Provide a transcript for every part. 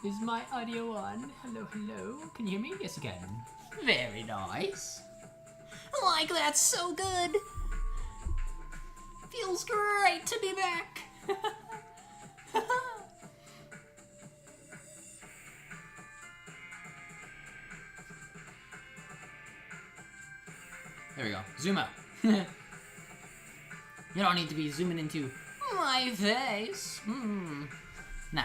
Is my audio on? Hello, hello. Can you hear me? Yes, you can. Very nice. Like, that's so good. Feels great to be back. There we go. Zoom out. You don't need to be zooming into my face. Nah.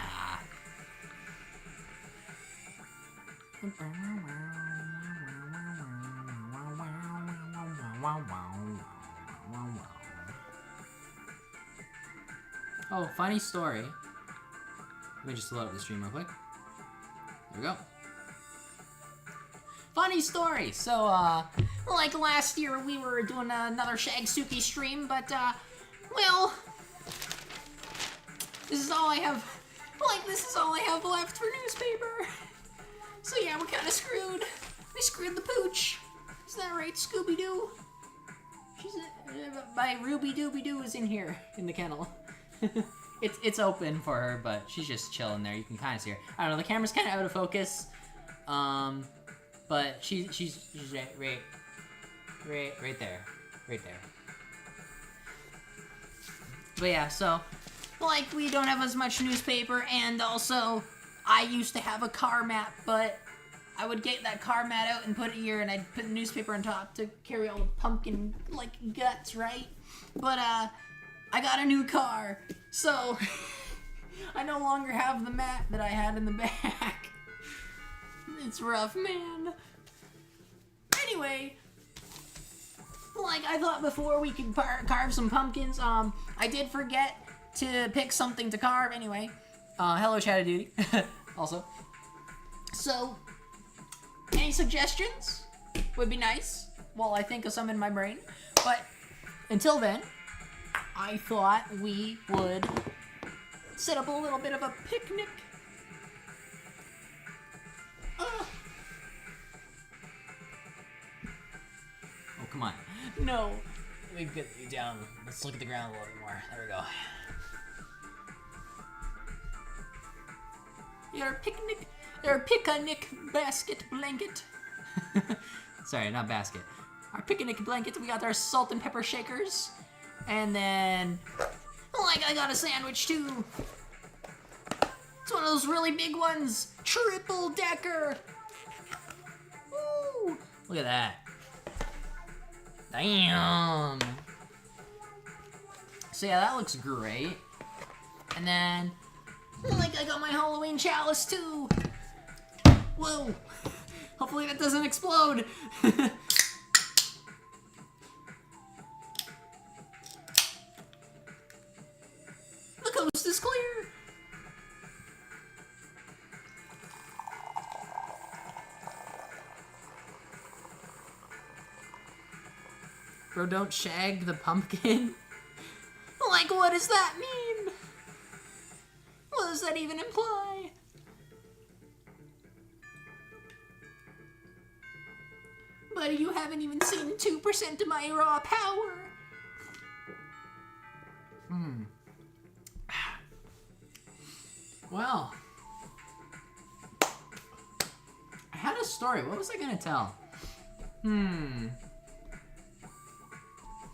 Oh, funny story. Let me just load up the stream real quick. There we go. Funny story. So, like last year we were doing another Shag-Suki stream, but, well, this is all I have. Like, this is all I have left for newspaper. So yeah, we're kind of screwed. We screwed the pooch. Is that right, Scooby-Doo? My Ruby Dooby-Doo is in here, in the kennel. It's open for her, but she's just chilling there. You can kind of see her. I don't know, the camera's kind of out of focus. But she's right there. Right there. But yeah, so, like, we don't have as much newspaper, and also, I used to have a car mat, but I would get that car mat out and put it here, and I'd put the newspaper on top to carry all the pumpkin, like, guts, right? But, I got a new car, so I no longer have the mat that I had in the back. It's rough, man. Anyway, like I thought before we could carve some pumpkins, I did forget to pick something to carve anyway. Hello, Shadow Duty, also. So, any suggestions would be nice while I think of some in my brain. But until then, I thought we would set up a little bit of a picnic. Oh, come on. No. Let me get you down. Let's look at the ground a little bit more. There we go. Your picnic basket blanket. Sorry, not basket. Our picnic blanket. We got our salt and pepper shakers. And then, like, I got a sandwich too. It's one of those really big ones. Triple decker. Woo! Look at that. Damn. So yeah, that looks great. And then, like, I got my Halloween chalice too. Whoa. Hopefully that doesn't explode. The coast is clear. Bro, don't shag the pumpkin. Like, what does that mean? What does that even imply? Buddy, you haven't even seen 2% of my raw power. Well, I had a story. What was I gonna tell?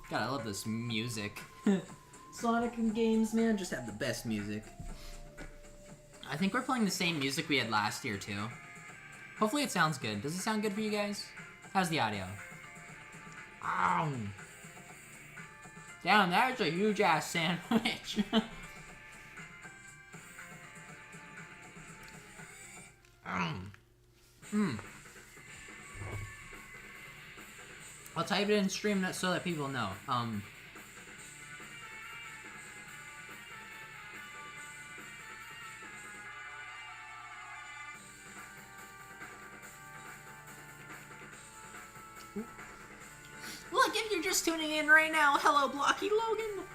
God, I love this music. Sonic and games, man, just have the best music. I think we're playing the same music we had last year, too. Hopefully it sounds good. Does it sound good for you guys? How's the audio? Damn, that is a huge-ass sandwich. I'll type it in stream so that people know. Look, if you're just tuning in right now, hello, Blocky Logan.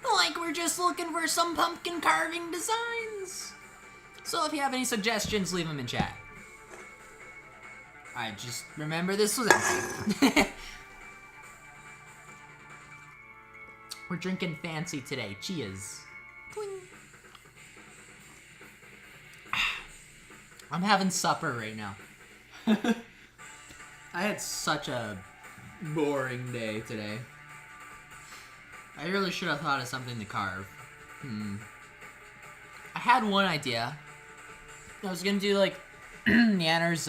Like, we're just looking for some pumpkin carving designs. So if you have any suggestions, leave them in chat. Alright, just remember this was empty. We're drinking fancy today. Cheers. I'm having supper right now. I had such a boring day today. I really should have thought of something to carve. I had one idea. I was gonna do like Nanner's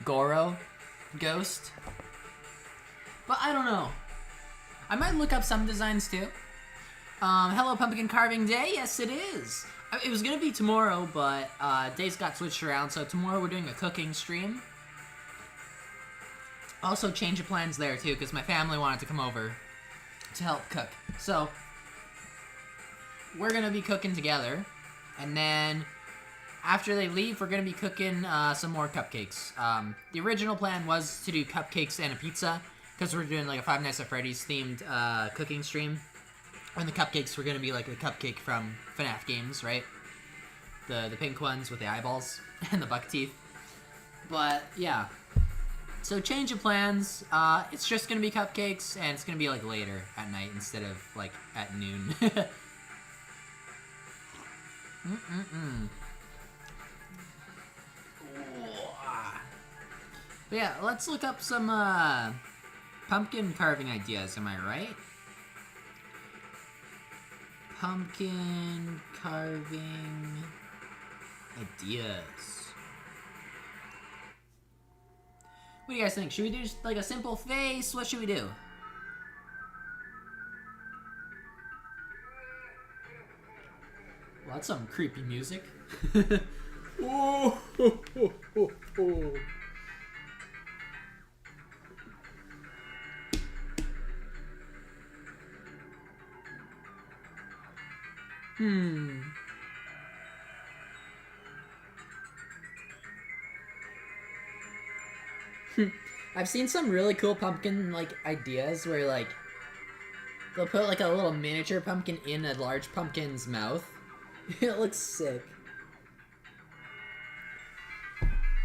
Goro ghost. But I don't know. I might look up some designs too. Hello Pumpkin Carving Day. Yes, it is. It was gonna be tomorrow, but days got switched around. So tomorrow we're doing a cooking stream. Also, change of plans there too, because my family wanted to come over to help cook. So we're gonna be cooking together, and then after they leave, we're gonna be cooking some more cupcakes. The original plan was to do cupcakes and a pizza, because we're doing like a Five Nights at Freddy's themed cooking stream. And the cupcakes were gonna be like the cupcake from FNAF games, right? The pink ones with the eyeballs and the buck teeth. But yeah. So change of plans. It's just gonna be cupcakes, and it's gonna be like later at night instead of like at noon. But yeah, let's look up some pumpkin carving ideas. Am I right? Pumpkin carving ideas. What do you guys think? Should we do just like a simple face? What should we do? Well, that's some creepy music. Oh, ho, ho, ho, ho. I've seen some really cool pumpkin like ideas where like they'll put like a little miniature pumpkin in a large pumpkin's mouth. It looks sick.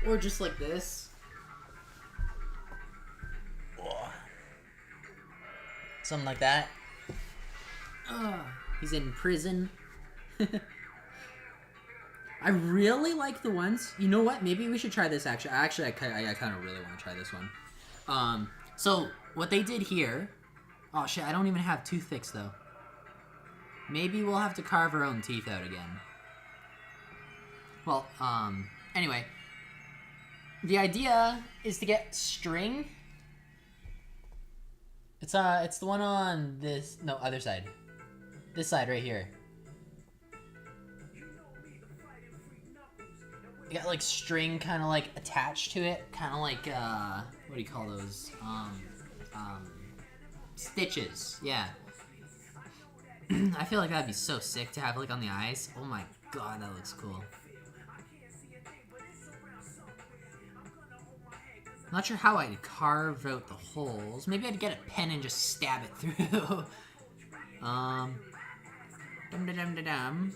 Or just like this. Oh. Something like that. He's in prison. I really like the ones. You know what? Maybe we should try this. Actually, I kind of really want to try this one. So what they did here. Oh shit! I don't even have toothpicks though. Maybe we'll have to carve our own teeth out again. Well, anyway, the idea is to get string. It's the one on this other side. This side right here. You got like string kind of like attached to it, kind of like what do you call those? Stitches. Yeah. I feel like that'd be so sick to have like on the eyes. Oh my god, that looks cool. Not sure how I'd carve out the holes. Maybe I'd get a pen and just stab it through. Dum-da-dum-da-dum.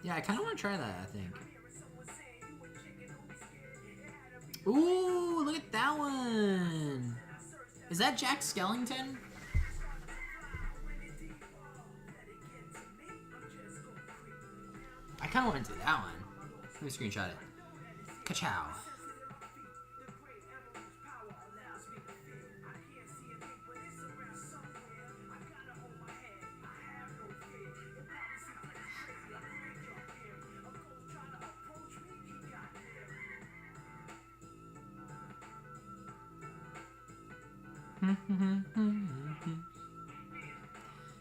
Yeah, I kind of want to try that, I think. Ooh, look at that one! Is that Jack Skellington? I kind of want to do that one. Let me screenshot it. Ka-chow.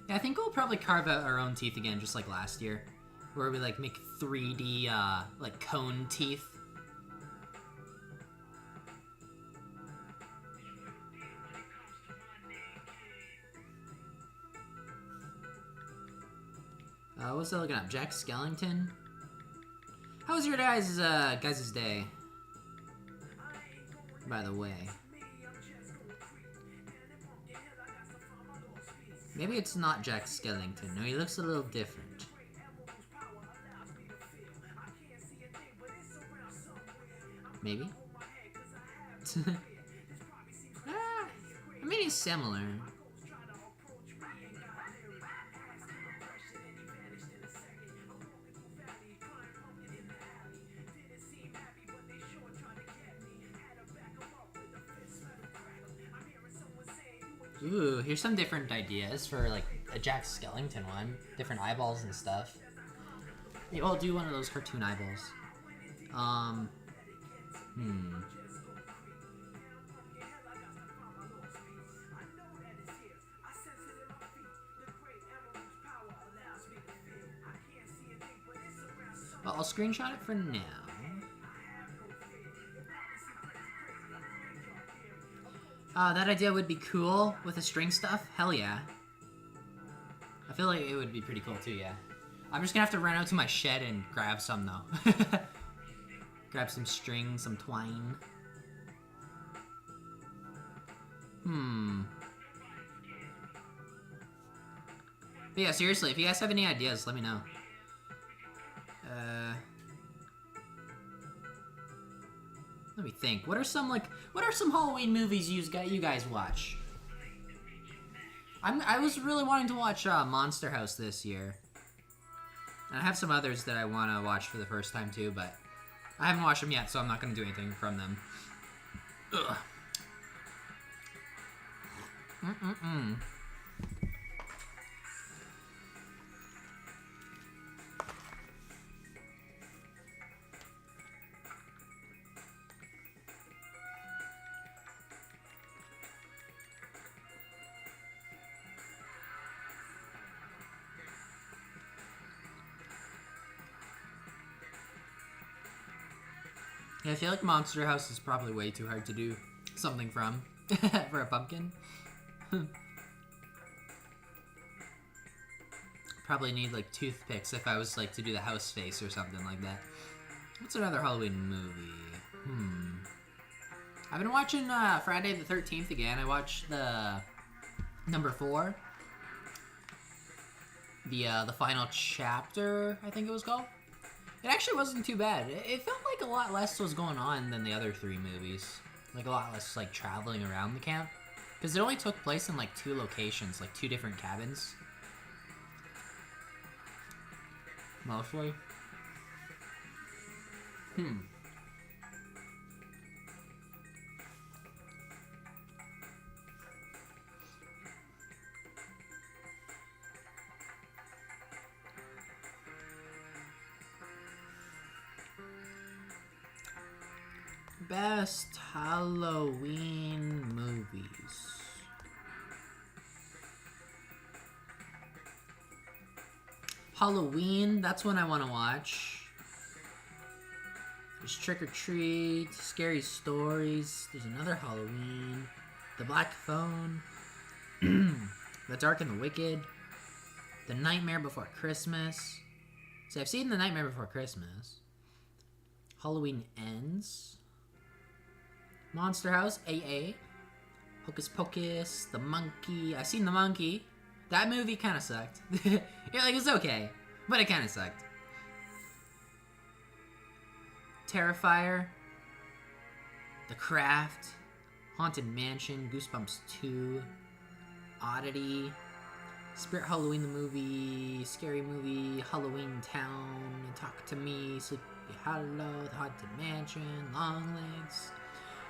Yeah, I think we'll probably carve out our own teeth again, just like last year, where we like make 3D like cone teeth. What's that looking up? Jack Skellington? How was your guys' day? By the way. Maybe it's not Jack Skellington. No, he looks a little different. Maybe? I mean, he's similar. Ooh, here's some different ideas for like a Jack Skellington one. Different eyeballs and stuff. Maybe I'll do one of those cartoon eyeballs. Well, I'll screenshot it for now. That idea would be cool with the string stuff. Hell yeah. I feel like it would be pretty cool too, yeah. I'm just gonna have to run out to my shed and grab some though. Grab some string, some twine. But yeah, seriously, if you guys have any ideas, let me know. Let me think. What are some Halloween movies you guys watch? I was really wanting to watch Monster House this year. And I have some others that I want to watch for the first time too, but I haven't watched them yet, so I'm not going to do anything from them. Ugh. Yeah, I feel like Monster House is probably way too hard to do something from for a pumpkin. Probably need like toothpicks if I was like to do the house face or something like that. What's another Halloween movie? I've been watching Friday the 13th again. I watched the number 4. The final chapter, I think it was called. It actually wasn't too bad. It felt like a lot less was going on than the other 3 movies. Like a lot less like traveling around the camp. Because it only took place in like 2 locations, like 2 different cabins. Mostly. Best Halloween movies. Halloween, that's one I want to watch. There's Trick or Treat, Scary Stories, there's another Halloween, The Black Phone, The Dark and the Wicked, The Nightmare Before Christmas. See, I've seen The Nightmare Before Christmas. Halloween Ends. Monster House, AA. Hocus Pocus, The Monkey. I've seen The Monkey. That movie kind of sucked. Yeah, like, it's okay, but it kind of sucked. Terrifier. The Craft. Haunted Mansion. Goosebumps 2. Oddity. Spirit Halloween the movie. Scary Movie. Halloween Town. Talk to Me. Sleepy Hollow. The Haunted Mansion. Longlegs.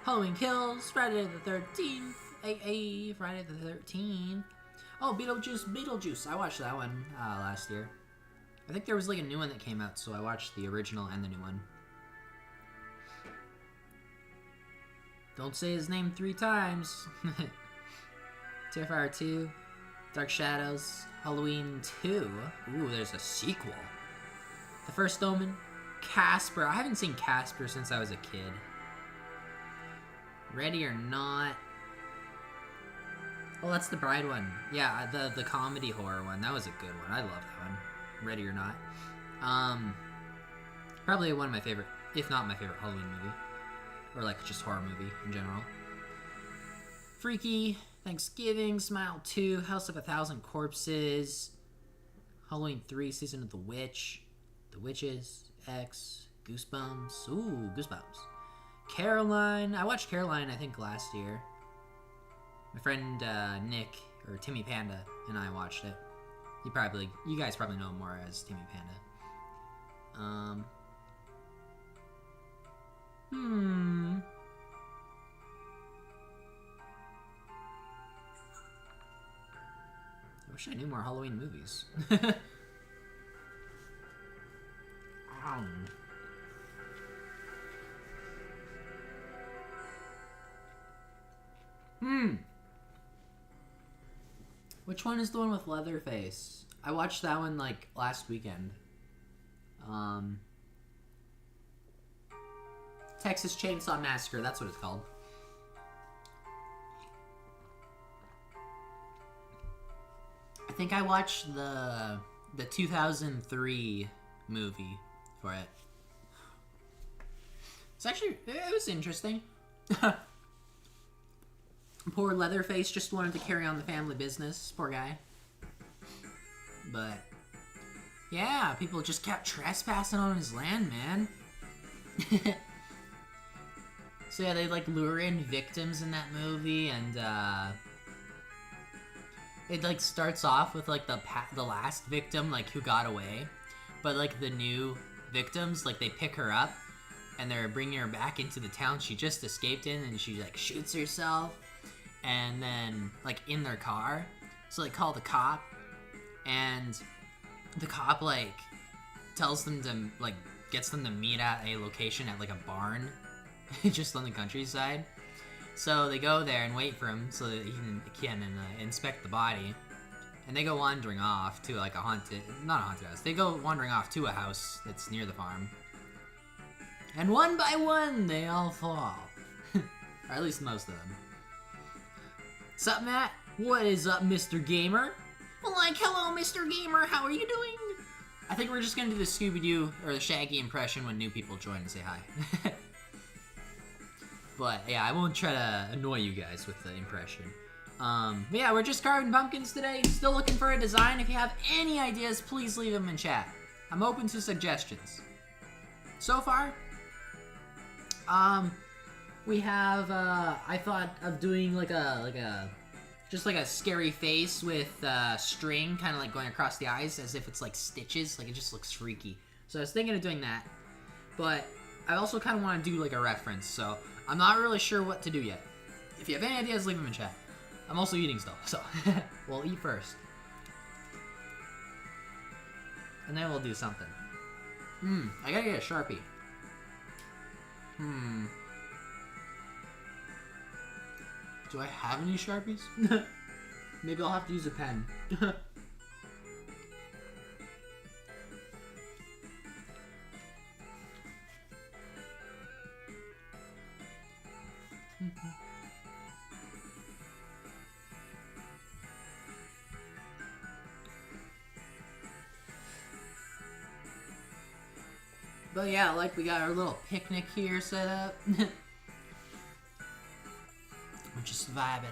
Halloween Kills. Friday the 13th. AA. Friday the 13th. Oh, Beetlejuice. I watched that one last year. I think there was like a new one that came out, so I watched the original and the new one. Don't say his name 3 times. Terrifier 2. Dark Shadows. Halloween 2. Ooh, there's a sequel. The First Omen. Casper. I haven't seen Casper since I was a kid. Ready or Not. Oh, that's the Bride one. Yeah, the comedy horror one. That was a good one. I love that one. Ready or Not. Probably one of my favorite, if not my favorite Halloween movie. Or like just horror movie in general. Freaky. Thanksgiving. Smile 2. House of a Thousand Corpses. Halloween 3. Season of the Witch. The Witches. X. Goosebumps. Ooh, Goosebumps. Caroline. I watched Caroline, I think, last year. My friend Nick, or Timmy Panda, and I watched it. You guys probably know him more as Timmy Panda. wish I knew more Halloween movies. Which one is the one with Leatherface? I watched that one like last weekend. Texas Chainsaw Massacre, that's what it's called. I think I watched the 2003 movie for it. It's actually, it was interesting. Poor Leatherface just wanted to carry on the family business. Poor guy. But, yeah, people just kept trespassing on his land, man. So yeah, they like lure in victims in that movie, and it like starts off with like the last victim like who got away, but like the new victims, like they pick her up and they're bringing her back into the town she just escaped in, and she like shoots herself, and then like in their car, so they call the cop, and the cop like tells them to like gets them to meet at a location at like a barn just on the countryside. So they go there and wait for him so that he can inspect the body, and they go wandering off to like not a haunted house, they go wandering off to a house that's near the farm, and one by one they all fall. Or at least most of them. Sup, Matt? What is up, Mr. Gamer? Like, hello, Mr. Gamer, how are you doing? I think we're just gonna do the Scooby-Doo or the Shaggy impression when new people join and say hi. But yeah, I won't try to annoy you guys with the impression. But yeah, we're just carving pumpkins today. Still looking for a design. If you have any ideas, please leave them in chat. I'm open to suggestions. So far, we have, I thought of doing like a scary face with string kind of like going across the eyes as if it's like stitches. Like it just looks freaky. So I was thinking of doing that. But I also kind of want to do like a reference. So I'm not really sure what to do yet. If you have any ideas, leave them in chat. I'm also eating still, so we'll eat first. And then we'll do something. I gotta get a Sharpie. Do I have any Sharpies? Maybe I'll have to use a pen. But yeah, like we got our little picnic here set up. We're just vibing.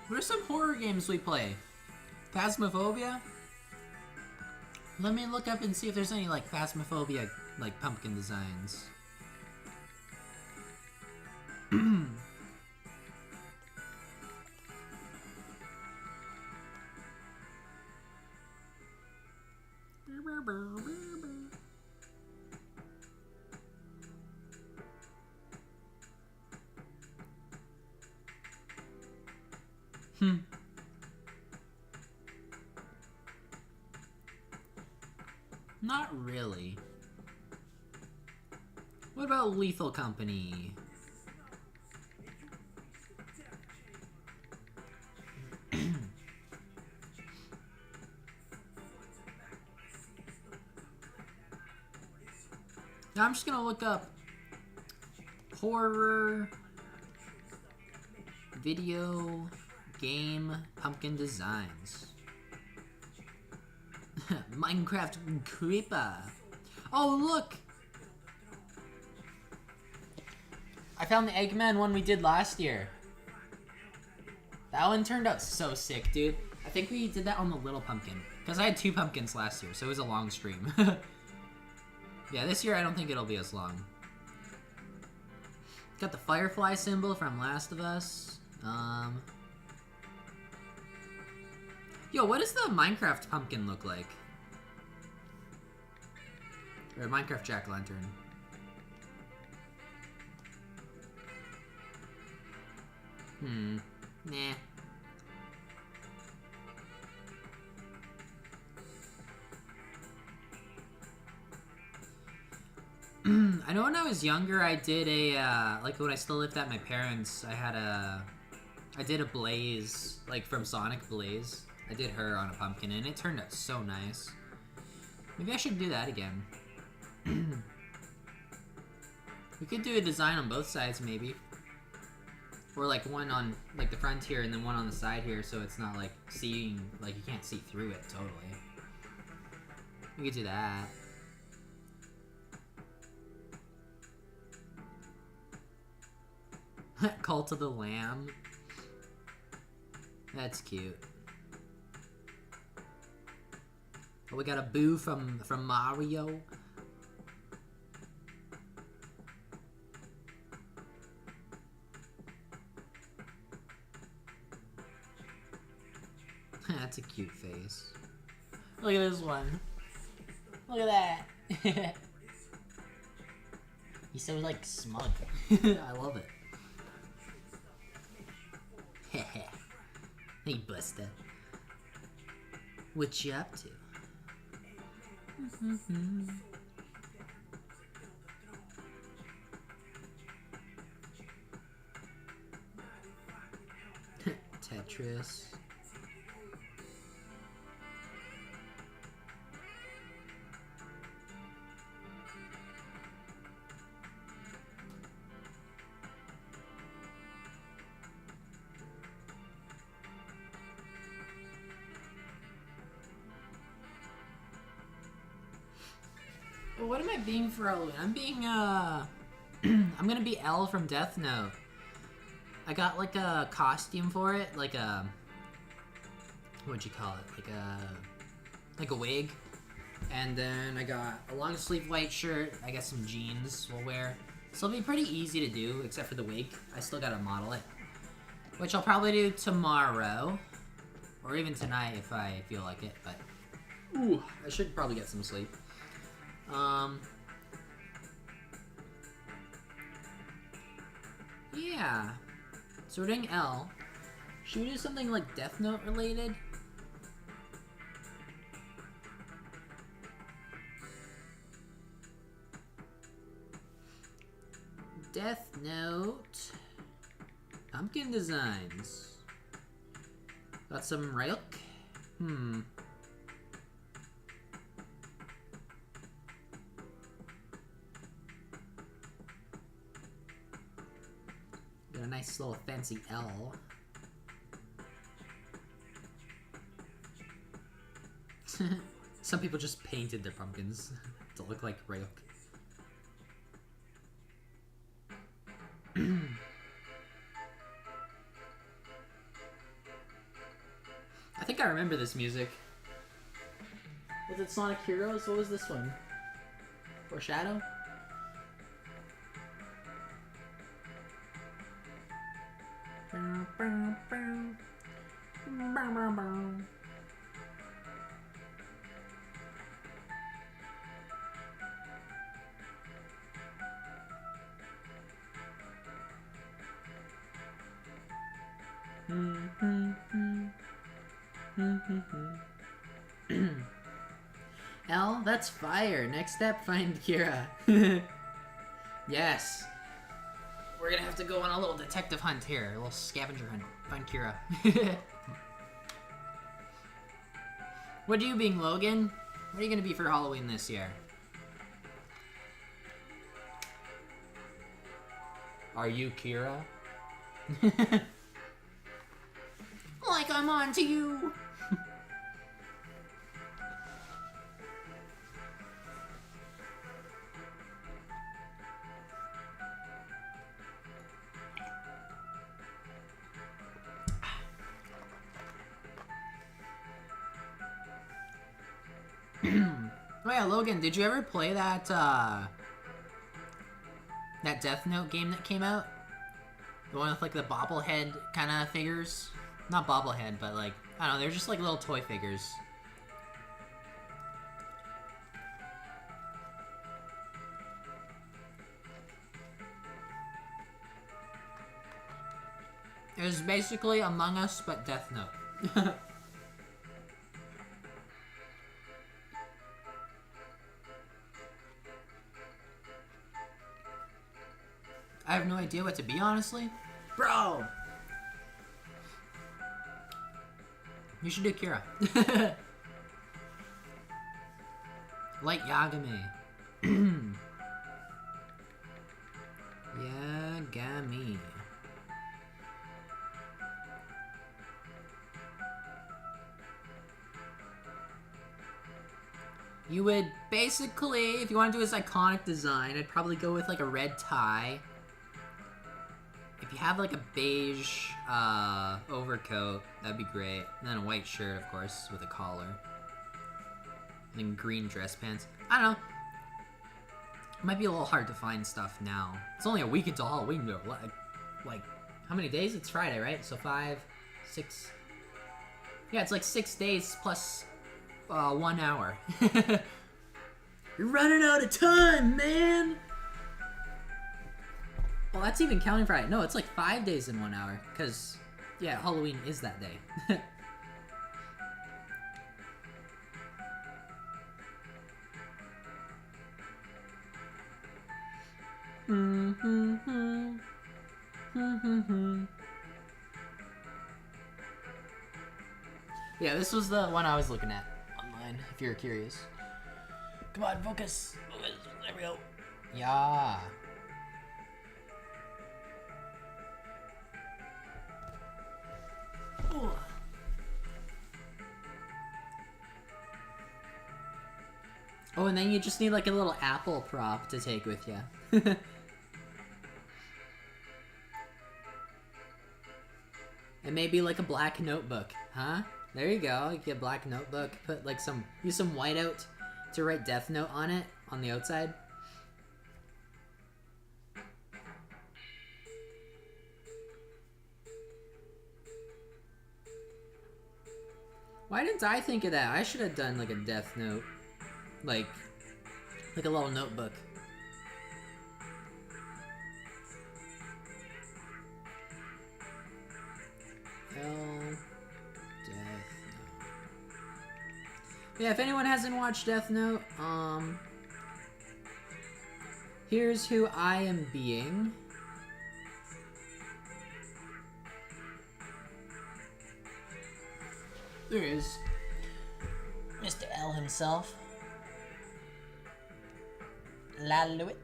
What are some horror games we play? Phasmophobia? Let me look up and see if there's any like Phasmophobia like pumpkin designs. Not really. What about Lethal Company? Now I'm just gonna look up horror video game pumpkin designs. Minecraft Creeper. Oh, look! I found the Eggman one we did last year. That one turned out so sick, dude. I think we did that on the little pumpkin. Because I had 2 pumpkins last year, so it was a long stream. Yeah, this year I don't think it'll be as long. Got the firefly symbol from Last of Us. Yo, what does the Minecraft pumpkin look like? Or Minecraft jack-o'-lantern. Nah. I know when I was younger, I did a, like when I still lived at my parents', I did a Blaze, like from Sonic Blaze. I did her on a pumpkin, and it turned out so nice. Maybe I should do that again. We could do a design on both sides, maybe. Or like one on, like the front here, and then one on the side here, so it's not like seeing, like you can't see through it totally. We could do that. Cult of the Lamb. That's cute. Oh, we got a boo from Mario. That's a cute face. Look at this one. Look at that. He's so like smug. I love it. Hey, Buster. What you up to? Tetris. What am I being for Halloween? I'm being, I'm gonna be Elle from Death Note. I got, like, a costume for it, like a, what'd you call it? Like a wig. And then I got a long sleeve white shirt. I got some jeans we'll wear. So it'll be pretty easy to do, except for the wig. I still gotta model it. Which I'll probably do tomorrow. Or even tonight if I feel like it, but... Ooh, I should probably get some sleep. Yeah. So we're doing L. Should we do something like Death Note related? Death Note. Pumpkin designs. Got some Ryuk. Got a nice little fancy L. Some people just painted their pumpkins to look like Ryuk. I think I remember this music. Was it Sonic Heroes? What was this one? Or Shadow? L, that's fire. Next step, find Kira. Yes. We're gonna have to go on a little detective hunt here, a little scavenger hunt. Find Kira. What are you being, Logan? What are you gonna be for Halloween this year? Are you Kira? Like I'm on to you. Oh yeah, Logan, did you ever play that, that Death Note game that came out? The one with, like, the bobblehead kind of figures? Not bobblehead, but, like, I don't know, they're just, like, little toy figures. It was basically Among Us, but Death Note. I have no idea what to be, honestly. Bro! You should do Kira. Like Yagami. Yagami. You would basically, if you want to do his iconic design, I'd probably go with like a red tie. If you have like a beige overcoat, that'd be great. And then a white shirt, of course, with a collar. And then green dress pants. I don't know. It might be a little hard to find stuff now. It's only a week until Halloween, though. Like, how many days? It's Friday, right? So 5, 6... Yeah, it's like 6 days plus 1 hour. You're running out of time, man! Well, that's even counting Friday. No, it's like 5 days in 1 hour. Because, yeah, Halloween is that day. Yeah, this was the one I was looking at online, if you're curious. Come on, focus. Focus. There we go. Yeah. Ooh. Oh, and then you just need like a little apple prop to take with you. And maybe like a black notebook, huh? There you go. You get a black notebook. Put like use some whiteout to write Death Note on it on the outside. Why didn't I think of that? I should have done like a Death Note, like a little notebook. Yeah, if anyone hasn't watched Death Note, here's who I am being. There is Mr. L himself. Laluit.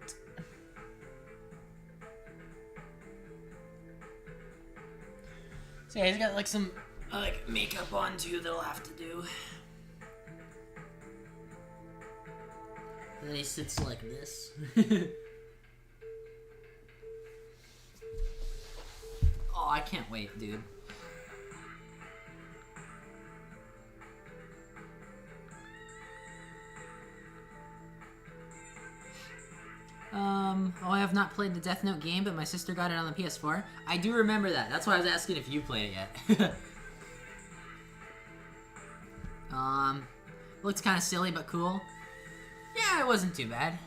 So yeah, he's got like some like makeup on too that I'll have to do. And then he sits like this. Oh, I can't wait, dude. Oh, I have not played the Death Note game, but my sister got it on the PS4. I do remember that. That's why I was asking if you played it yet. Looks kind of silly, but cool. Yeah, it wasn't too bad.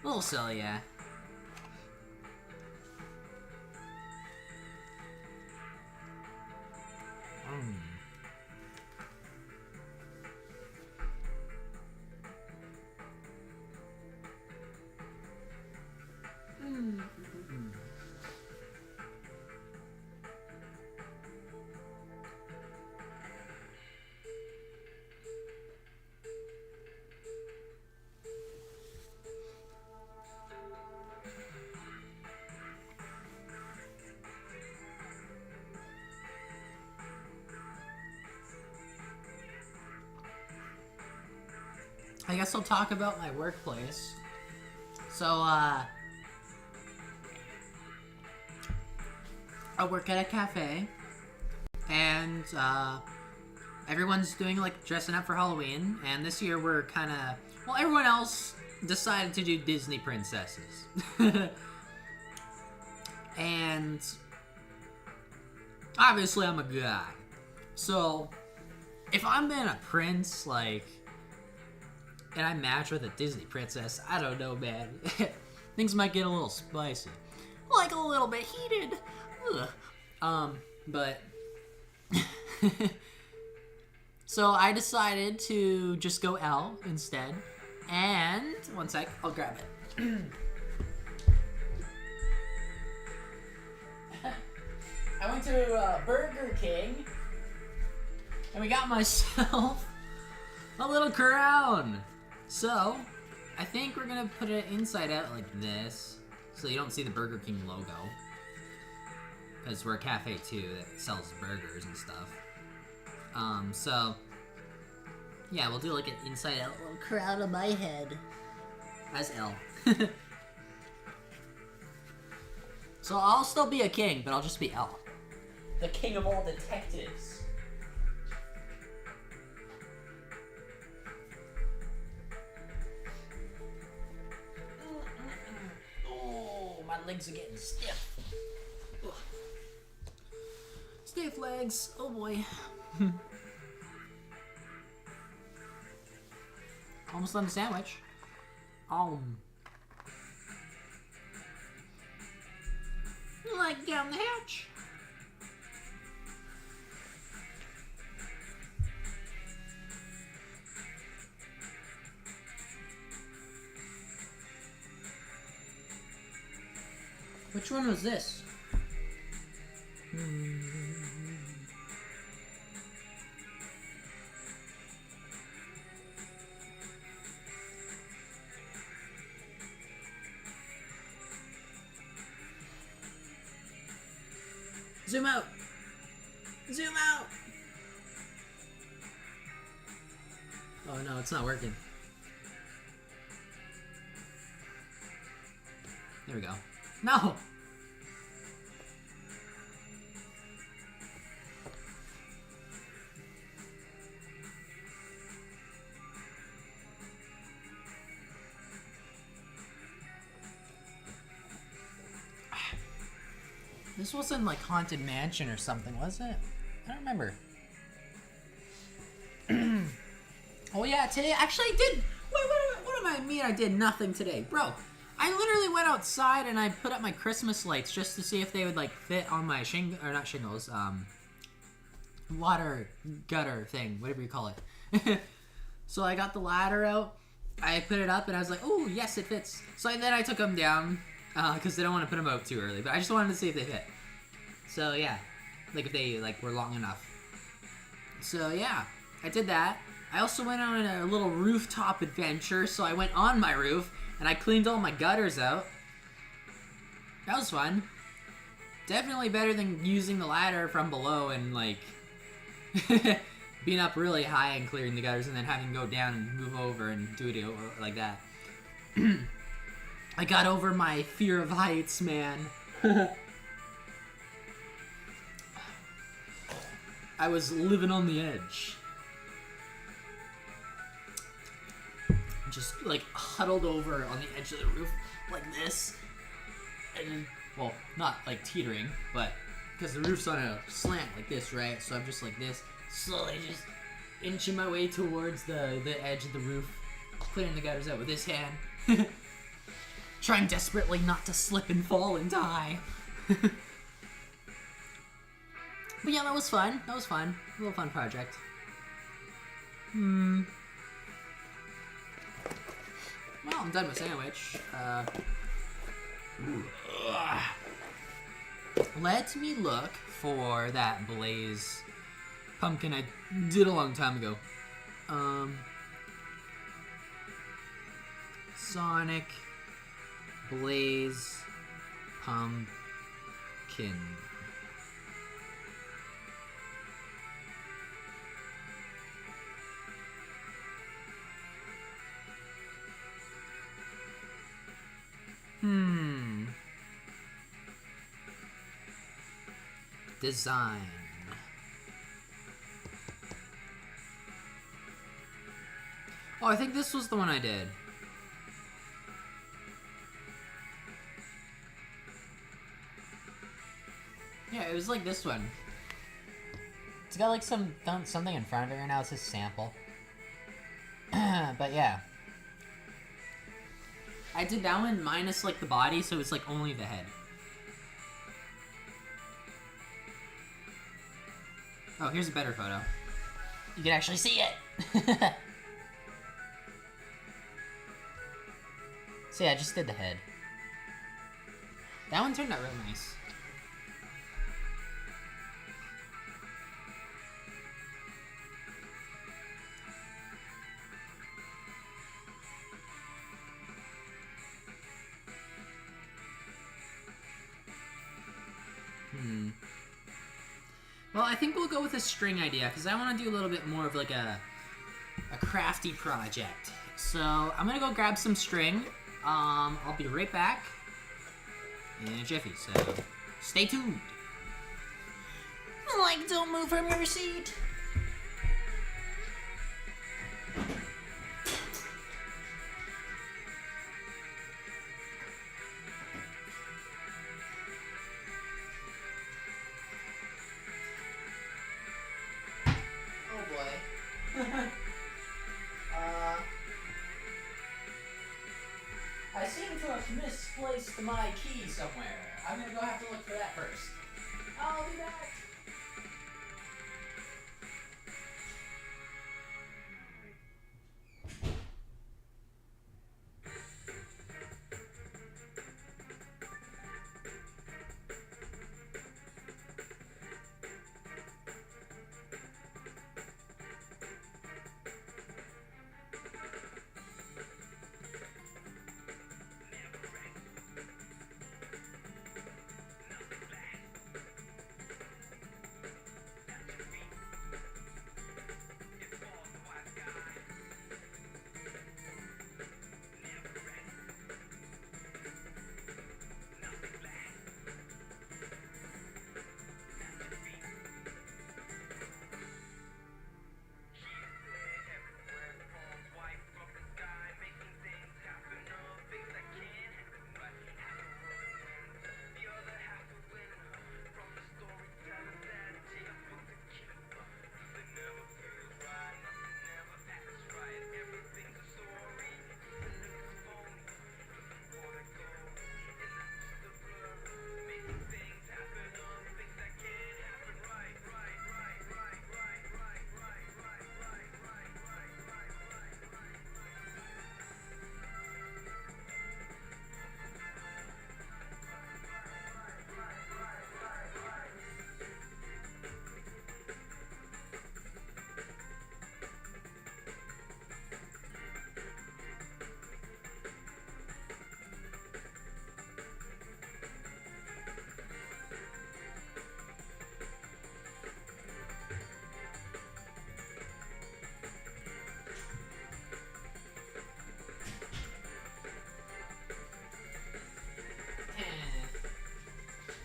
A little silly, yeah. I guess I'll talk about my workplace. So, I work at a cafe, and, everyone's doing like dressing up for Halloween, and this year we're kind of, well, everyone else decided to do Disney princesses. And obviously I'm a guy, so if I'm being a prince, like, and I match with a Disney princess, I don't know, man. Things might get a little spicy. Like a little bit heated. Ugh. But so I decided to just go L instead. And one sec, I'll grab it. I went to Burger King and we got myself a little crown. So I think we're gonna put it inside out like this, so you don't see the Burger King logo. Because we're a cafe too that sells burgers and stuff. So yeah, we'll do like an inside out little crown on my head as L. So I'll still be a king, but I'll just be L. The king of all detectives. My legs are getting stiff. Ugh. Stiff legs. Oh boy. Almost done the sandwich. Like down the hatch. Which one was this? Zoom out! Zoom out! Oh no, it's not working. There we go. No! This wasn't like Haunted Mansion or something, was it? I don't remember. Oh yeah, today actually I did. Wait, what do I mean I did nothing today? Bro, I literally went outside and I put up my Christmas lights just to see if they would like fit on my water gutter thing, whatever you call it. So I got the ladder out, I put it up and I was like, oh yes, it fits. So then I took them down because they don't want to put them out too early, but I just wanted to see if they fit. So yeah, like if they like were long enough. So yeah, I did that. I also went on a little rooftop adventure, so I went on my roof and I cleaned all my gutters out. That was fun. Definitely better than using the ladder from below and like being up really high and clearing the gutters and then having to go down and move over and do it like that. I got over my fear of heights, man. I was living on the edge. Just like huddled over on the edge of the roof like this. And, well, not like teetering, but because the roof's on a slant like this, right? So I'm just like this, slowly just inching my way towards the edge of the roof, clearing the gutters out with this hand. Trying desperately not to slip and fall and die. But yeah, that was fun. That was fun. A little fun project. Well, I'm done with sandwich. Let me look for that Blaze pumpkin I did a long time ago. Sonic Blaze pumpkin. Design. Oh, I think this was the one I did. Yeah, it was like this one. It's got like something in front of it right now. It's a sample. But yeah. I did that one minus like the body, so it's like only the head. Oh, here's a better photo. You can actually see it! So yeah, I just did the head. That one turned out really nice. Well, I think we'll go with a string idea, because I want to do a little bit more of like a crafty project. So, I'm going to go grab some string. I'll be right back in a jiffy, so stay tuned. Like, don't move from your seat. I seem to have misplaced my key somewhere. I'm gonna go have to look for that first. I'll be back.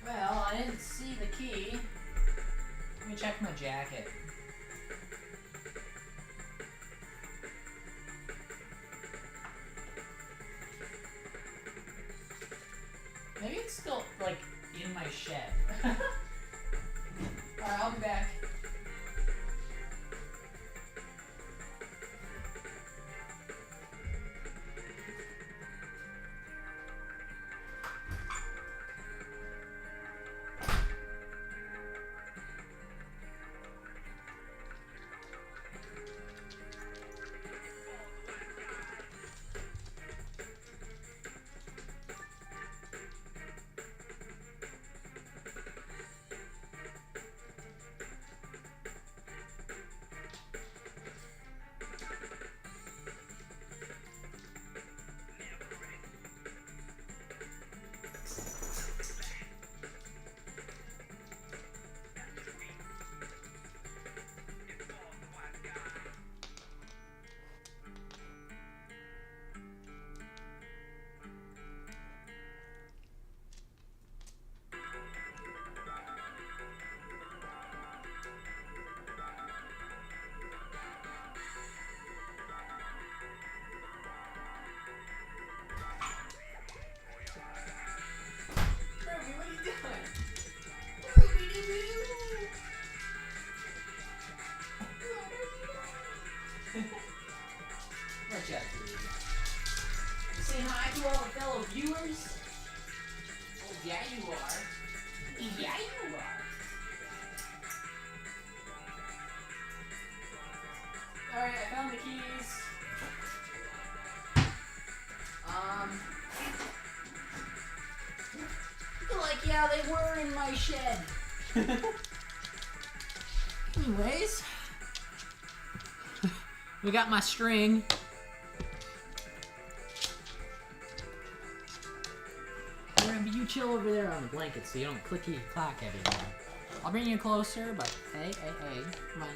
Well, I didn't see the key. Let me check my jacket. Maybe it's still, like, in my shed. Alright, I'll be back. Yeah, you are. Yeah, you are. Alright, I found the keys. Like, yeah, they were in my shed. Anyways, we got my string. Remember, you chill over there on the blanket so you don't clicky clack everywhere. I'll bring you closer, but hey, come on,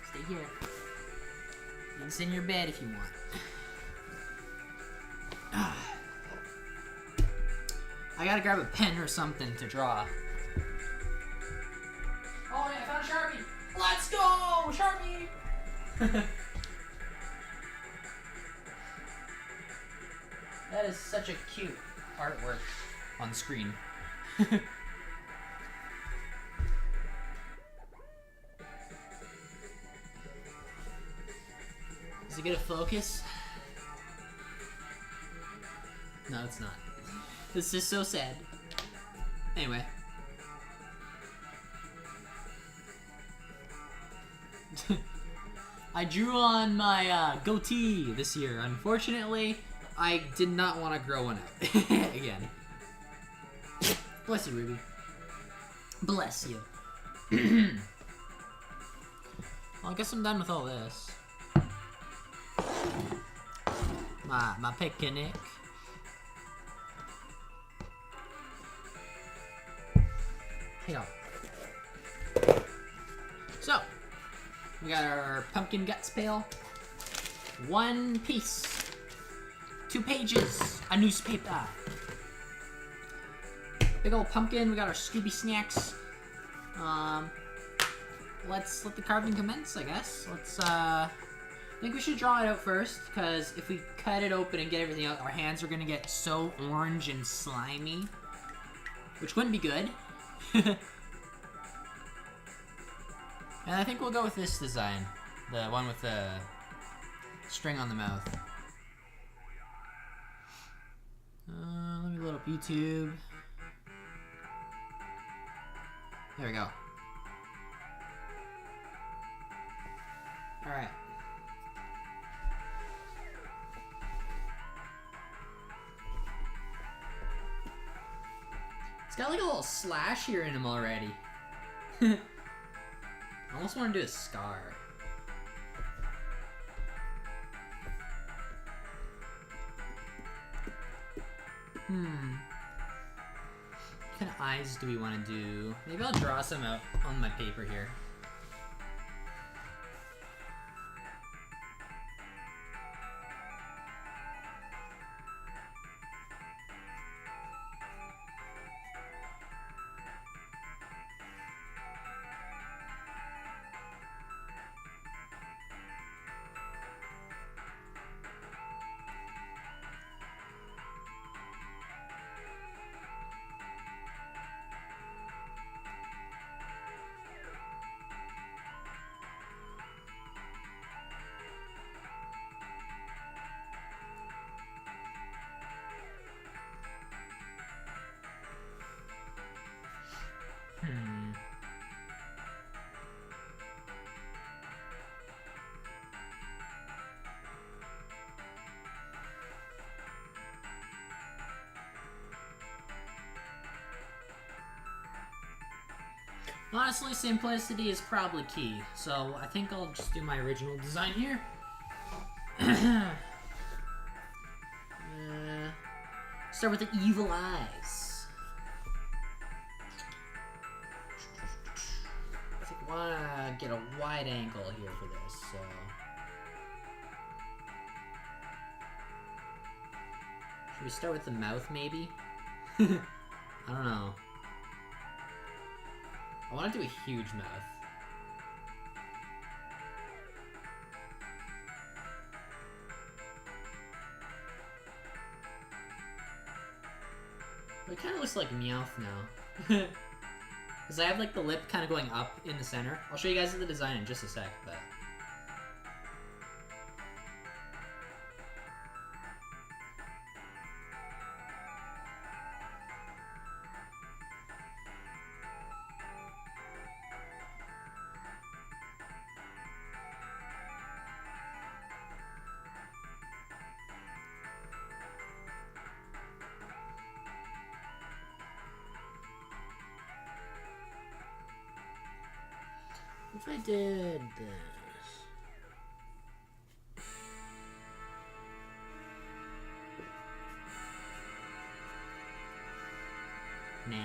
stay here. You can sit in your bed if you want. I gotta grab a pen or something to draw. Oh yeah, I found a Sharpie! Let's go! Sharpie! That is such a cute artwork on screen. Is it gonna focus? No, it's not. This is so sad. Anyway. I drew on my goatee this year. Unfortunately, I did not want to grow one out again. Bless you, Ruby. Bless you. Well, I guess I'm done with all this. My picnic. Yeah. So, we got our pumpkin guts pail. 1 piece. 2 pages. A newspaper. Big old pumpkin. We got our Scooby snacks. Let's let the carving commence, I guess. I think we should draw it out first, because if we cut it open and get everything out, our hands are gonna get so orange and slimy, which wouldn't be good. And I think we'll go with this design, the one with the string on the mouth. Let me load up YouTube. There we go. All right. It's got like a little slash here in him already. I almost want to do a scar. What kind of eyes do we want to do? Maybe I'll draw some out on my paper here. Honestly, simplicity is probably key, so I think I'll just do my original design here. Start with the evil eyes. I think I want to get a wide angle here for this, so... Should we start with the mouth, maybe? I don't know. I want to do a huge mouth. But it kind of looks like Meowth now. Because I have like the lip kind of going up in the center. I'll show you guys the design in just a sec, but... If I did this. Nah.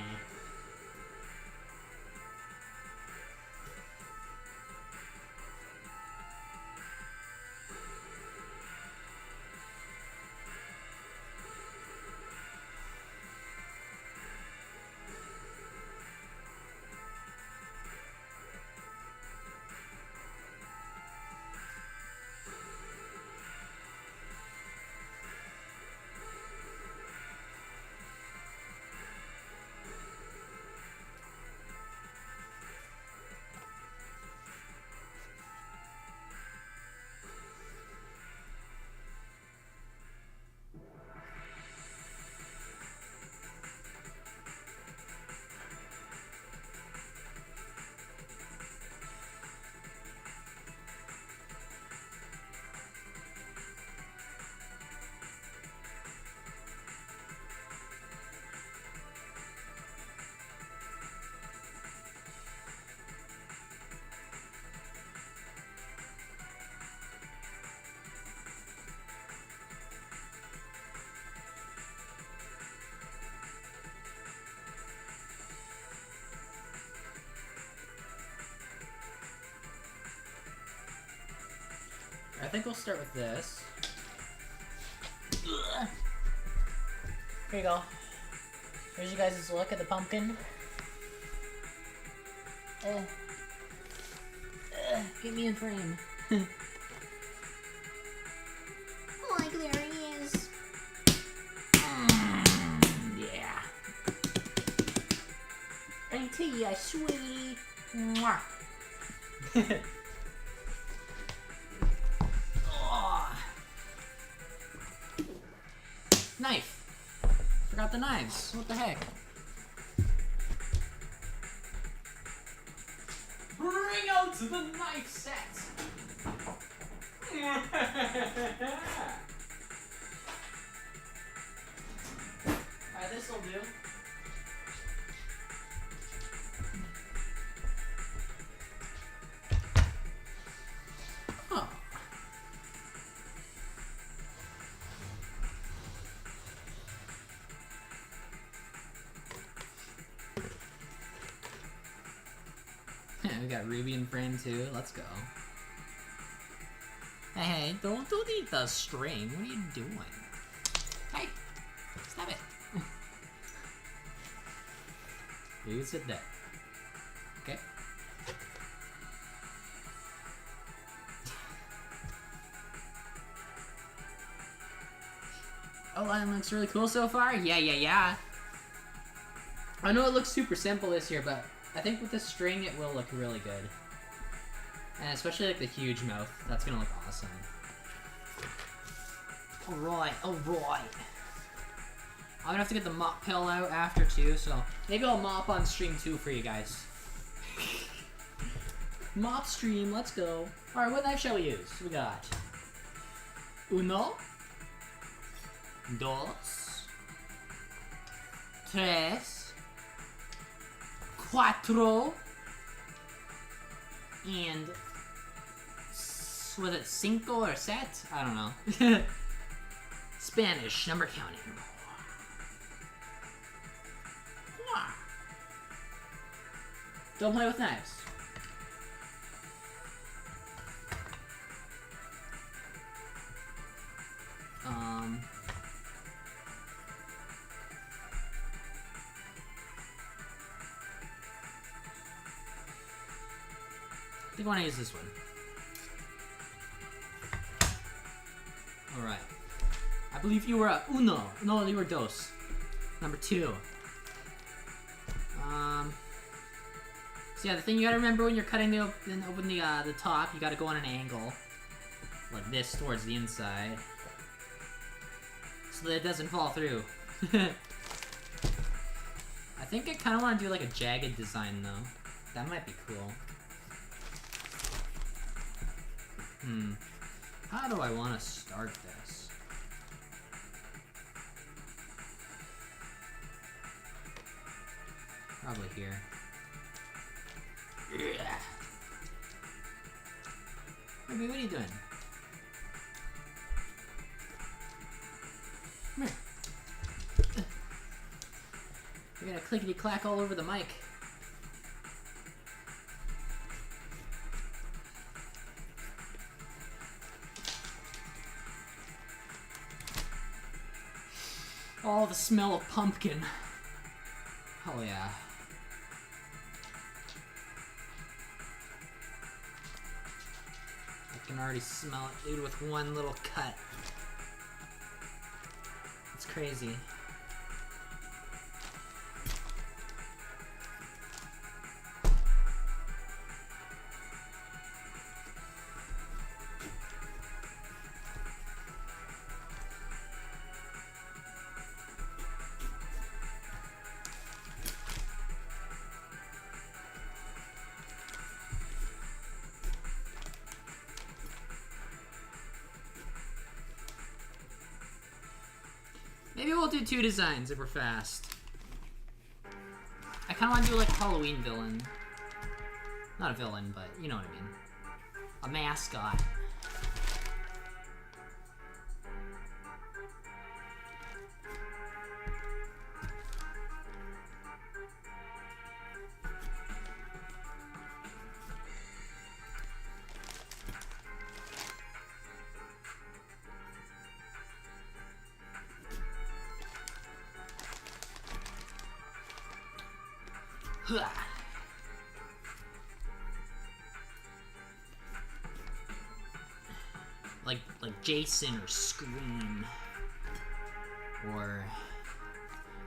I think we'll start with this. Here you go. Here's you guys' look at the pumpkin. Get me in frame. Like, there he is. Yeah. Ain't he a sweetie? Mwah. Knife. Forgot the knives. What the heck? Bring out the knife set. Alright, this'll do. Huh. We got Ruby and Friend too. Let's go. Hey, don't eat the string. What are you doing? Hey, stop it. You sit there. Okay. Oh, that looks really cool so far. Yeah. I know it looks super simple this year, but I think with the string it will look really good. And especially like the huge mouth. That's gonna look awesome. Alright. I'm gonna have to get the mop pill out after too, so maybe I'll mop on stream 2 for you guys. Mop stream, let's go. Alright, what knife shall we use? We got uno, dos, tres, cuatro, and was it cinco or set? I don't know. Spanish, number counting. Don't play with knives. I think I want to use this one. Alright. I believe you were a uno. No, you were dos. Number 2. So yeah, the thing you gotta remember when you're cutting the open the top, you gotta go on an angle. Like this towards the inside. So that it doesn't fall through. I think I kinda wanna do like a jagged design though. That might be cool. How do I want to start this? Probably here. Ruby, what are you doing? Come here. You're gonna clickety-clack all over the mic. Oh, the smell of pumpkin. Oh yeah. I can already smell it, dude, with one little cut. It's crazy. Maybe we'll do 2 designs if we're fast. I kind of want to do like a Halloween villain. Not a villain, but you know what I mean. A mascot. Like Jason or Scream. Or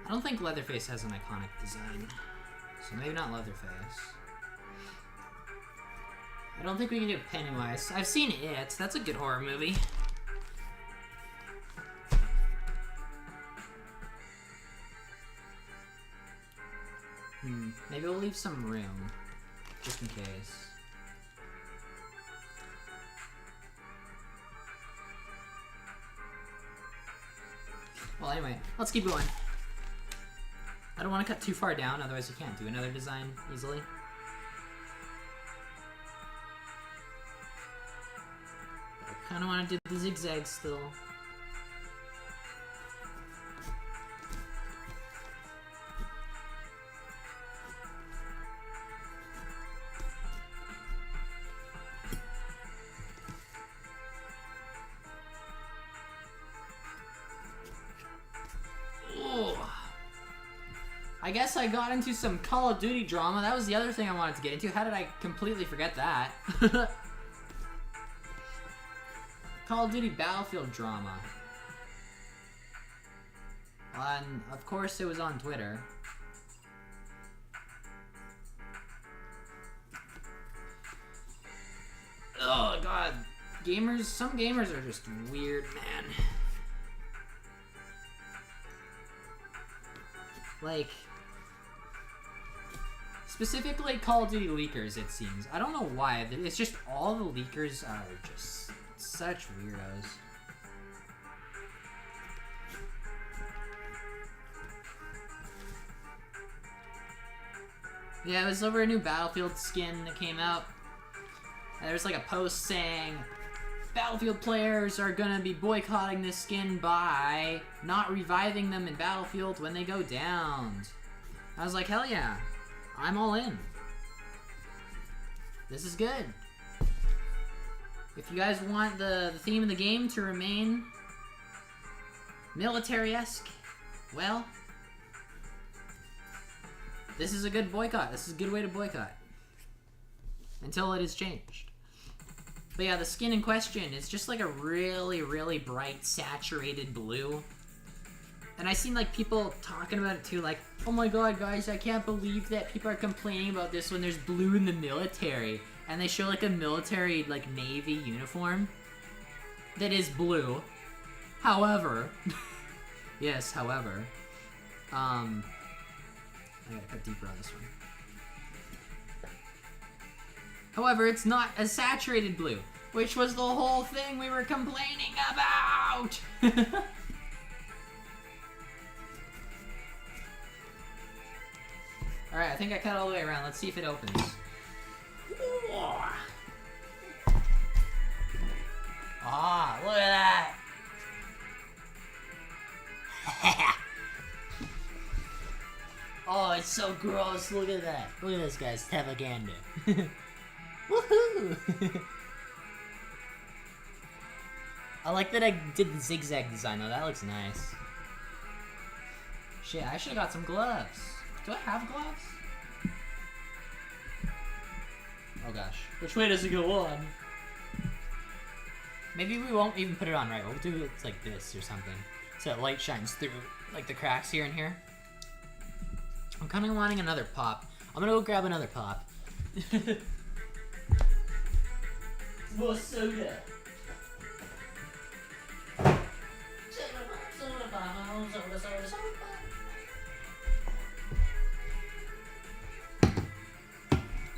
I don't think Leatherface has an iconic design. So maybe not Leatherface. I don't think we can do Pennywise. I've seen It. That's a good horror movie. Maybe we'll leave some room, just in case. Well, anyway, let's keep going. I don't want to cut too far down, otherwise you can't do another design easily. But I kind of want to do the zigzags still. I guess I got into some Call of Duty drama. That was the other thing I wanted to get into. How did I completely forget that? Call of Duty Battlefield drama. And of course it was on Twitter. Oh god. Gamers, some gamers are just weird, man. Like, specifically Call of Duty leakers, it seems. I don't know why. It's just all the leakers are just such weirdos. Yeah, it was over a new Battlefield skin that came out. And there's like a post saying, Battlefield players are gonna be boycotting this skin by not reviving them in Battlefield when they go down. I was like, hell yeah, I'm all in. This is good. If you guys want the theme of the game to remain military-esque, well, this is a good boycott. This is a good way to boycott. Until it is changed. But yeah, the skin in question is just like a really, really bright, saturated blue. And I seen like people talking about it too, like, oh my god, guys, I can't believe that people are complaining about this when there's blue in the military. And they show like a military, like, Navy uniform that is blue. However, yes, however, I gotta cut deeper on this one. However, it's not a saturated blue, which was the whole thing we were complaining about! Alright, I think I cut all the way around. Let's see if it opens. Ah, look at that. Oh, it's so gross. Look at that. Look at this guy's propaganda. Woohoo! I like that I did the zigzag design though. That looks nice. Shit, I should have got some gloves. Do I have gloves? Oh gosh. Which way does it go on? Maybe we won't even put it on right. We'll do it like this or something. So that light shines through like the cracks here and here. I'm kind of wanting another pop. I'm gonna go grab another pop. More soda.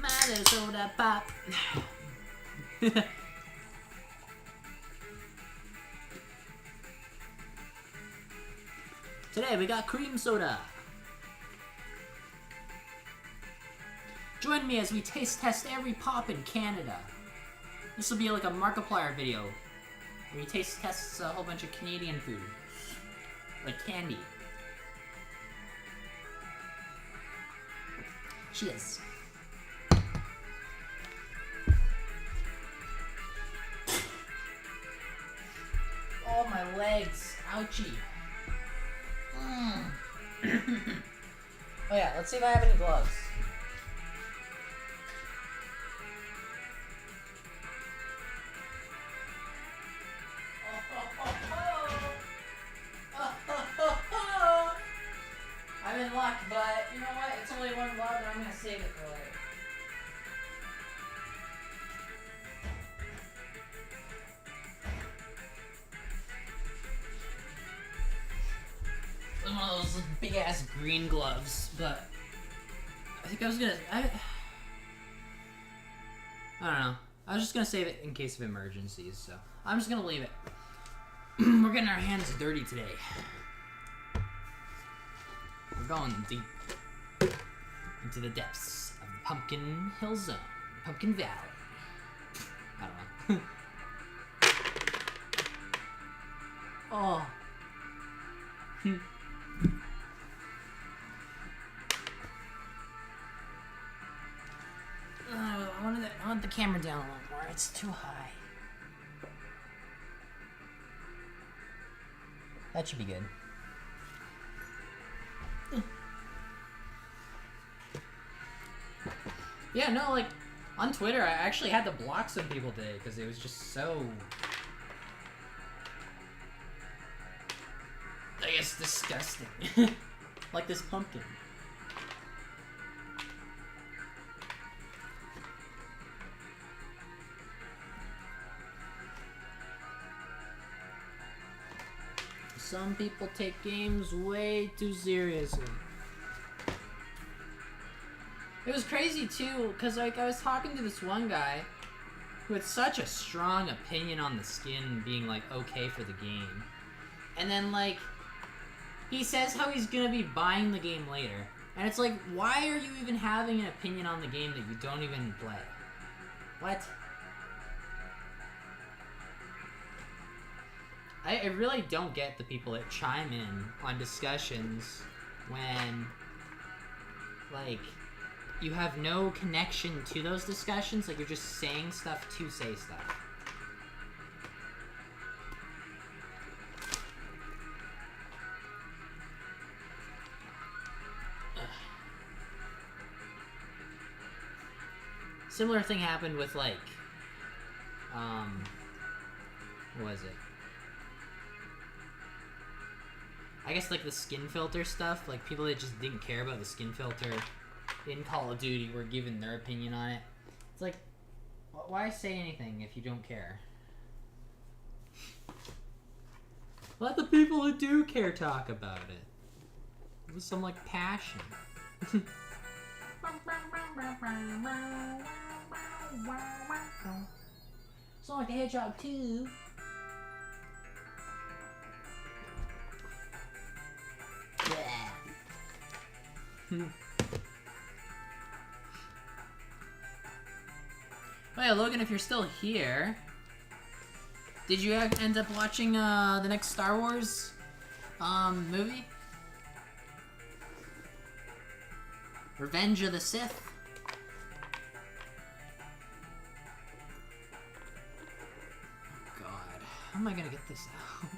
Milo soda pop. Today we got cream soda. Join me as we taste test every pop in Canada. This will be like a Markiplier video where he taste tests a whole bunch of Canadian food, like candy. Cheers. Oh, my legs. Ouchie. Oh yeah, let's see if I have any gloves. I'm in luck, but you know what? It's only one glove and I'm gonna save it for later. One of those big ass green gloves, but I think I was gonna. I don't know. I was just gonna save it in case of emergencies, so I'm just gonna leave it. We're getting our hands dirty today. We're going deep into the depths of the Pumpkin Hill Zone, Pumpkin Valley. I don't know. Oh. I want the camera down a little more. It's too high. That should be good. Yeah, no, like, on Twitter, I actually had to block some people today because it was just so... I guess disgusting. Like this pumpkin. Some people take games way too seriously. It was crazy too, because like I was talking to this one guy who had such a strong opinion on the skin being like okay for the game. And then like he says how he's gonna be buying the game later. And it's like, why are you even having an opinion on the game that you don't even play? What? I really don't get the people that chime in on discussions when, like, you have no connection to those discussions. Like, you're just saying stuff to say stuff. Ugh. Similar thing happened with, like, what was it? I guess like the skin filter stuff, like people that just didn't care about the skin filter in Call of Duty were giving their opinion on it. It's like, why say anything if you don't care? Let the people who do care talk about it with some like passion. Sonic the Hedgehog 2. Oh yeah, Logan, if you're still here, Did you end up watching the next Star Wars movie? Revenge of the Sith? Oh god. How am I gonna get this out?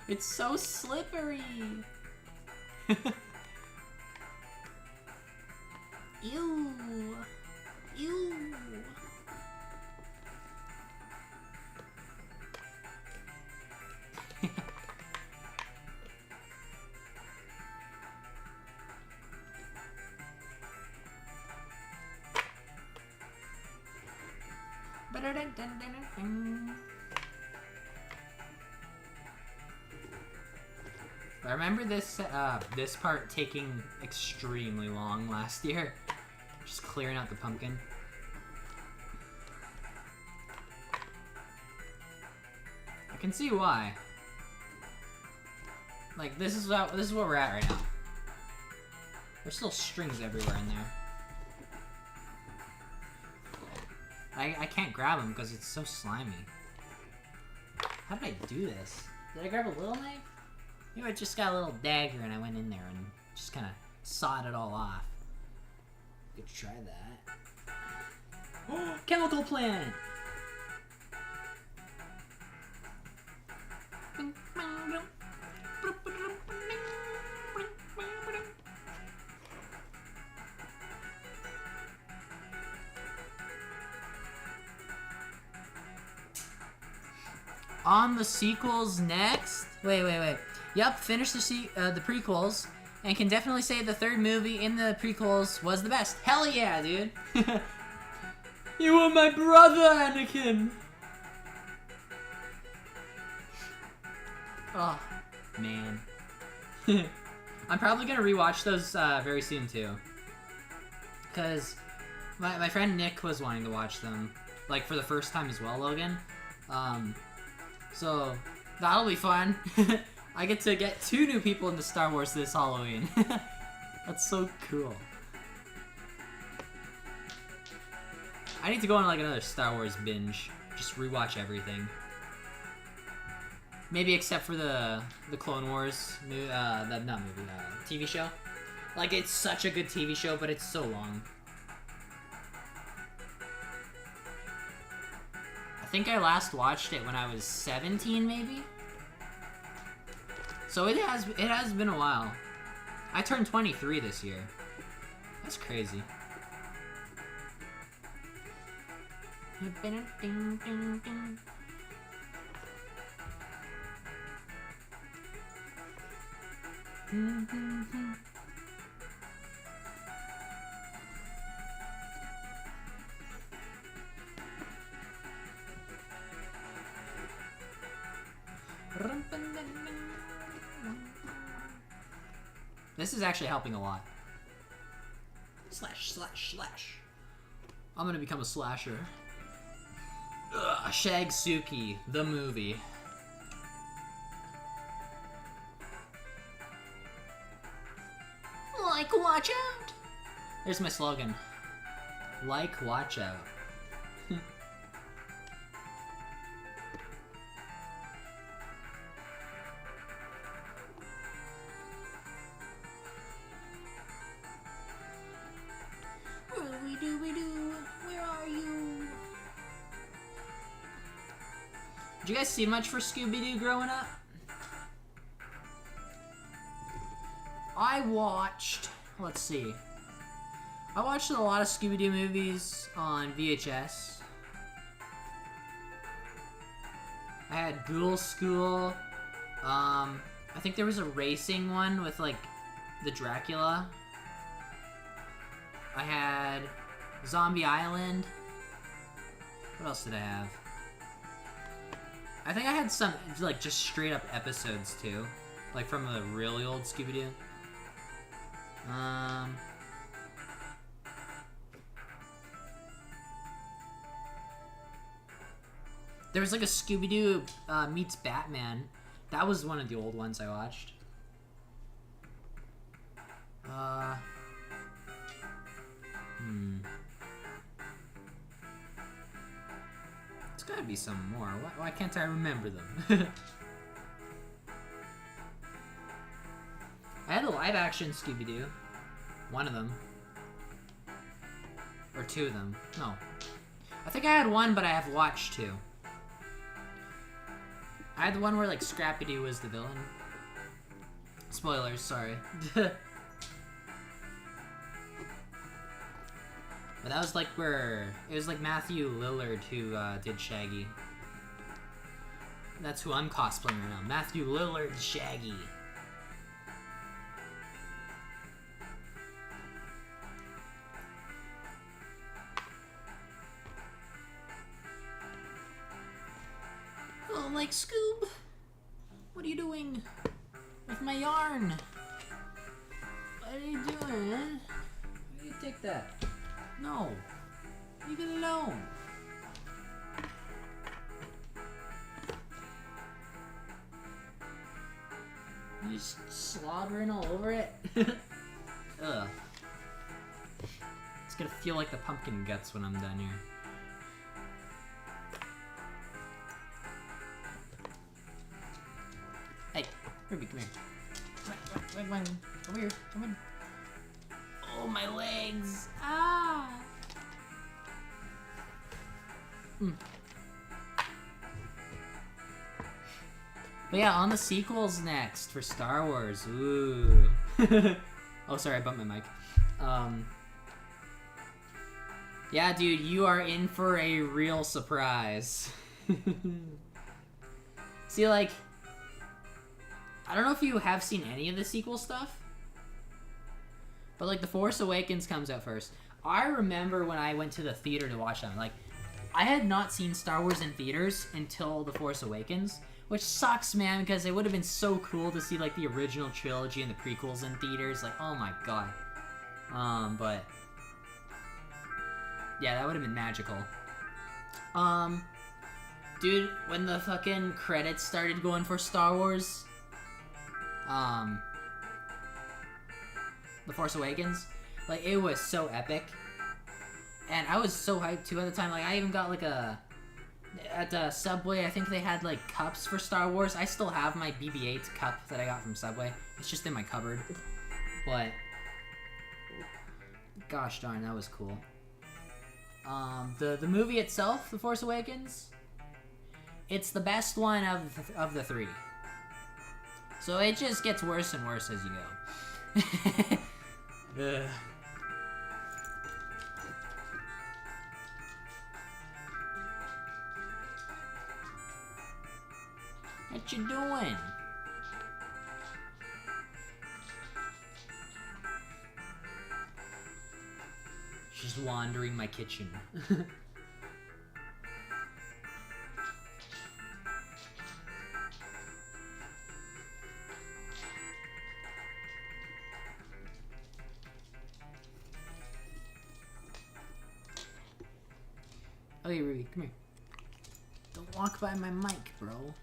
It's so slippery! Ew! Ew! I remember this this part taking extremely long last year. Just clearing out the pumpkin. I can see why. Like this is where we're at right now. There's still strings everywhere in there. I can't grab them because it's so slimy. How did I do this? Did I grab a little knife? Maybe I just got a little dagger and I went in there and just kind of sawed it all off. Could try that. Chemical plant! On the sequels next? Wait. Yep, finished the prequels, and can definitely say the third movie in the prequels was the best. Hell yeah, dude! You were my brother, Anakin! Oh, man. I'm probably gonna rewatch those very soon, too. Because my friend Nick was wanting to watch them, like, for the first time as well, Logan. So, that'll be fun. I get to get 2 new people into Star Wars this Halloween. That's so cool. I need to go on like another Star Wars binge. Just rewatch everything. Maybe except for the Clone Wars TV show. Like, it's such a good TV show, but it's so long. I think I last watched it when I was 17, maybe? So it has been a while. I turned 23 this year. That's crazy. This is actually helping a lot. Slash. I'm gonna become a slasher. Shag-Suki, the movie. Like, watch out! There's my slogan. Like, watch out. Where are you? Did you guys see much for Scooby-Doo growing up? I watched a lot of Scooby-Doo movies on VHS. I had Ghoul School. I think there was a racing one with like the Dracula. I had Zombie Island. What else did I have? I think I had some, like, just straight up episodes, too. Like, from the really old Scooby-Doo. There was, like, a Scooby-Doo meets Batman. That was one of the old ones I watched. It's gotta be be some more. Why can't I remember them? I had the live-action Scooby-Doo. One of them. Or two of them. No. I think I had one, but I have watched two. I had the one where, like, Scrappy-Doo was the villain. Spoilers, sorry. But that was, like, where... It was, like, Matthew Lillard who did Shaggy. That's who I'm cosplaying right now. Matthew Lillard Shaggy. Oh, like, Scoob, what are you doing with my yarn? What are you doing, huh? Why do you take that? No. Leave it alone. You just slobbering all over it? Ugh. It's gonna feel like the pumpkin guts when I'm done here. Hey, Ruby, come here. Come on. Over here. Come on. Oh, my legs. Ah. But yeah, on the sequels next for Star Wars. Ooh. Oh, sorry, I bumped my mic. Yeah, dude, you are in for a real surprise. See, like, I don't know if you have seen any of the sequel stuff, but, like, The Force Awakens comes out first. I remember when I went to the theater to watch them, like, I had not seen Star Wars in theaters until The Force Awakens, which sucks, man, because it would have been so cool to see, like, the original trilogy and the prequels in theaters. Like, oh my god. But yeah, that would have been magical. Dude, when the fucking credits started going for Star Wars, The Force Awakens, like, it was so epic. And I was so hyped, too, at the time. Like, I even got, like, at Subway, I think they had, like, cups for Star Wars. I still have my BB-8 cup that I got from Subway. It's just in my cupboard. But gosh darn, that was cool. The movie itself, The Force Awakens, it's the best one of the three. So it just gets worse and worse as you go. Ugh. What you doing? She's wandering my kitchen. Okay, Ruby, come here. Don't walk by my mic, bro.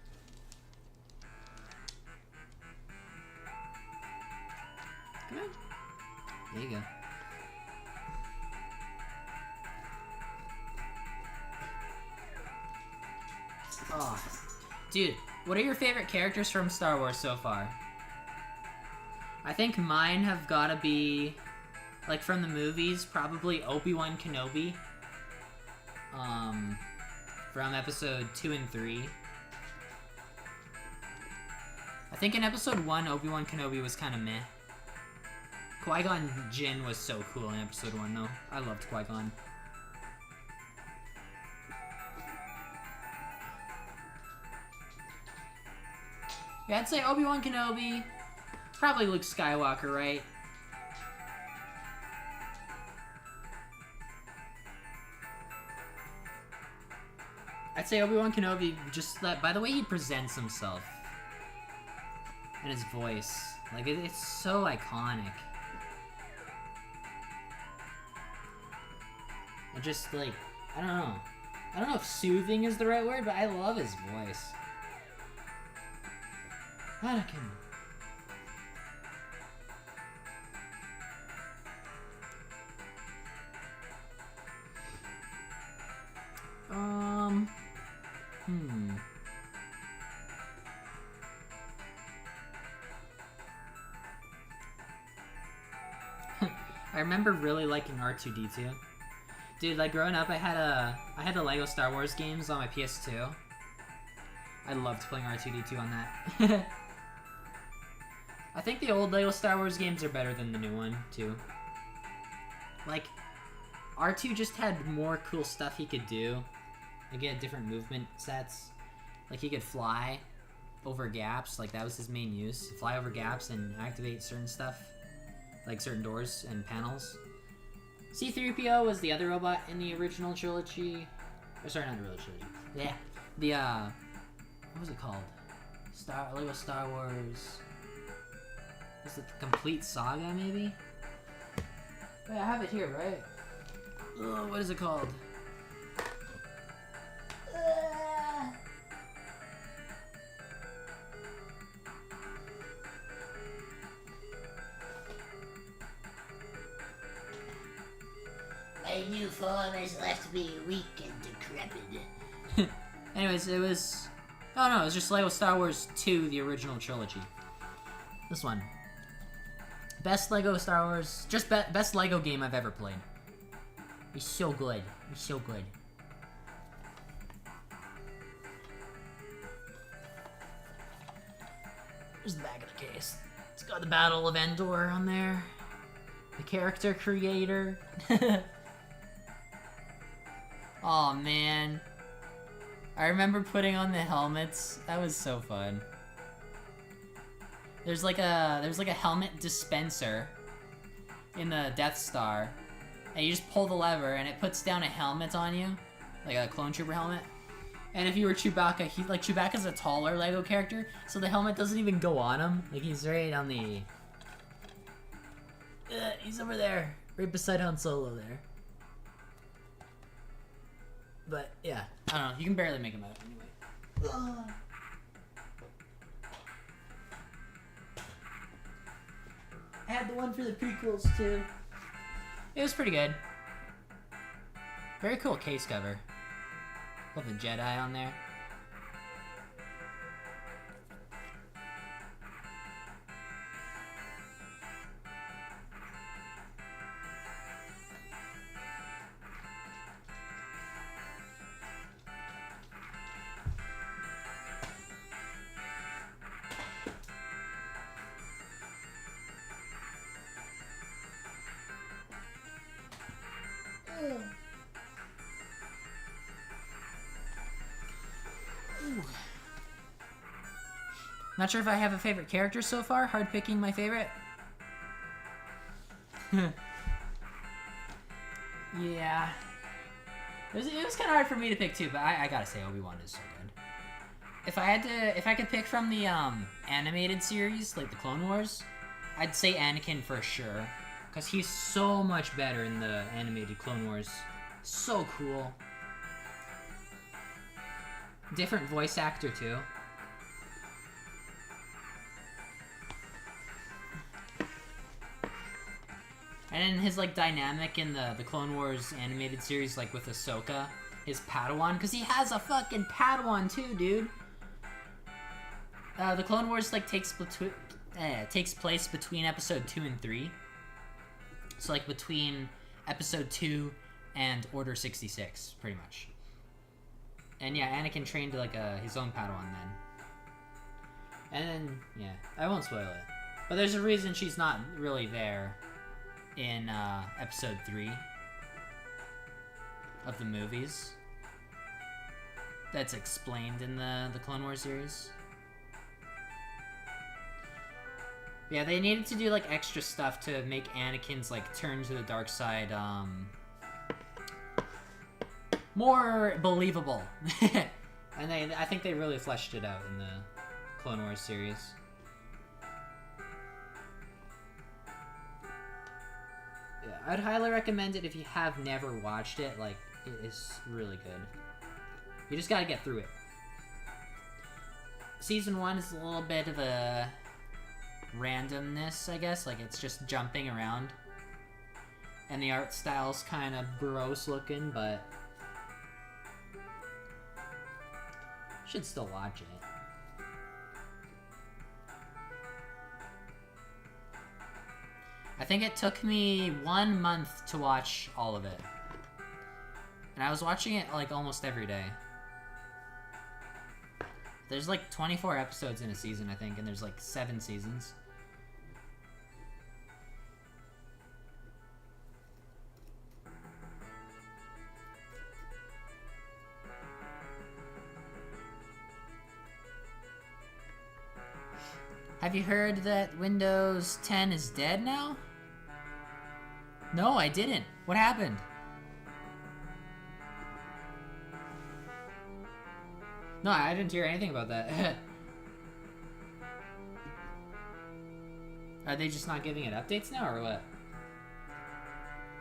Come on. There you go. Oh, dude, what are your favorite characters from Star Wars so far? I think mine have gotta be, like, from the movies, probably Obi-Wan Kenobi. From episode 2 and 3. I think in episode 1, Obi-Wan Kenobi was kind of meh. Qui-Gon Jinn was so cool in episode 1, though. I loved Qui-Gon. Yeah, I'd say Obi-Wan Kenobi. Probably Luke Skywalker, right? I'd say Obi-Wan Kenobi, just that, by the way he presents himself. And his voice. Like, it's so iconic. I just, like, I don't know. I don't know if soothing is the right word, but I love his voice. Anakin. remember really liking R2-D2. Dude, like growing up, I had the Lego Star Wars games on my PS2. I loved playing R2-D2 on that. I think the old Lego Star Wars games are better than the new one, too. Like, R2 just had more cool stuff he could do. Like, he had different movement sets. Like, he could fly over gaps. Like, that was his main use. Fly over gaps and activate certain stuff. Like, certain doors and panels. C-3PO was the other robot in the original trilogy. Or, sorry, not the original trilogy. Yeah. The, what was it called? Lego Star Wars... Was it the Complete Saga, maybe? Wait, I have it here, right? Oh, what is it called? My new form has left me weak and decrepit. Anyways, it was... Oh no, it was just Lego Star Wars 2, the original trilogy. This one. Best Lego Star Wars... Just best Lego game I've ever played. It's so good. It's so good. Here's the back of the case. It's got the Battle of Endor on there. The character creator. Oh man. I remember putting on the helmets. That was so fun. There's like a helmet dispenser in the Death Star. And you just pull the lever and it puts down a helmet on you. Like a clone trooper helmet. And if you were Chewbacca, Chewbacca's a taller Lego character, so the helmet doesn't even go on him. Like he's right on the... he's over there. Right beside Han Solo there. But yeah, I don't know. You can barely make him out anyway. I had the one for the prequels too. It was pretty good. Very cool case cover. Love the Jedi on there. Not sure if I have a favorite character so far. Hard picking my favorite. Yeah. It was kind of hard for me to pick too, but I gotta say Obi-Wan is so good. If I could pick from the animated series, like the Clone Wars, I'd say Anakin for sure. Because he's so much better in the animated Clone Wars. So cool. Different voice actor too. And then his like dynamic in the Clone Wars animated series, like with Ahsoka, his Padawan, because he has a fucking Padawan too, dude. The Clone Wars like takes place between episode 2 and 3. So like between episode 2 and Order 66, pretty much. And yeah, Anakin trained like his own Padawan then. And then yeah, I won't spoil it, but there's a reason she's not really there in episode 3 of the movies. That's explained in the Clone Wars series. Yeah, they needed to do like extra stuff to make Anakin's like turn to the dark side more believable. And I think they really fleshed it out in the Clone Wars series. Yeah, I'd highly recommend it if you have never watched it. Like, it is really good. You just gotta get through it. Season 1 is a little bit of a randomness, I guess. Like, it's just jumping around. And the art style's kind of gross looking, but should still watch it. I think it took me 1 month to watch all of it. And I was watching it like almost every day. There's like 24 episodes in a season, I think, and there's like 7 seasons. Have you heard that Windows 10 is dead now? No, I didn't. What happened? No, I didn't hear anything about that. Are they just not giving it updates now, or what?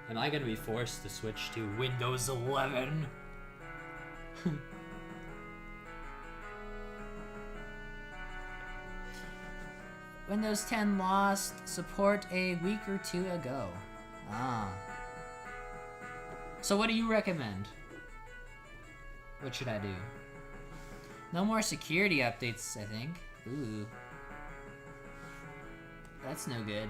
Am I gonna be forced to switch to Windows 11? Windows 10 lost support a week or 2 ago. Ah. So what do you recommend? What should I do? No more security updates, I think. Ooh. That's no good.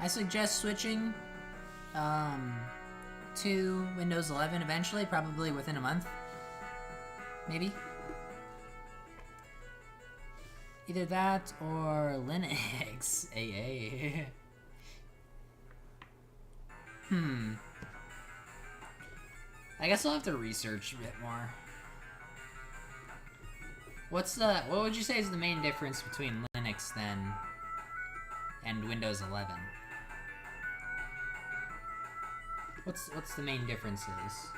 I suggest switching to Windows 11 eventually, probably within a month. Maybe. Either that or Linux. AA. I guess I'll have to research a bit more. What would you say is the main difference between Linux then and Windows 11? What's the main differences?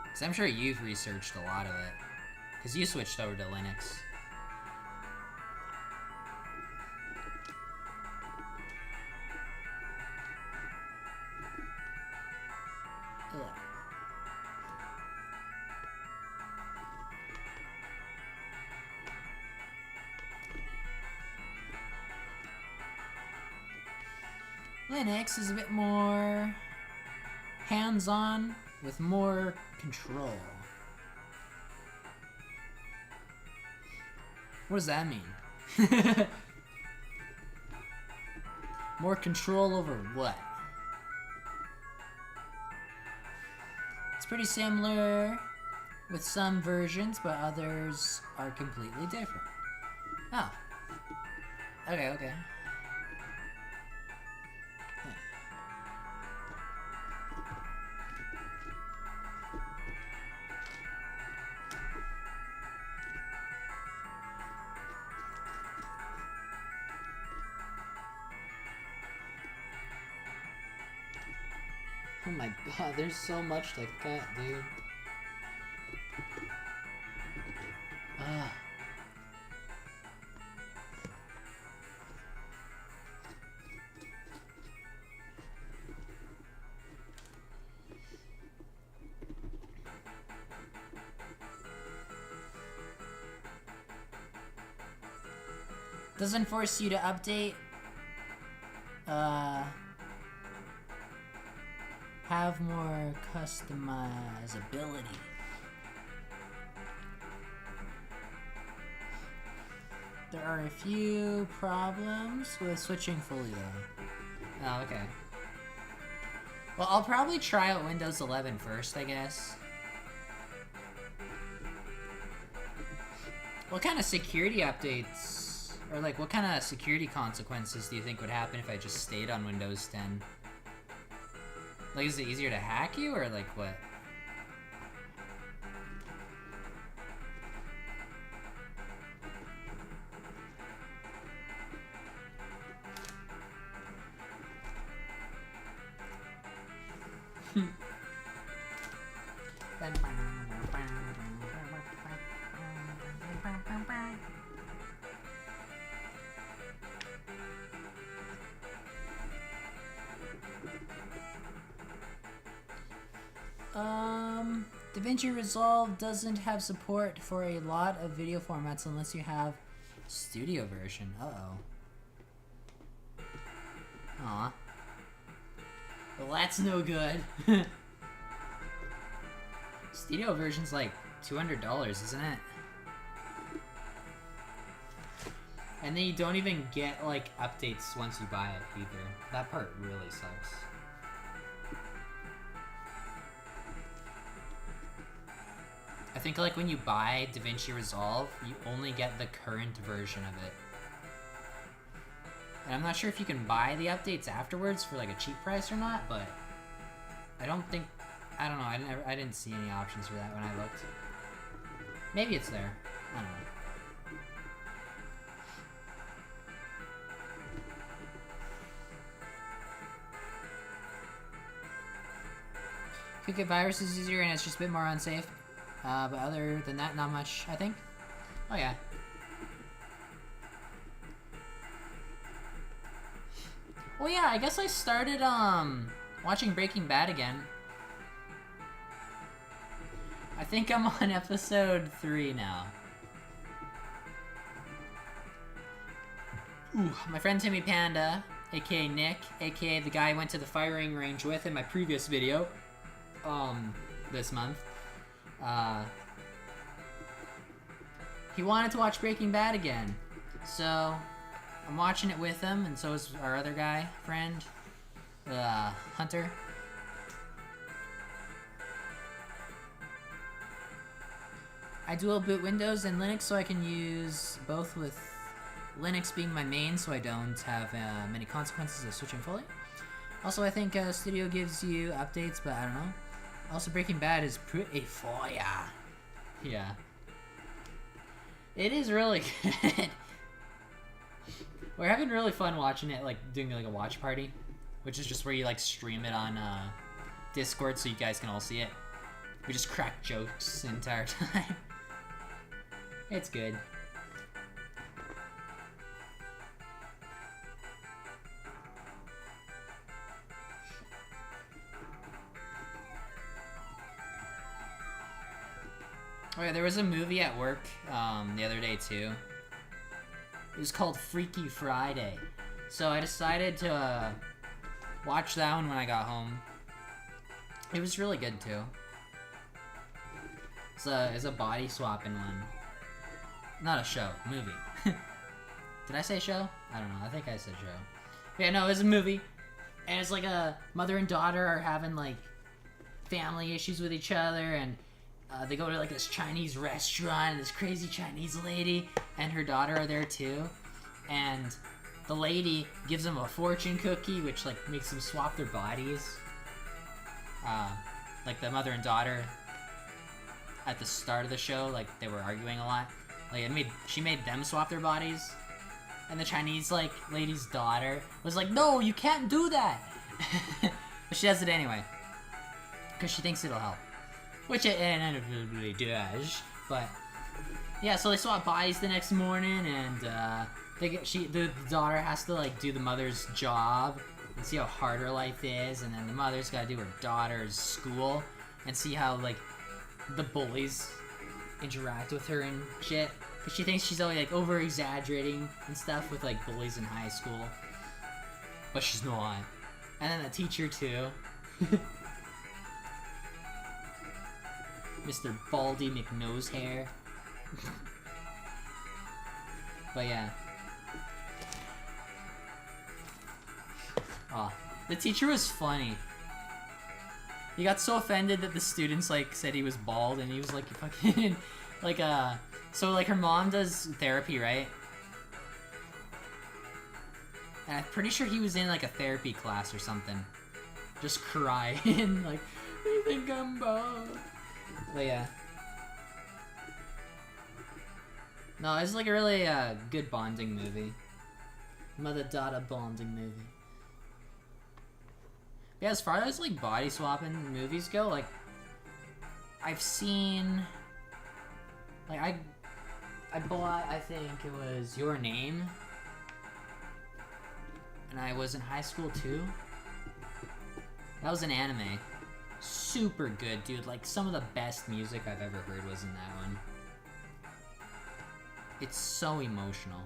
Because I'm sure you've researched a lot of it. Because you switched over to Linux. Ugh. Linux is a bit more hands-on with more control. What does that mean? More control over what? It's pretty similar with some versions, but others are completely different. Oh. Okay. Oh my god, there's so much to cut, dude. Ah. Doesn't force you to update. Have more customizability. There are a few problems with switching fully though. Oh, okay. Well, I'll probably try out Windows 11 first, I guess. What kind of security updates, or like what kind of security consequences do you think would happen if I just stayed on Windows 10? Like, is it easier to hack you, or like what? DaVinci Resolve doesn't have support for a lot of video formats unless you have studio version. Uh-oh. Aw. Well, that's no good. Studio version's like $200, isn't it? And then you don't even get, like, updates once you buy it, either. That part really sucks. I think, like, when you buy DaVinci Resolve, you only get the current version of it. And I'm not sure if you can buy the updates afterwards for, like, a cheap price or not, but I don't think... I don't know, I didn't see any options for that when I looked. Maybe it's there. I don't know. Could get viruses easier and it's just a bit more unsafe. But other than that, not much, I think. Oh yeah. Well yeah, I guess I started watching Breaking Bad again. I think I'm on episode 3 now. Ooh, my friend Timmy Panda, aka Nick, aka the guy I went to the firing range with in my previous video, this month. He wanted to watch Breaking Bad again, so I'm watching it with him, and so is our other guy, friend, Hunter. I dual boot Windows and Linux so I can use both, with Linux being my main so I don't have many consequences of switching fully. Also, I think Studio gives you updates, but I don't know. Also, Breaking Bad is pretty fire. Yeah. It is really good. We're having really fun watching it, like, doing, like, a watch party. Which is just where you, like, stream it on Discord so you guys can all see it. We just crack jokes the entire time. It's good. Oh yeah, there was a movie at work the other day too. It was called Freaky Friday. So I decided to watch that one when I got home. It was really good too. It's a body swapping one. Not a show, movie. Did I say show? I don't know, I think I said show. But yeah, no, it was a movie. And it's like a mother and daughter are having like family issues with each other, and they go to like this Chinese restaurant, and this crazy Chinese lady and her daughter are there too. And the lady gives them a fortune cookie, which like makes them swap their bodies. Like the mother and daughter at the start of the show, like they were arguing a lot. Like she made them swap their bodies. And the Chinese like lady's daughter was like, "No, you can't do that." But she does it anyway. Because she thinks it'll help. Which it inevitably does. But yeah, so they swap bodies the next morning, and the daughter has to like do the mother's job and see how hard her life is, and then the mother's gotta do her daughter's school and see how like the bullies interact with her and shit. Cause she thinks she's always like over exaggerating and stuff with like bullies in high school. But she's not. And then the teacher too. Mr. Baldy McNosehair. But yeah. Oh, the teacher was funny. He got so offended that the students like said he was bald, and he was like fucking like so like her mom does therapy, right? And I'm pretty sure he was in like a therapy class or something. Just crying like, I think I'm bald. But yeah. No, it's like a really good bonding movie. Mother-daughter bonding movie. Yeah, as far as like body swapping movies go, like I've seen, like I bought, I think it was Your Name, and I was in high school too. That was an anime. Super good, dude. Like, some of the best music I've ever heard was in that one. It's so emotional.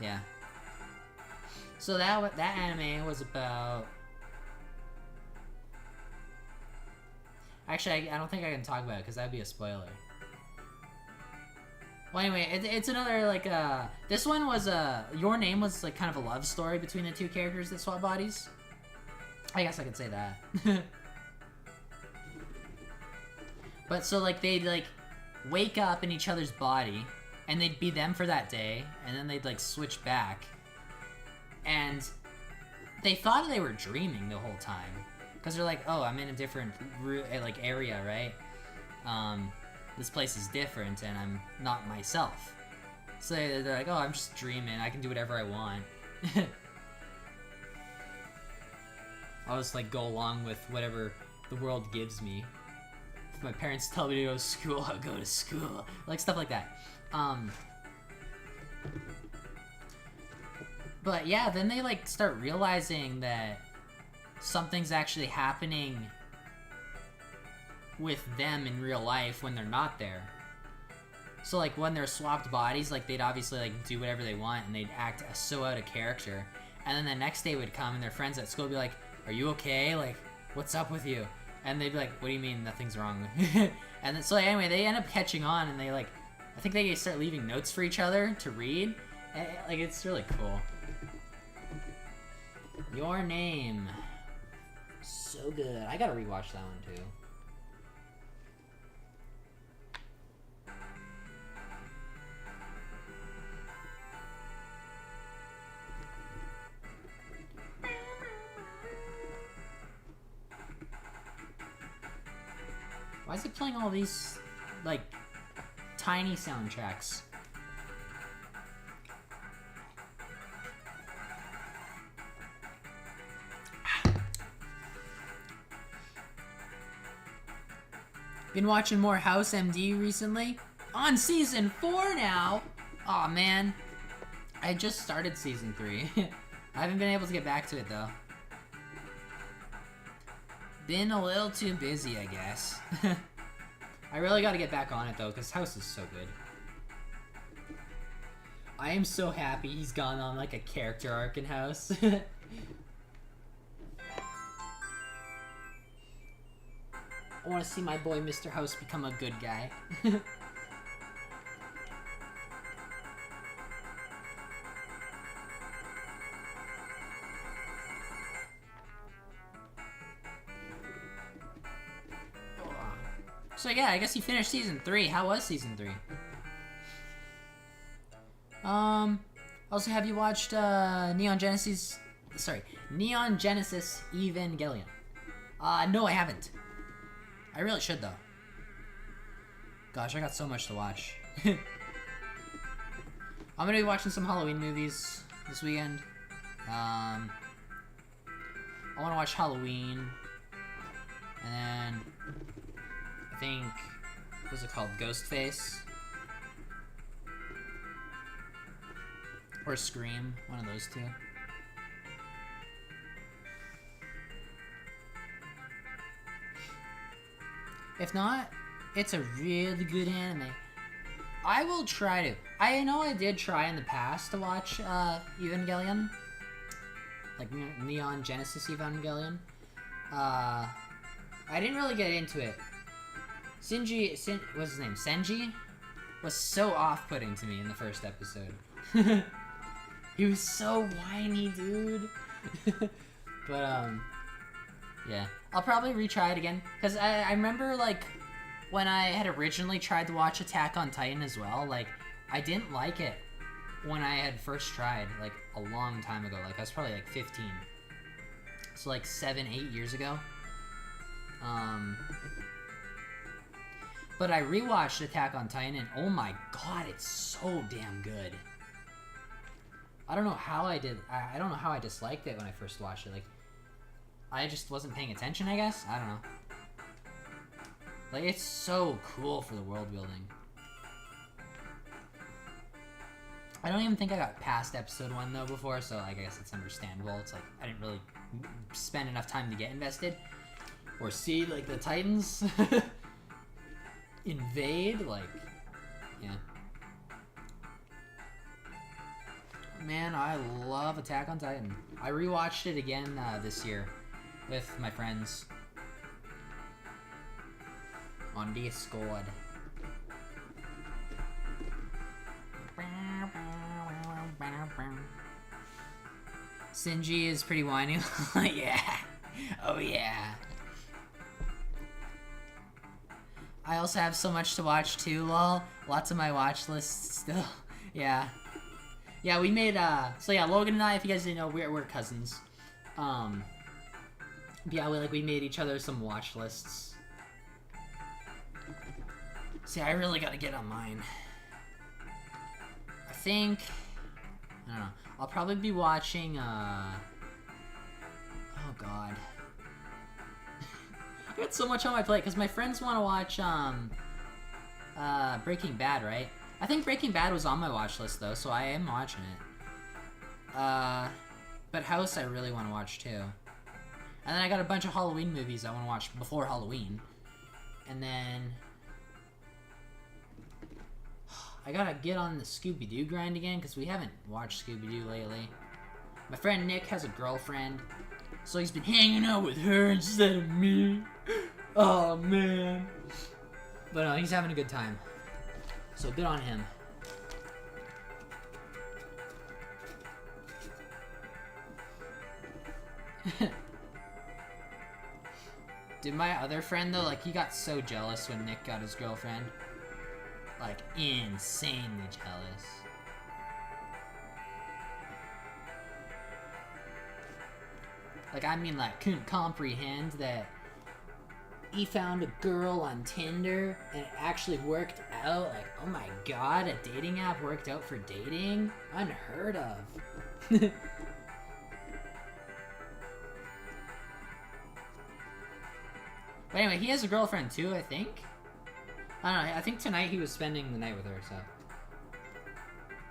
Yeah. So that anime was about... Actually, I don't think I can talk about it because that'd be a spoiler. Well, anyway, it's another, like, this one was, Your Name was, like, kind of a love story between the two characters that swap bodies. I guess I could say that. But, so, like, they'd, like, wake up in each other's body, and they'd be them for that day, and then they'd, like, switch back. And they thought they were dreaming the whole time. Because they're like, oh, I'm in a different, like, area, right? This place is different, and I'm not myself. So they're like, oh, I'm just dreaming. I can do whatever I want. I'll just, like, go along with whatever the world gives me. If my parents tell me to go to school, I'll go to school. Like, stuff like that. But, yeah, then they, like, start realizing that something's actually happening with them in real life when they're not there. So, like, when they're swapped bodies, like, they'd obviously, like, do whatever they want, and they'd act so out of character. And then the next day would come, and their friends at school would be like, are you okay? Like, what's up with you? And they'd be like, what do you mean nothing's wrong? And then, so, anyway, they end up catching on, and they, like, I think they start leaving notes for each other to read. And, like, it's really cool. Your Name. So good. I gotta rewatch that one, too. Why is it playing all these, like, tiny soundtracks? Been watching more House MD recently. On season 4 now. Aw, man. I just started season 3. I haven't been able to get back to it, though. Been a little too busy, I guess. I really gotta get back on it, though, because House is so good. I am so happy he's gone on, like, a character arc in House. I want to see my boy Mr. House become a good guy. So yeah, I guess you finished season 3. How was season 3? Also, have you watched Neon Genesis Evangelion? No, I haven't. I really should, though. Gosh, I got so much to watch. I'm gonna be watching some Halloween movies this weekend. I want to watch Halloween, and then I think, what was it called? Ghostface? Or Scream, one of those two. If not, it's a really good anime. I will try to. I know I did try in the past to watch Evangelion. Like Neon Genesis Evangelion. I didn't really get into it. What's his name? Senji? Was so off-putting to me in the first episode. He was so whiny, dude. But, yeah. I'll probably retry it again. Because I remember, like, when I had originally tried to watch Attack on Titan as well, like, I didn't like it when I had first tried, like, a long time ago. Like, I was probably, like, 15. So, like, 7, 8 years ago. But I rewatched Attack on Titan, and oh my god, it's so damn good. I don't know how I did. I don't know how I disliked it when I first watched it. Like, I just wasn't paying attention, I guess? I don't know. Like, it's so cool for the world building. I don't even think I got past episode 1 though before, so I guess it's understandable. It's like I didn't really spend enough time to get invested or see like the Titans invade. Like, yeah. Man, I love Attack on Titan. I rewatched it again this year with my friends on Discord. Shinji is pretty whiny. Yeah. Oh yeah. I also have so much to watch too, lol. Lots of my watch lists still. Yeah. Yeah, we made so yeah, Logan and I, if you guys didn't know, we're cousins. Yeah, we made each other some watch lists. See, I really gotta get on mine. I think, I don't know, I'll probably be watching, oh god. I got so much on my plate, because my friends want to watch, Breaking Bad, right? I think Breaking Bad was on my watch list, though, so I am watching it. But House I really want to watch, too. And then I got a bunch of Halloween movies I want to watch before Halloween. And then I gotta get on the Scooby-Doo grind again, because we haven't watched Scooby-Doo lately. My friend Nick has a girlfriend, so he's been hanging out with her instead of me. Oh, man. But no, he's having a good time. So good on him. Dude, my other friend, though, like, he got so jealous when Nick got his girlfriend. Like, insanely jealous. Like, I mean, like, couldn't comprehend that he found a girl on Tinder and it actually worked out. Like, oh my god, a dating app worked out for dating? Unheard of. But anyway, he has a girlfriend too, I think. I don't know, I think tonight he was spending the night with her, so.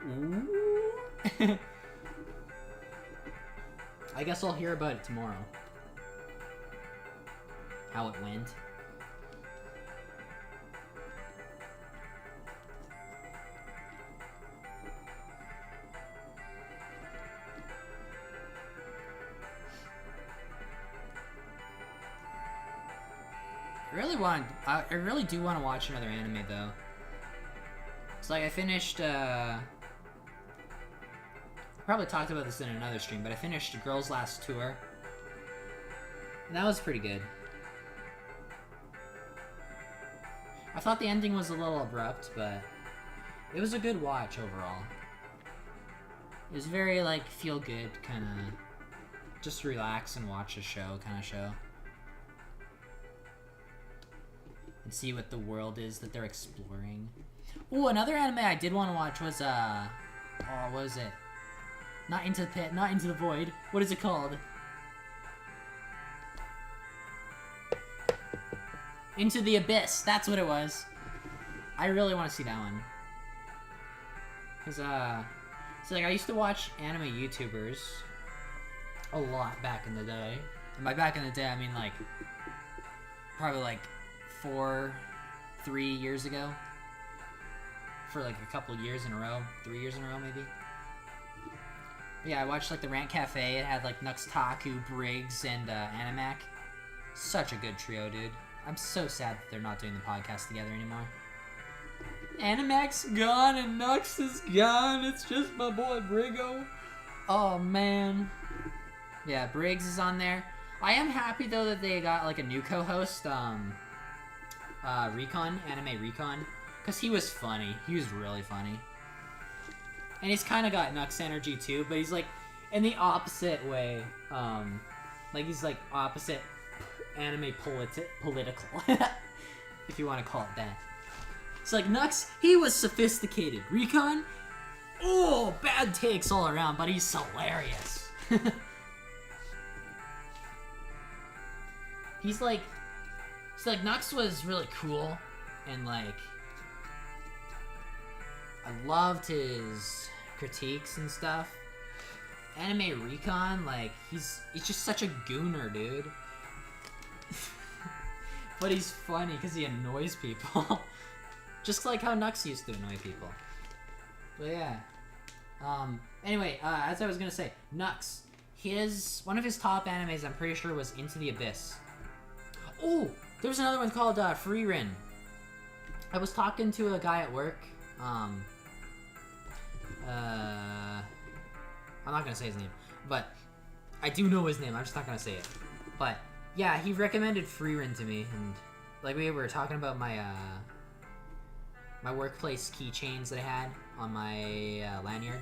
Ooh. I guess I'll hear about it tomorrow. How it went. I really do want to watch another anime though. It's like I finished, I probably talked about this in another stream, but I finished Girls' Last Tour. And that was pretty good. I thought the ending was a little abrupt, but it was a good watch overall. It was very, like, feel-good, kind of just relax and watch a show kind of show. And see what the world is that they're exploring. Ooh, another anime I did want to watch was, oh, what was it? Not Into the Pit, not Into the Void. What is it called? Into the Abyss, that's what it was. I really want to see that one. Cause, so like I used to watch anime YouTubers a lot back in the day. And by back in the day, I mean like, probably like 3 years ago. For like a couple years in a row, 3 years in a row maybe. Yeah, I watched like the Rant Cafe. It had like Nux Taku, Briggs, and Animac. Such a good trio, dude. I'm so sad that they're not doing the podcast together anymore. Animac's gone and Nux is gone. It's just my boy Brigo. Oh man. Yeah, Briggs is on there. I am happy though that they got like a new co-host, Recon, Anime Recon, because he was funny. He was really funny. And he's kind of got Nux energy too, but he's like in the opposite way. Like he's like opposite anime political, if you want to call it that. It's like Nux, he was sophisticated. Recon, oh, bad takes all around, but he's hilarious. He's like, So like Nux was really cool, and like I loved his critiques and stuff. Anime Recon, like he's just such a gooner, dude. But he's funny because he annoys people. Just like how Nux used to annoy people. But yeah. Anyway, as I was gonna say, Nux, one of his top animes, I'm pretty sure, was Into the Abyss. Oh, there was another one called Free Rin. I was talking to a guy at work. I'm not gonna say his name, but I do know his name. I'm just not gonna say it. But yeah, he recommended Free Rin to me, and like we were talking about my my workplace keychains that I had on my lanyard.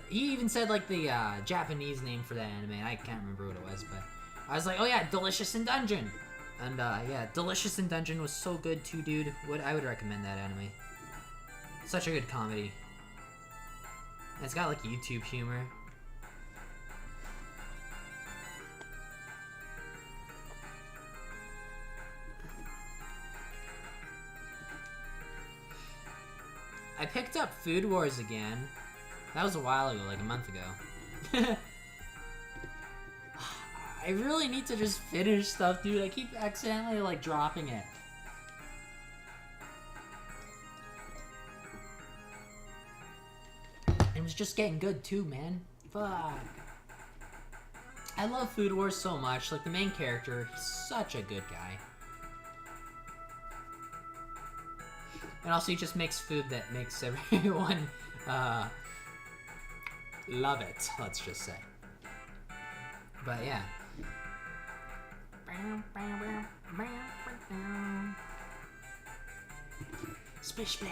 He even said like the Japanese name for that anime, and I can't remember what it was, but I was like, oh yeah, Delicious in Dungeon. And yeah, Delicious in Dungeon was so good too, dude. I would recommend that anime. Such a good comedy. And it's got like YouTube humor. I picked up Food Wars again. That was a while ago, like a month ago. I really need to just finish stuff, dude. I keep accidentally, like, dropping it. It was just getting good, too, man. Fuck. I love Food Wars so much. Like, the main character, he's such a good guy. And also, he just makes food that makes everyone, love it, let's just say. But, yeah. Splish splash.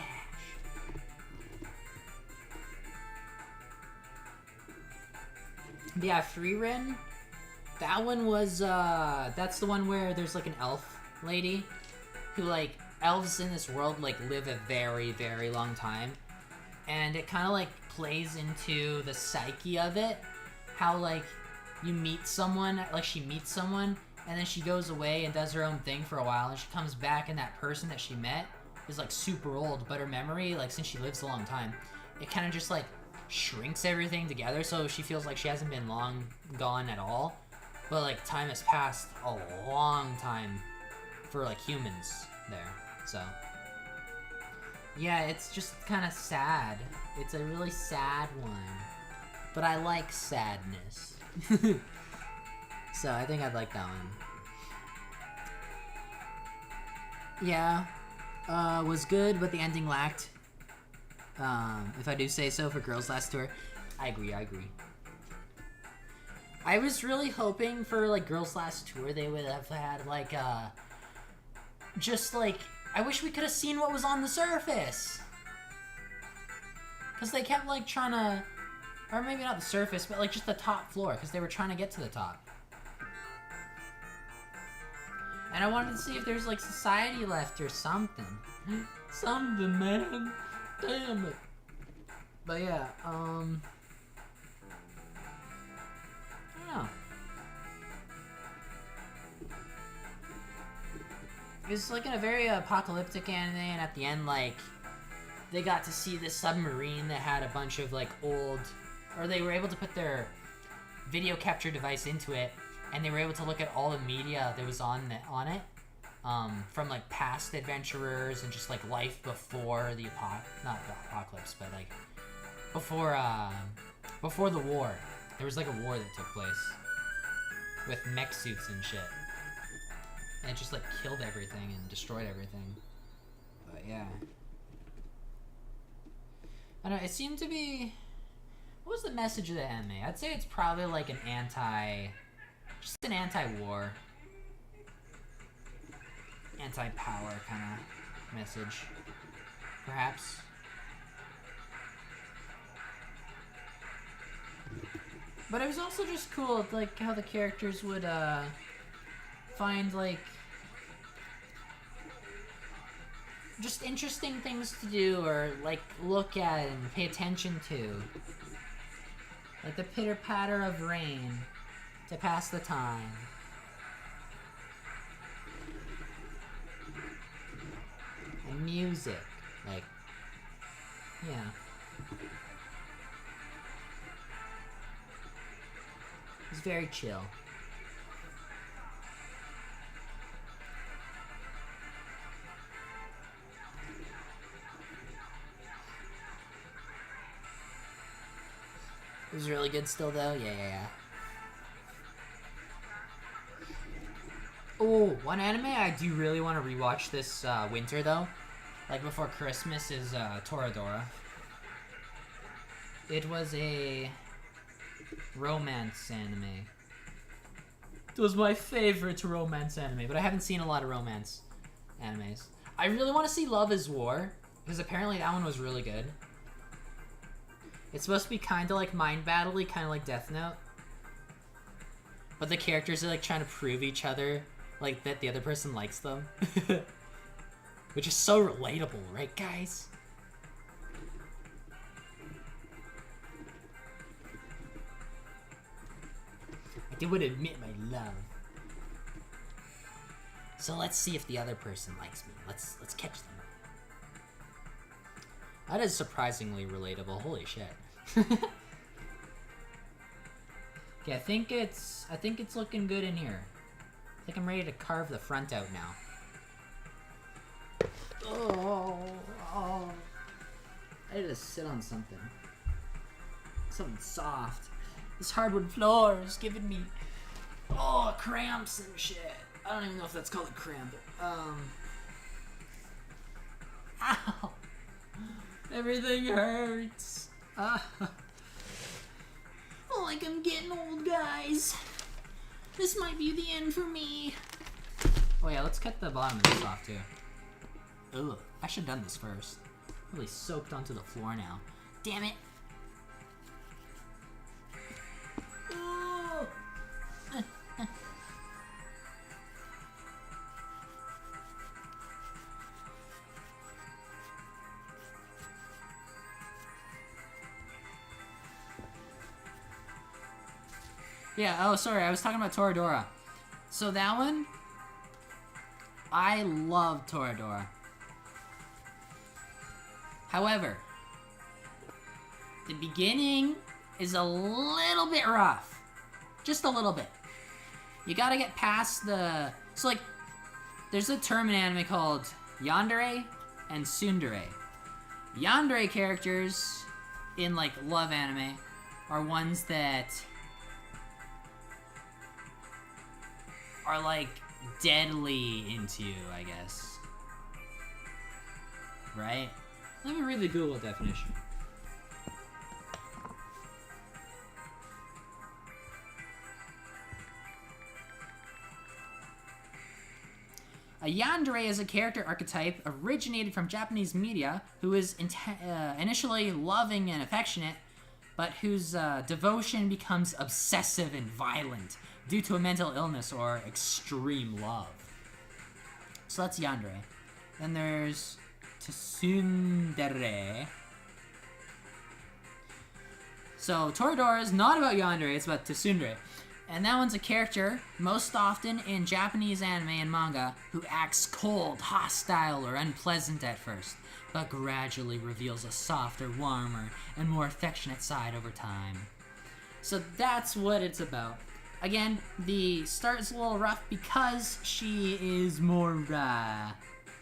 Yeah, Free Rin. That one was that's the one where there's like an elf lady who, like, elves in this world like live a very, very long time, and it kind of like plays into the psyche of it. How like you meet someone, like she meets someone, and then she goes away and does her own thing for a while, and she comes back, and that person that she met is like super old, but her memory, like since she lives a long time, it kind of just like shrinks everything together, so she feels like she hasn't been long gone at all, but like time has passed a long time for like humans there. So yeah, it's just kind of sad. It's a really sad one, but I like sadness. So I think I'd like that one. Yeah, was good, but the ending lacked. If I do say so, for Girls Last Tour. I agree. I was really hoping for, like, Girls Last Tour, they would have had, like, just, like, I wish we could have seen what was on the surface. Because they kept, like, trying to, or maybe not the surface, but, like, just the top floor, because they were trying to get to the top. And I wanted to see if there's, like, society left or something. Something, man. Damn it. But yeah, I don't know. It's like in a very apocalyptic anime, and at the end, like, they got to see this submarine that had a bunch of, like, old, or they were able to put their video capture device into it, and they were able to look at all the media that was on it. From like past adventurers and just like life before the not the apocalypse, but like before the war. There was like a war that took place with mech suits and shit, and it just like killed everything and destroyed everything. But yeah, I don't know. It seemed to be, what was the message of the anime? I'd say it's probably like an anti-war, anti-power kind of message, perhaps. But it was also just cool, like, how the characters would, find, like, just interesting things to do, or, like, look at and pay attention to. Like the pitter-patter of rain to pass the time. and music. Like, yeah. It's very chill. It was really good still, though? Yeah. Oh, one anime I do really want to rewatch this winter, though. Like, before Christmas is Toradora. It was a romance anime. It was my favorite romance anime, but I haven't seen a lot of romance animes. I really want to see Love is War, because apparently that one was really good. It's supposed to be kind of like mind battle-y, kind of like Death Note. But the characters are like trying to prove each other, like that the other person likes them. Which is so relatable, right guys? I would admit my love. So let's see if the other person likes me. Let's catch them. That is surprisingly relatable. Holy shit. Okay, I think it's looking good in here. I think I'm ready to carve the front out now. Oh. I need to sit on something. Something soft. This hardwood floor is giving me cramps and shit. I don't even know if that's called a cramp. Ow. Everything hurts. Like I'm getting old, guys. This might be the end for me. Oh yeah, let's cut the bottom of this off too. Ugh, I should have done this first. Really soaked onto the floor now. Damn it. Yeah, oh, sorry, I was talking about Toradora. So that one, I love Toradora. However, the beginning is a little bit rough. Just a little bit. You gotta get past the... So, like, there's a term in anime called yandere and tsundere. Yandere characters in, like, love anime are ones that are, like, deadly into you, I guess. Right? Let me read the Google definition. A yandere is a character archetype originated from Japanese media who is initially loving and affectionate, but whose devotion becomes obsessive and violent due to a mental illness or extreme love. So that's yandere. Then there's tsundere. So Toradora is not about yandere, it's about tsundere. And that one's a character, most often in Japanese anime and manga, who acts cold, hostile, or unpleasant at first, but gradually reveals a softer, warmer, and more affectionate side over time. So that's what it's about. Again, the start is a little rough because she is more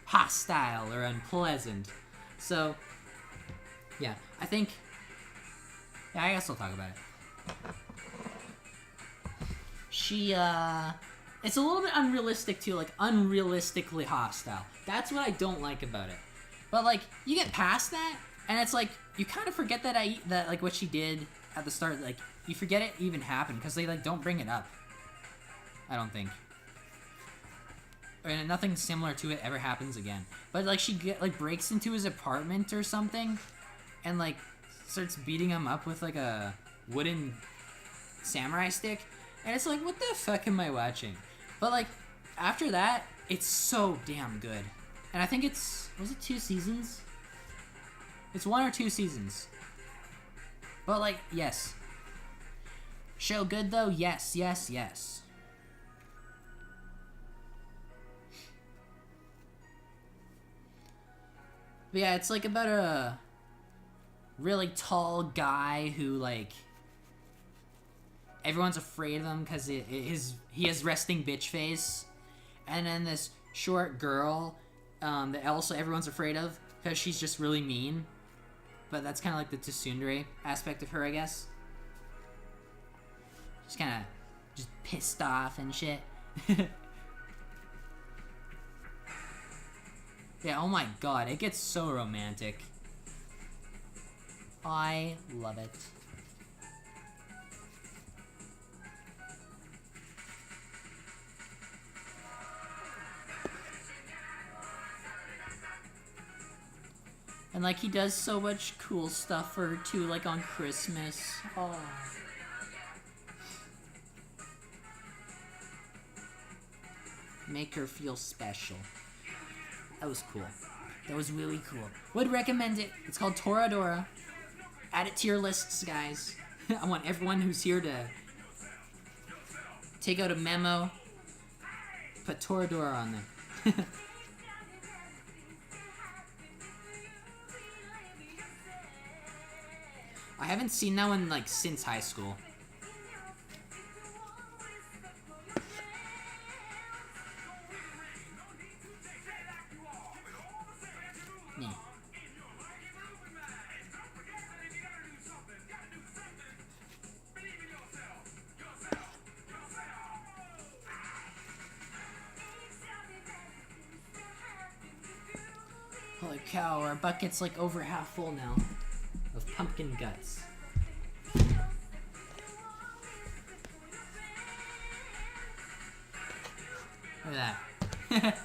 hostile or unpleasant. So, yeah, I guess I'll talk about it. It's a little bit unrealistic too, like unrealistically hostile. That's what I don't like about it. But like, you get past that, and it's like, you kind of forget that like what she did at the start, like, you forget it even happened, because they like don't bring it up. I don't think. And nothing similar to it ever happens again. But like, she breaks into his apartment or something, and like, starts beating him up with like a wooden samurai stick. And it's like, what the fuck am I watching? But like, after that, it's so damn good. And I think was it 2 seasons? It's 1 or 2 seasons. But like, yes. Show good though? Yes, yes, yes. But yeah, it's like about a really tall guy who like everyone's afraid of him because he has resting bitch face, and then this short girl that also everyone's afraid of because she's just really mean. But that's kind of like the tsundere aspect of her, I guess. She's kind of just pissed off and shit. Yeah, oh my god, it gets so romantic. I love it. And like he does so much cool stuff for her too, like on Christmas. Oh. Make her feel special. That was cool. That was really cool. Would recommend it. It's called Toradora. Add it to your lists, guys. I want everyone who's here to take out a memo. Put Toradora on there. I haven't seen that one like since high school. Yeah. Holy cow, our bucket's like over half full now of pumpkin guts. Look at that.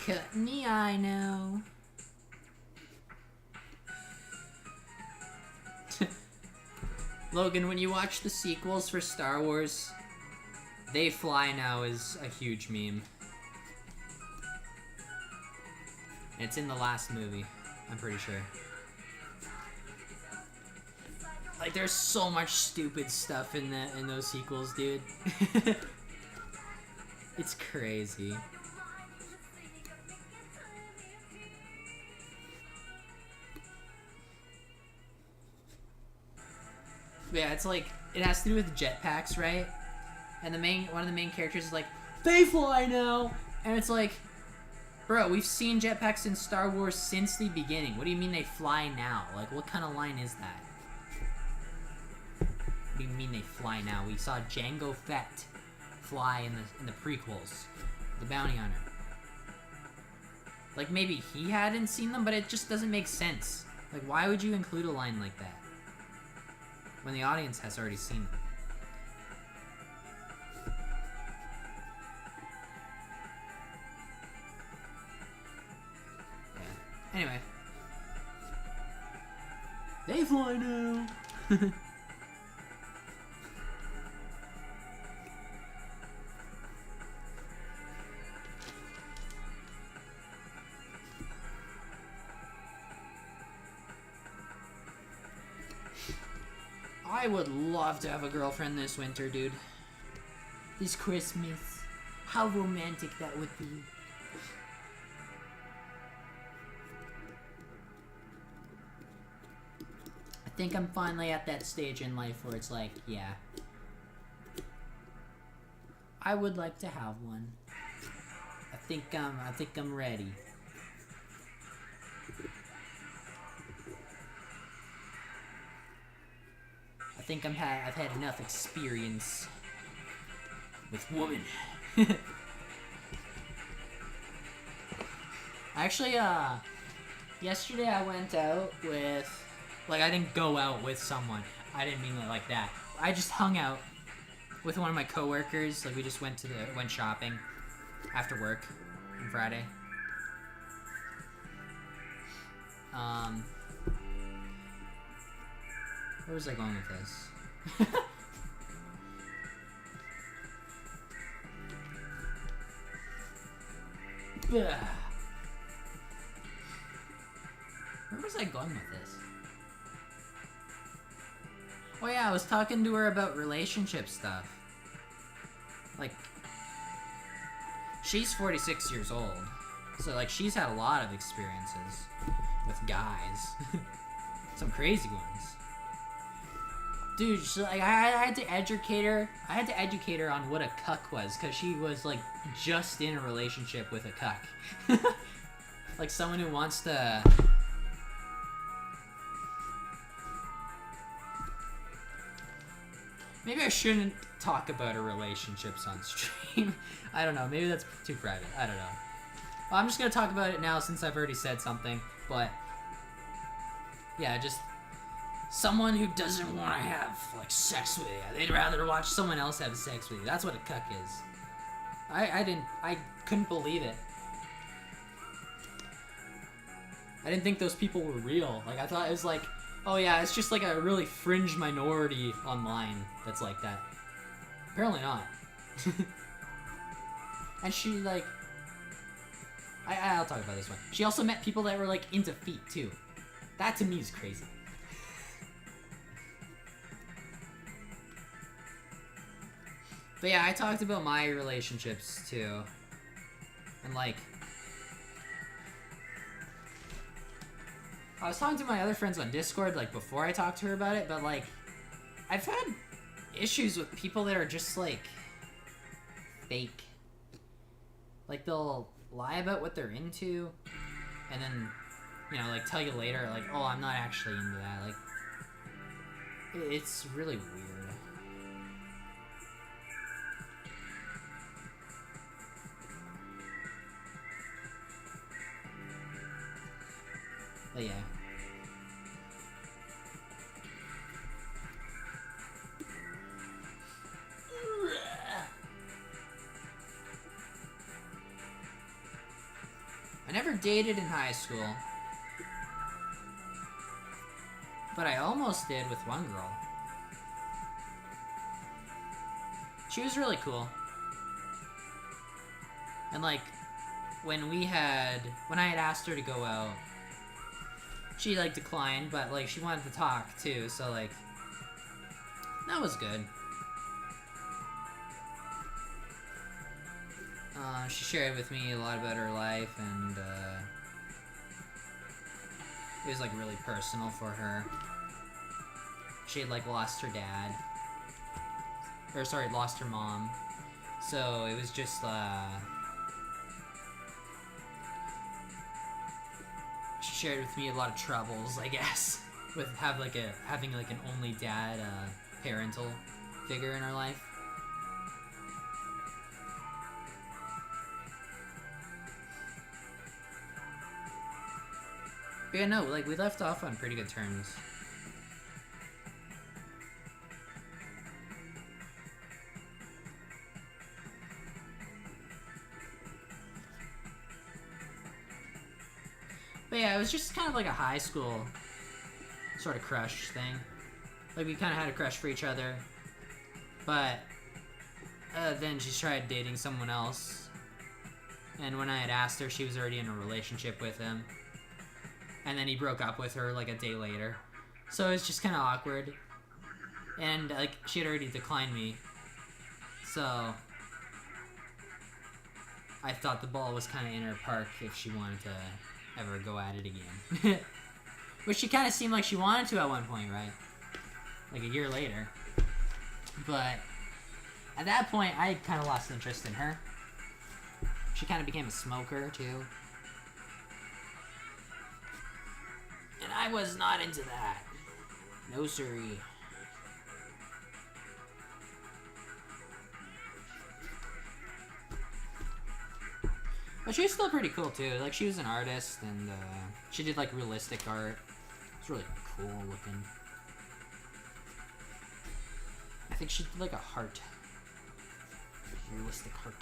Cut in the eye now. Logan, when you watch the sequels for Star Wars, They Fly Now is a huge meme. It's in the last movie, I'm pretty sure. Like, there's so much stupid stuff in those sequels, dude. It's crazy. Yeah, it's like, it has to do with jetpacks, right? And one of the main characters is like, they fly now! And it's like, bro, we've seen jetpacks in Star Wars since the beginning. What do you mean they fly now? Like, what kind of line is that? What do you mean they fly now? We saw Jango Fett fly in the prequels. The bounty hunter. Like, maybe he hadn't seen them, but it just doesn't make sense. Like, why would you include a line like that when the audience has already seen them? Yeah. Anyway. They fly now! I would love to have a girlfriend this winter, dude. This Christmas. How romantic that would be. I think I'm finally at that stage in life where it's like, yeah. I would like to have one. I think I'm ready. I think I've had enough experience with women. Actually, yesterday I went out with, like, I didn't go out with someone. I didn't mean it like that. I just hung out with one of my coworkers. Like, we just went shopping after work on Friday. Where was I going with this? Where was I going with this? Oh yeah, I was talking to her about relationship stuff. Like, she's 46 years old, so like she's had a lot of experiences with guys. Some crazy ones. Dude, like, I had to educate her. I had to educate her on what a cuck was, because she was like just in a relationship with a cuck. Like someone who wants to... Maybe I shouldn't talk about her relationships on stream. I don't know. Maybe that's too private. I don't know. Well, I'm just going to talk about it now since I've already said something. But, yeah, just someone who doesn't want to have, like, sex with you. They'd rather watch someone else have sex with you. That's what a cuck is. I couldn't believe it. I didn't think those people were real. Like, I thought it was like... Oh yeah, it's just like a really fringe minority online that's like that. Apparently not. And she like... I'll talk about this one. She also met people that were like into feet too. That to me is crazy. But yeah, I talked about my relationships too. And like... I was talking to my other friends on Discord, like, before I talked to her about it, but, like, I've had issues with people that are just, like, fake. Like, they'll lie about what they're into, and then, you know, like, tell you later, like, oh, I'm not actually into that. Like, it's really weird. But yeah. I never dated in high school. But I almost did with one girl. She was really cool. And like, when I had asked her to go out, she like declined, but like she wanted to talk too, so like that was good. She shared with me a lot about her life, and it was like really personal for her. She had like lost her dad, or sorry, lost her mom, so it was just she shared with me a lot of troubles, I guess, with having like an only dad parental figure in her life. But yeah, no, like we left off on pretty good terms. But yeah, it was just kind of like a high school sort of crush thing. Like, we kind of had a crush for each other. But then she tried dating someone else. And when I had asked her, she was already in a relationship with him. And then he broke up with her like a day later. So it was just kind of awkward. And like, she had already declined me. So I thought the ball was kind of in her park if she wanted to ever go at it again. Which she kind of seemed like she wanted to at one point, right? Like a year later. But at that point, I kind of lost interest in her. She kind of became a smoker, too. And I was not into that. No siree. But she was still pretty cool too. Like, she was an artist, and she did like realistic art. It's really cool looking. I think she did like a heart. Realistic heart.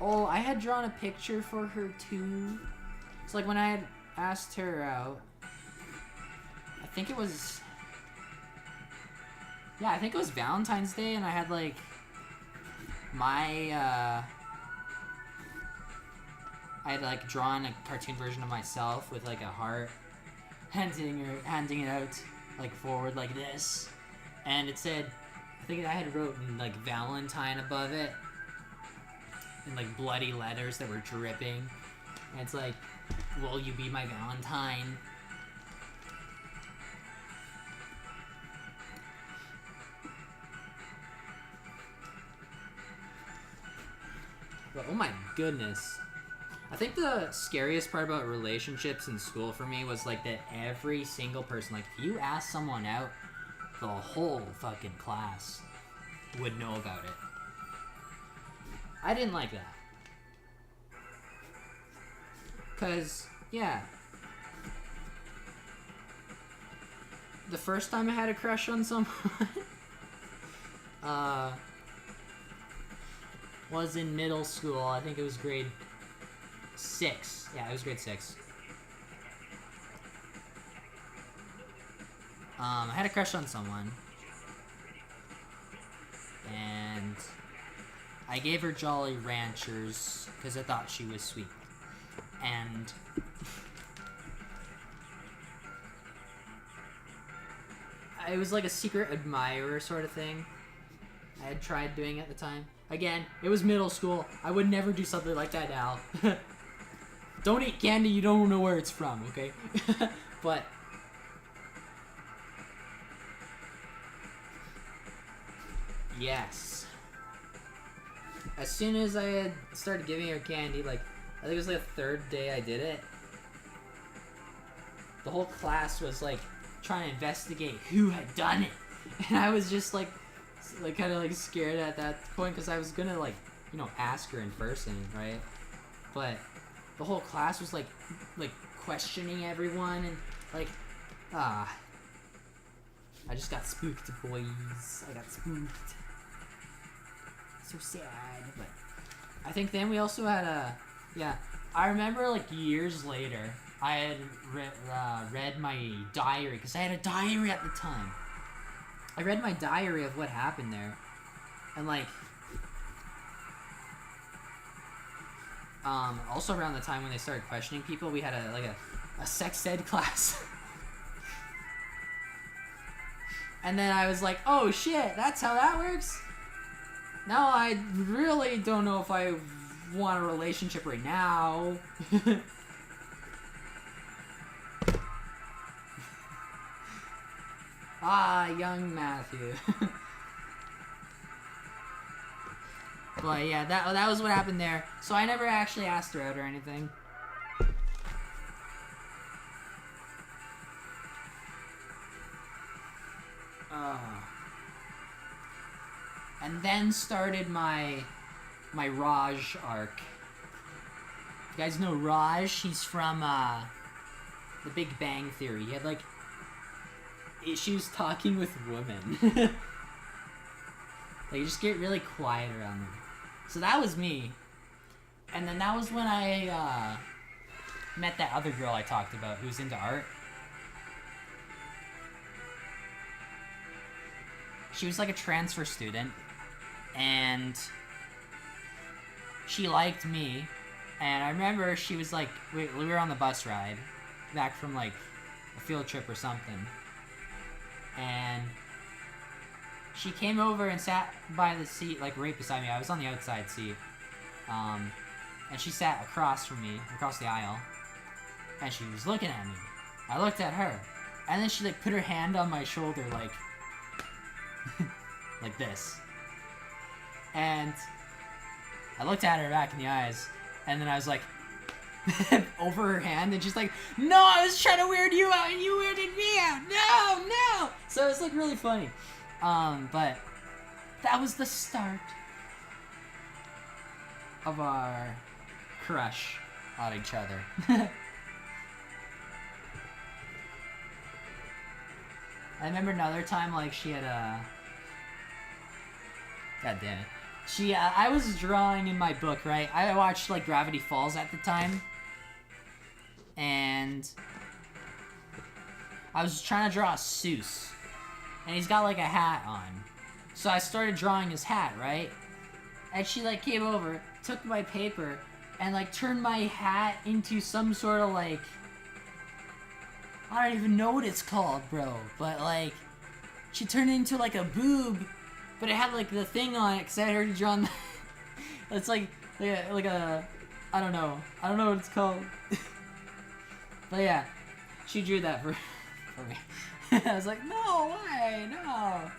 Oh, I had drawn a picture for her too. It's like when I had asked her out. I think it was. Yeah, I think it was Valentine's Day, and I had like my. I had like drawn a cartoon version of myself with like a heart, handing it out like forward like this, and it said, I think I had wrote like Valentine above it. In like bloody letters that were dripping. And it's like, will you be my Valentine? But oh my goodness. I think the scariest part about relationships in school for me was like that every single person, like if you ask someone out, the whole fucking class would know about it. I didn't like that. Cause, yeah. The first time I had a crush on someone was in middle school. I think it was grade 6. Yeah, it was grade 6. I had a crush on someone. And I gave her Jolly Ranchers because I thought she was sweet. And it was like a secret admirer sort of thing. I had tried doing at the time. Again, it was middle school. I would never do something like that now. Don't eat candy you don't know where it's from, okay? But yes. As soon as I had started giving her candy, like, I think it was like the 3rd day I did it, the whole class was like trying to investigate who had done it. And I was just like kind of like scared at that point because I was gonna like, you know, ask her in person, right? But the whole class was like questioning everyone and like, I just got spooked, boys. I got spooked. So sad. But I think then we also had a, yeah, I remember like years later, I had read my diary, because I had a diary at the time. I read my diary of what happened there. And like, also around the time when they started questioning people, we had a sex ed class. And then I was like, oh shit, that's how that works? Now I really don't know if I want a relationship right now. Young Matthew. But yeah, that was what happened there. So I never actually asked her out or anything. And then started my Raj arc. You guys know Raj? He's from The Big Bang Theory. He had like issues talking with women. Like, you just get really quiet around them. So that was me. And then that was when I met that other girl I talked about who's into art. She was like a transfer student, and she liked me. And I remember she was like, we were on the bus ride back from like a field trip or something, and she came over and sat by the seat, like right beside me. I was on the outside seat, and she sat across from me, across the aisle, and she was looking at me. I looked at her, and then she like put her hand on my shoulder, like like this, and I looked at her back in the eyes, and then I was like over her hand, and she's like, no, I was trying to weird you out and you weirded me out, no. So it's like really funny. But that was the start of our crush on each other. I remember another time, like, she had a... God damn it. I was drawing in my book, right? I watched, like, Gravity Falls at the time. And I was trying to draw a Seuss. And he's got, like, a hat on. So I started drawing his hat, right? And she, like, came over, took my paper, and, like, turned my hat into some sort of, like... I don't even know what it's called, bro. But, like, she turned it into, like, a boob. But it had, like, the thing on it, because I had already drawn... It's, like a... I don't know. I don't know what it's called. But, yeah. She drew that for me. I was like, no way, no.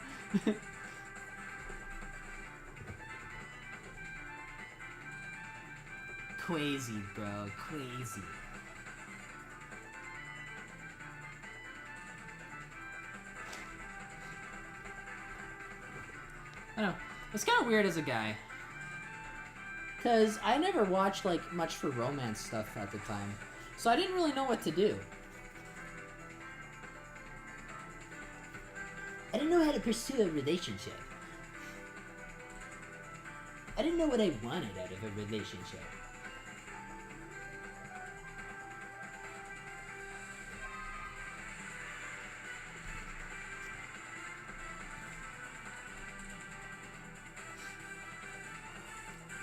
Crazy, bro. Crazy. I know. It's kind of weird as a guy. Because I never watched, like, much for romance stuff at the time. So I didn't really know what to do. I didn't know how to pursue a relationship. I didn't know what I wanted out of a relationship.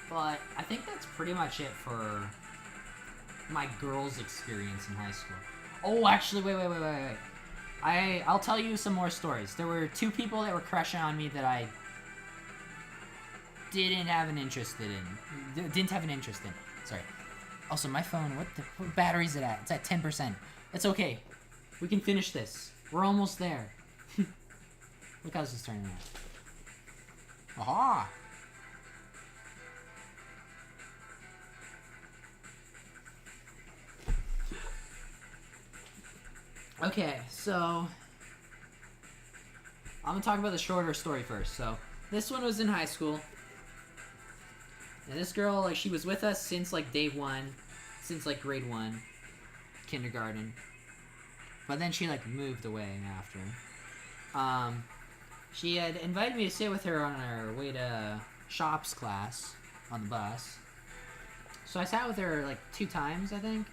But I think that's pretty much it for my girls' experience in high school. Oh, actually, wait. I'll tell you some more stories. There were 2 people that were crushing on me that I didn't have an interest in. Sorry. Also, my phone, what battery is it at? It's at 10%. It's okay. We can finish this. We're almost there. Look how this is turning out. Aha! Okay, so I'm gonna talk about the shorter story first. So this one was in high school, and this girl, like, she was with us since, like, day 1, since, like, grade 1, kindergarten. But then she, like, moved away after. She had invited me to sit with her on our way to shops class on the bus. So I sat with her, like, 2 times, I think.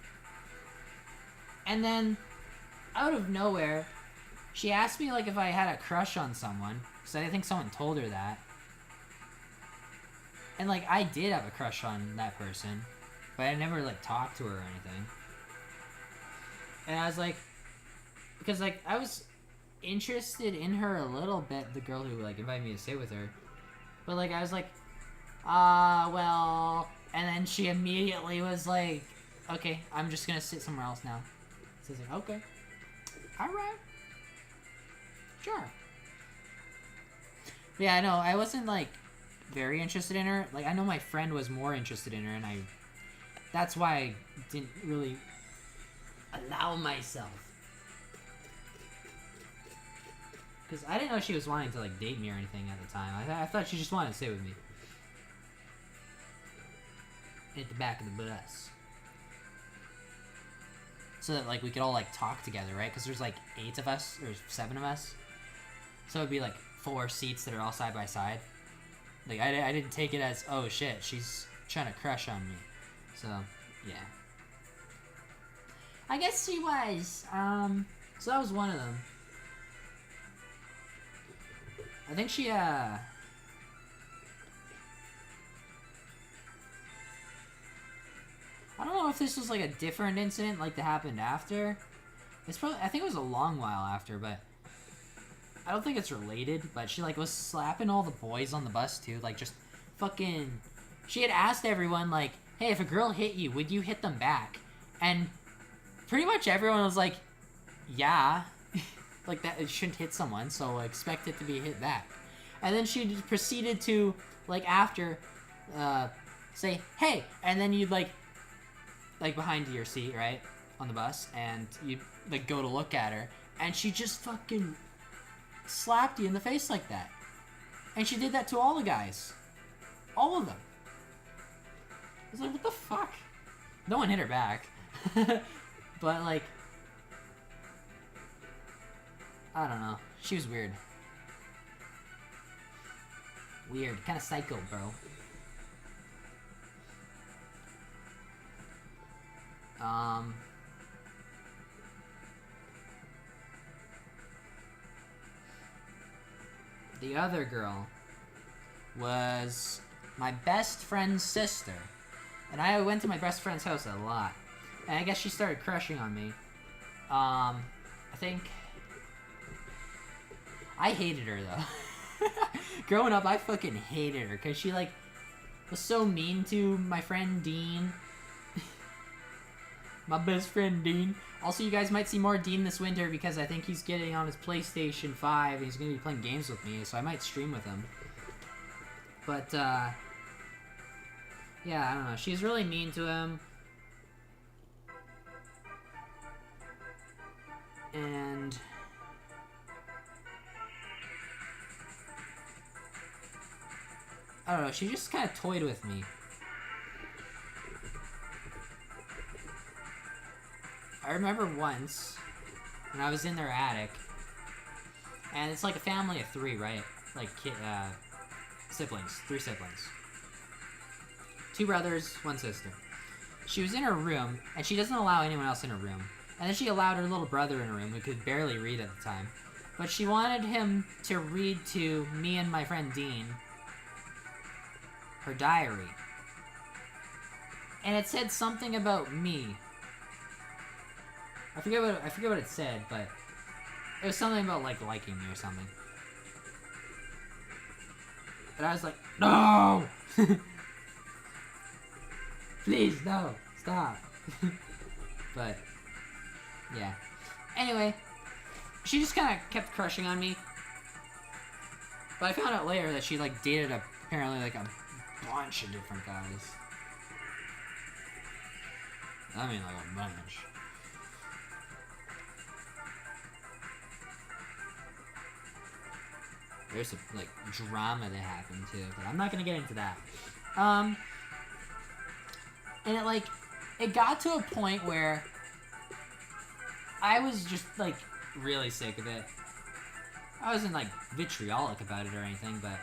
And then, out of nowhere, she asked me, like, if I had a crush on someone, because I think someone told her that. And, like, I did have a crush on that person, but I never, like, talked to her or anything. And I was like, because, like, I was interested in her a little bit, the girl who, like, invited me to sit with her. But, like, I was like, well, and then she immediately was like, okay, I'm just gonna sit somewhere else now. So I was like, okay. Alright. Sure. But yeah, I know, I wasn't, like, very interested in her. Like, I know my friend was more interested in her, and that's why I didn't really allow myself. Because I didn't know she was wanting to, like, date me or anything at the time. I thought she just wanted to sit with me. At the back of the bus. So that, like, we could all, like, talk together, right? Because there's, like, 8 of us, or 7 of us. So it'd be, like, 4 seats that are all side by side. Like, I didn't take it as, oh, shit, she's trying to crush on me. So, yeah. I guess she was. So that was one of them. I think she, I don't know if this was, like, a different incident, like, that happened after. It's probably, I think it was a long while after, but I don't think it's related. But she, like, was slapping all the boys on the bus, too. Like, just fucking... She had asked everyone, like, hey, if a girl hit you, would you hit them back? And pretty much everyone was like, yeah. Like, that, it shouldn't hit someone, so expect it to be hit back. And then she proceeded to, like, after, say, hey, and then you'd, like, behind your seat, right, on the bus, and you'd, like, go to look at her, and she just fucking slapped you in the face like that. And she did that to all the guys. All of them. I was like, what the fuck? No one hit her back. But, like, I don't know. She was weird. Weird. Kind of psycho, bro. The other girl was my best friend's sister. And I went to my best friend's house a lot. And I guess she started crushing on me. I think... I hated her, though. Growing up, I fucking hated her. Because she, like, was so mean to my friend Dean. My best friend Dean. Also, you guys might see more Dean this winter because I think he's getting on his PlayStation 5 and he's going to be playing games with me, so I might stream with him. But, yeah, I don't know. She's really mean to him. And... I don't know, she just kind of toyed with me. I remember once, when I was in their attic, and it's like a family of 3, right? Like, siblings, 3 siblings. 2 brothers, 1 sister. She was in her room, and she doesn't allow anyone else in her room. And then she allowed her little brother in her room, who could barely read at the time. But she wanted him to read to me and my friend Dean her diary. And it said something about me. I forget what it said, but it was something about, like, liking me or something. And I was like, no! Please, no! Stop! But, yeah. Anyway, she just kind of kept crushing on me. But I found out later that she, like, dated apparently, like, a bunch of different guys. I mean, like, a bunch. There's some, like, drama that happened, too, but I'm not gonna get into that. And it, like, it got to a point where I was just, like, really sick of it. I wasn't, like, vitriolic about it or anything, but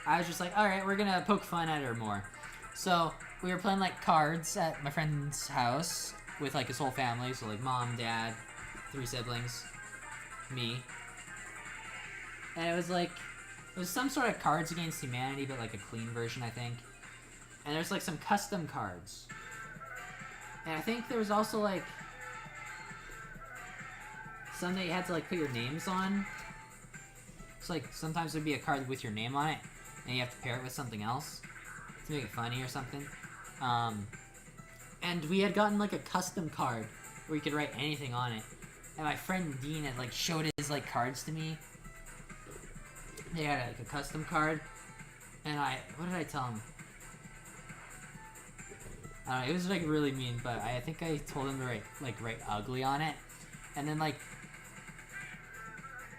I was just like, alright, we're gonna poke fun at her more. So, we were playing, like, cards at my friend's house with, like, his whole family, so, like, mom, dad, 3 siblings, me. And it was like, it was some sort of Cards Against Humanity, but like a clean version, I think. And there's like some custom cards. And I think there was also like some that you had to like put your names on. It's like sometimes there'd be a card with your name on it, and you have to pair it with something else to make it funny or something. And we had gotten like a custom card where you could write anything on it. And my friend Dean had like showed his like cards to me. They had like a custom card, and what did I tell him? I don't know, it was like really mean, but I think I told him to write ugly on it, and then like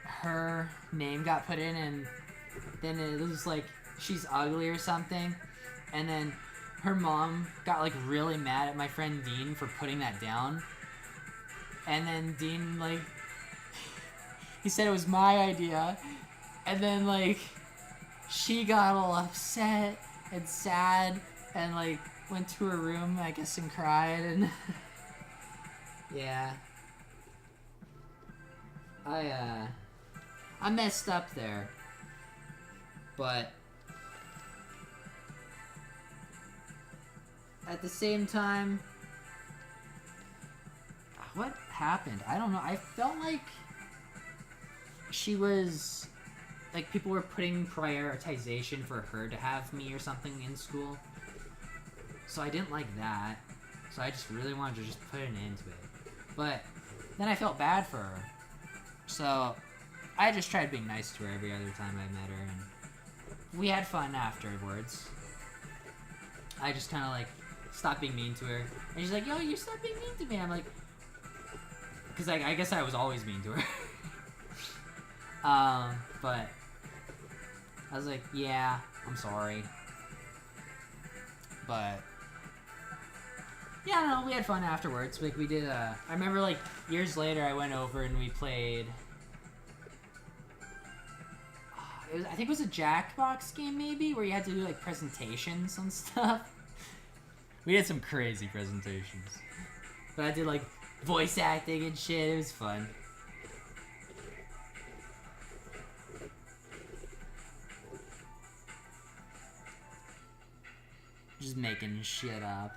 her name got put in, and then it was like she's ugly or something, and then her mom got like really mad at my friend Dean for putting that down, and then Dean like he said it was my idea. And then, like, she got all upset and sad and, like, went to her room, I guess, and cried, and... yeah. I messed up there. But... at the same time... what happened? I don't know. I felt like... she was... like, people were putting prioritization for her to have me or something in school. So I didn't like that. So I just really wanted to just put an end to it. But then I felt bad for her. So I just tried being nice to her every other time I met her. And we had fun afterwards. I just kind of, like, stopped being mean to her. And she's like, yo, you stopped being mean to me. I'm like... because I guess I was always mean to her. But... I was like, yeah, I'm sorry. But... yeah, I don't know, we had fun afterwards. Like, we did, I remember, like, years later I went over and we played... I think it was a Jackbox game maybe, where you had to do like presentations and stuff. We had some crazy presentations. But I did like voice acting and shit. It was fun. Just making shit up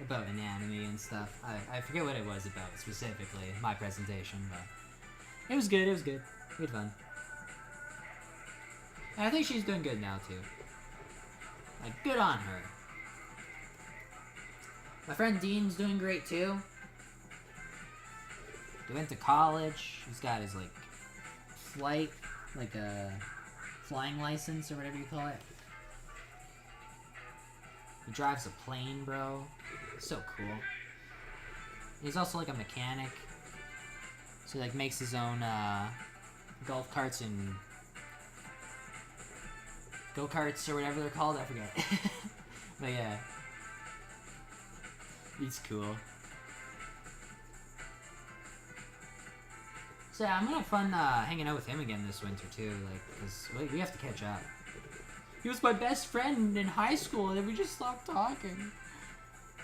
about anatomy and stuff. I forget what it was about specifically, my presentation, but it was good, it was good. We had fun. And I think she's doing good now, too. Like, good on her. My friend Dean's doing great, too. He went to college. He's got his, like, flight, like a flying license or whatever you call it. He drives a plane, bro. So cool. He's also like a mechanic. So he like makes his own golf carts and go-karts or whatever they're called. I forget. But yeah. He's cool. So yeah, I'm gonna have fun hanging out with him again this winter too. Like, cause we have to catch up. He was my best friend in high school, and then we just stopped talking.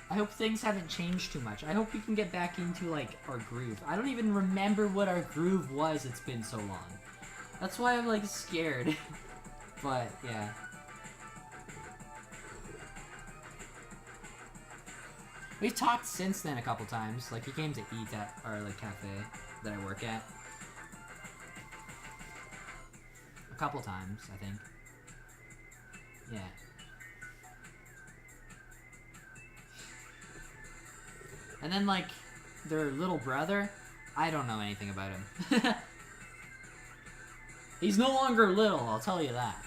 I hope things haven't changed too much. I hope we can get back into, like, our groove. I don't even remember what our groove was. It's been so long. That's why I'm, like, scared. But, yeah. We've talked since then a couple times. Like, he came to eat at our, like, cafe that I work at. A couple times, I think. Yeah. And then, like, their little brother, I don't know anything about him. He's no longer little, I'll tell you that.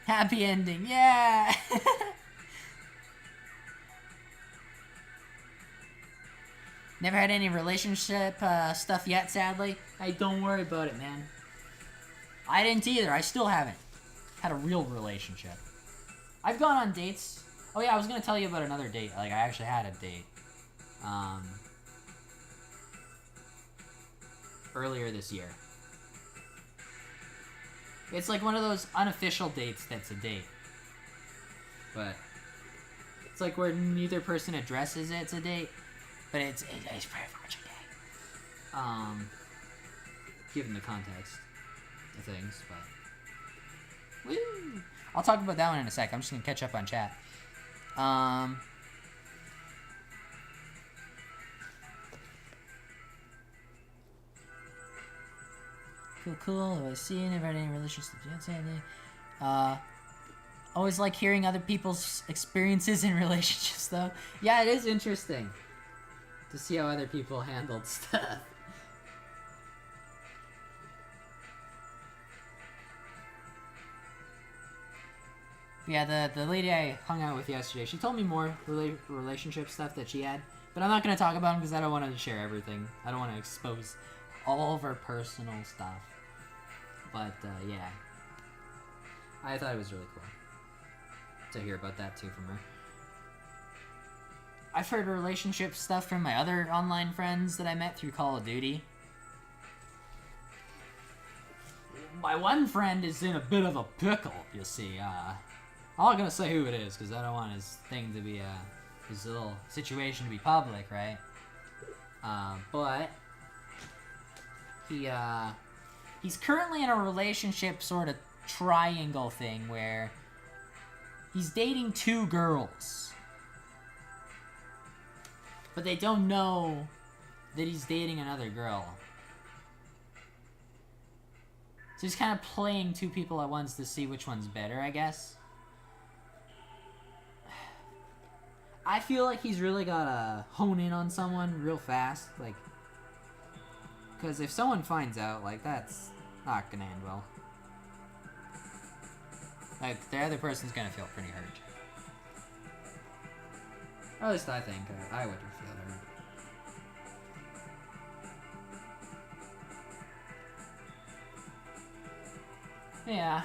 Happy ending, yeah! Never had any relationship stuff yet, sadly. Hey, don't worry about it, man. I didn't either. I still haven't had a real relationship. I've gone on dates. Oh yeah, I was gonna tell you about another date. Like, I actually had a date. Earlier this year. It's like one of those unofficial dates that's a date. But it's like where neither person addresses it's a date, but it's very much a date. Given the context of things, but woo! I'll talk about that one in a sec. I'm just gonna catch up on chat. Cool. Always seeing, never had any relationships. Always like hearing other people's experiences in relationships, though. Yeah, it is interesting to see how other people handled stuff. Yeah, the lady I hung out with yesterday, she told me more relationship stuff that she had, but I'm not going to talk about them because I don't want to share everything. I don't want to expose all of her personal stuff. But, yeah. I thought it was really cool to hear about that, too, from her. I've heard relationship stuff from my other online friends that I met through Call of Duty. My one friend is in a bit of a pickle, you see. I'm not gonna say who it is, because I don't want his thing to be, his little situation to be public, right? But he's currently in a relationship sort of triangle thing where he's dating two girls. But they don't know that he's dating another girl. So he's kind of playing two people at once to see which one's better, I guess. I feel like he's really gotta hone in on someone real fast, like, because if someone finds out, like, that's not gonna end well. Like, the other person's gonna feel pretty hurt. Or at least I think I would feel hurt. Yeah.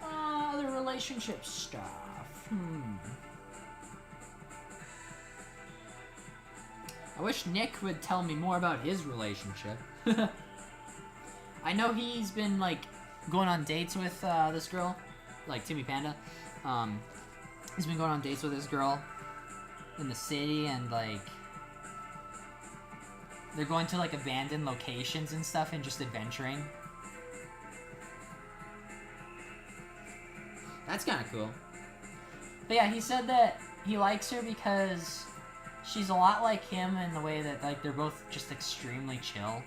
Other relationship stuff. I wish Nick would tell me more about his relationship. I know he's been, like, going on dates with this girl, like Timmy Panda. He's been going on dates with this girl in the city, and, like, they're going to, like, abandoned locations and stuff and just adventuring. That's kind of cool. But yeah, he said that he likes her because she's a lot like him in the way that, like, they're both just extremely chill.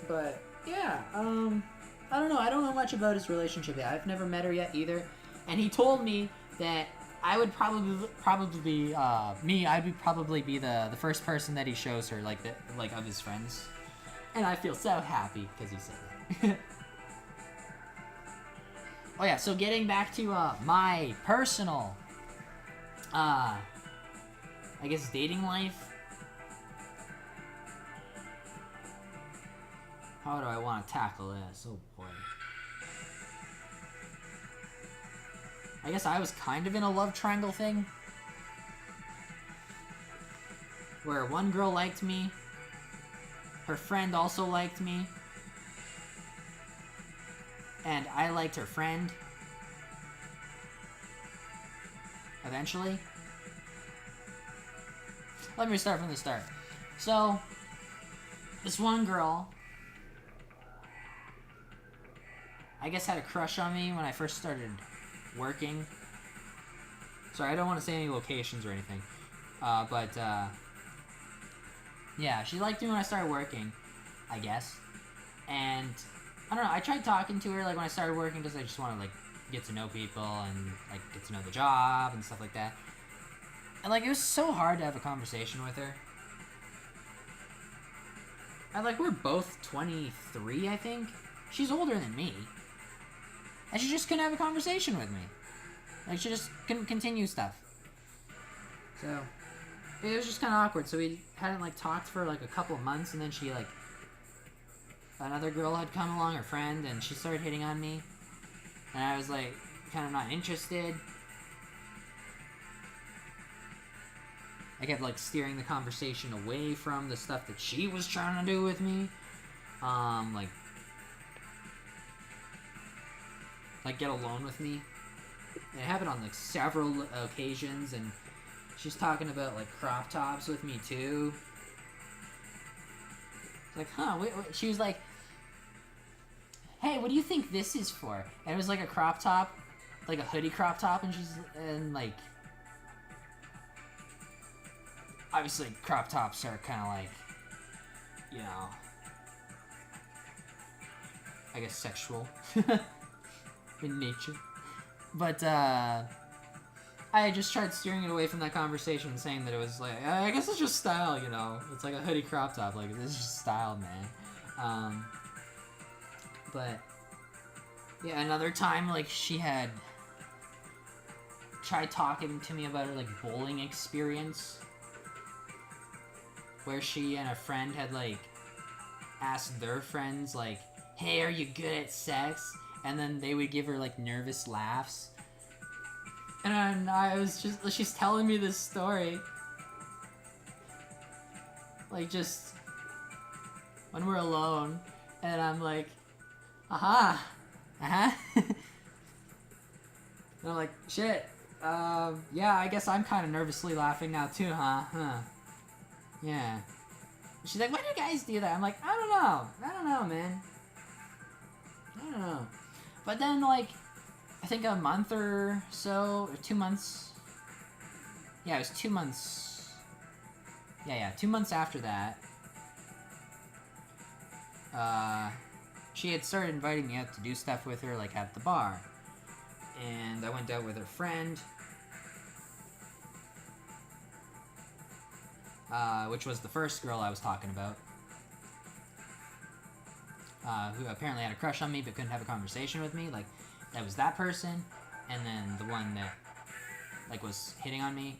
But, yeah, I don't know. I don't know much about his relationship yet. I've never met her yet either. And he told me that I would probably be, I'd probably be the first person that he shows her, like, of his friends. And I feel so happy because he said that. Oh yeah, so getting back to, my personal, I guess dating life. How do I want to tackle this? Oh boy. I guess I was kind of in a love triangle thing. Where one girl liked me. Her friend also liked me. And I liked her friend. Eventually. Let me start from the start. So, this one girl, I guess, had a crush on me when I first started working. Sorry, I don't want to say any locations or anything. Yeah, she liked me when I started working, I guess. And, I don't know, I tried talking to her, like, when I started working because I just wanted to, like, get to know people and, like, get to know the job and stuff like that. And, like, it was so hard to have a conversation with her. And, like, we're both 23, I think. She's older than me. And she just couldn't have a conversation with me. Like, she just couldn't continue stuff. So, it was just kind of awkward. So we hadn't, like, talked for, like, a couple of months, and then she, like, another girl had come along, her friend, and she started hitting on me. And I was, like, kind of not interested. I kept, like, steering the conversation away from the stuff that she was trying to do with me. Like, get alone with me. It happened on, like, several occasions, and she's talking about, like, crop tops with me, too. It's like, huh, wait. She was like, hey, what do you think this is for? And it was, like, a crop top, like, a hoodie crop top, and, like, obviously, crop tops are kind of, like, you know, I guess sexual. In nature. But, I just tried steering it away from that conversation, saying that it was like, I guess it's just style, you know? It's like a hoodie crop top, like, this is just style, man. But, yeah, another time, like, she had tried talking to me about her, like, bowling experience, where she and a friend had, like, asked their friends, like, hey, are you good at sex? And then they would give her, like, nervous laughs. And I was just, she's telling me this story. Like, just when we're alone. And I'm like, aha. Uh-huh. And I'm like, shit. Yeah, I guess I'm kind of nervously laughing now, too, huh? Yeah. She's like, why do guys do that? I'm like, I don't know, man. I don't know. But then, like, I think a month or so, or 2 months. Yeah, it was 2 months. Yeah, 2 months after that. She had started inviting me out to do stuff with her, like, at the bar. And I went out with her friend. Which was the first girl I was talking about. Who apparently had a crush on me but couldn't have a conversation with me. Like, that was that person. And then the one that, like, was hitting on me.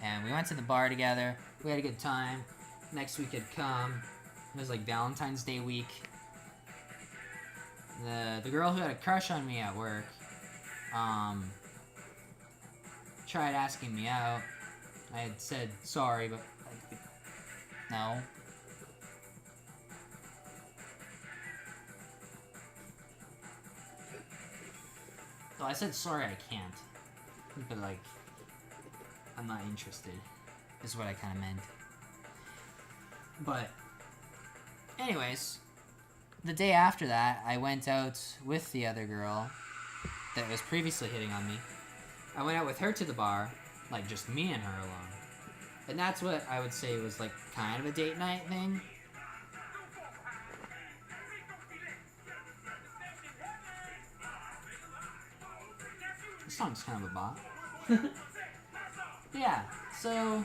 And we went to the bar together. We had a good time. Next week had come. It was, like, Valentine's Day week. the girl who had a crush on me at work, tried asking me out. I had said sorry, but like, no. So I said sorry, I can't. But like, I'm not interested, is what I kind of meant. But, anyways, the day after that, I went out with the other girl that was previously hitting on me. I went out with her to the bar, like just me and her alone. And that's what I would say was like kind of a date night thing. This song's kind of a bop. Yeah, so...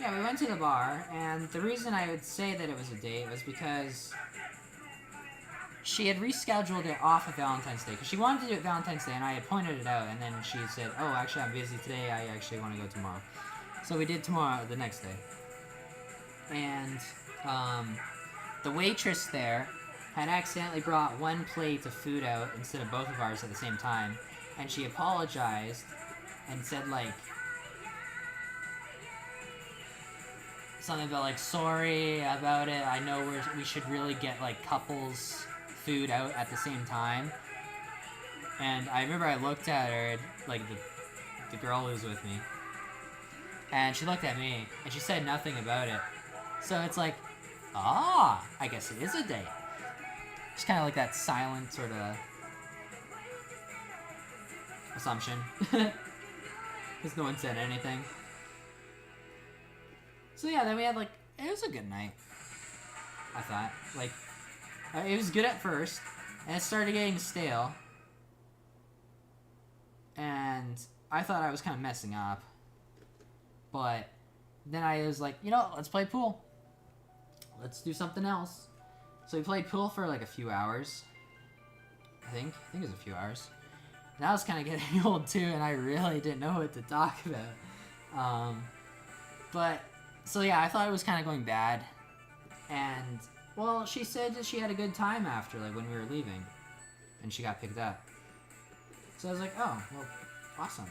yeah, we went to the bar, and the reason I would say that it was a date was because she had rescheduled it off of Valentine's Day, because she wanted to do it Valentine's Day, and I had pointed it out, and then she said, oh, actually, I'm busy today, I actually want to go tomorrow. So we did tomorrow, the next day. And, the waitress there had accidentally brought one plate of food out instead of both of ours at the same time, and she apologized and said, like, something about, like, sorry about it, I know we should really get, like, couples food out at the same time. And I remember I looked at her, like, the girl who was with me, and she looked at me, and she said nothing about it. So it's like, I guess it is a date. Just kind of like that silent sort of assumption. Because no one said anything. So yeah, then we had like, it was a good night. I thought. Like, it was good at first, and it started getting stale. And I thought I was kind of messing up. But then I was like, you know, let's play pool. Let's do something else. So we played pool for like a few hours. I think it was a few hours. And I was kind of getting old too, and I really didn't know what to talk about. But, so yeah, I thought it was kind of going bad. And, well, she said that she had a good time after, like, when we were leaving. And she got picked up. So I was like, oh, well, awesome.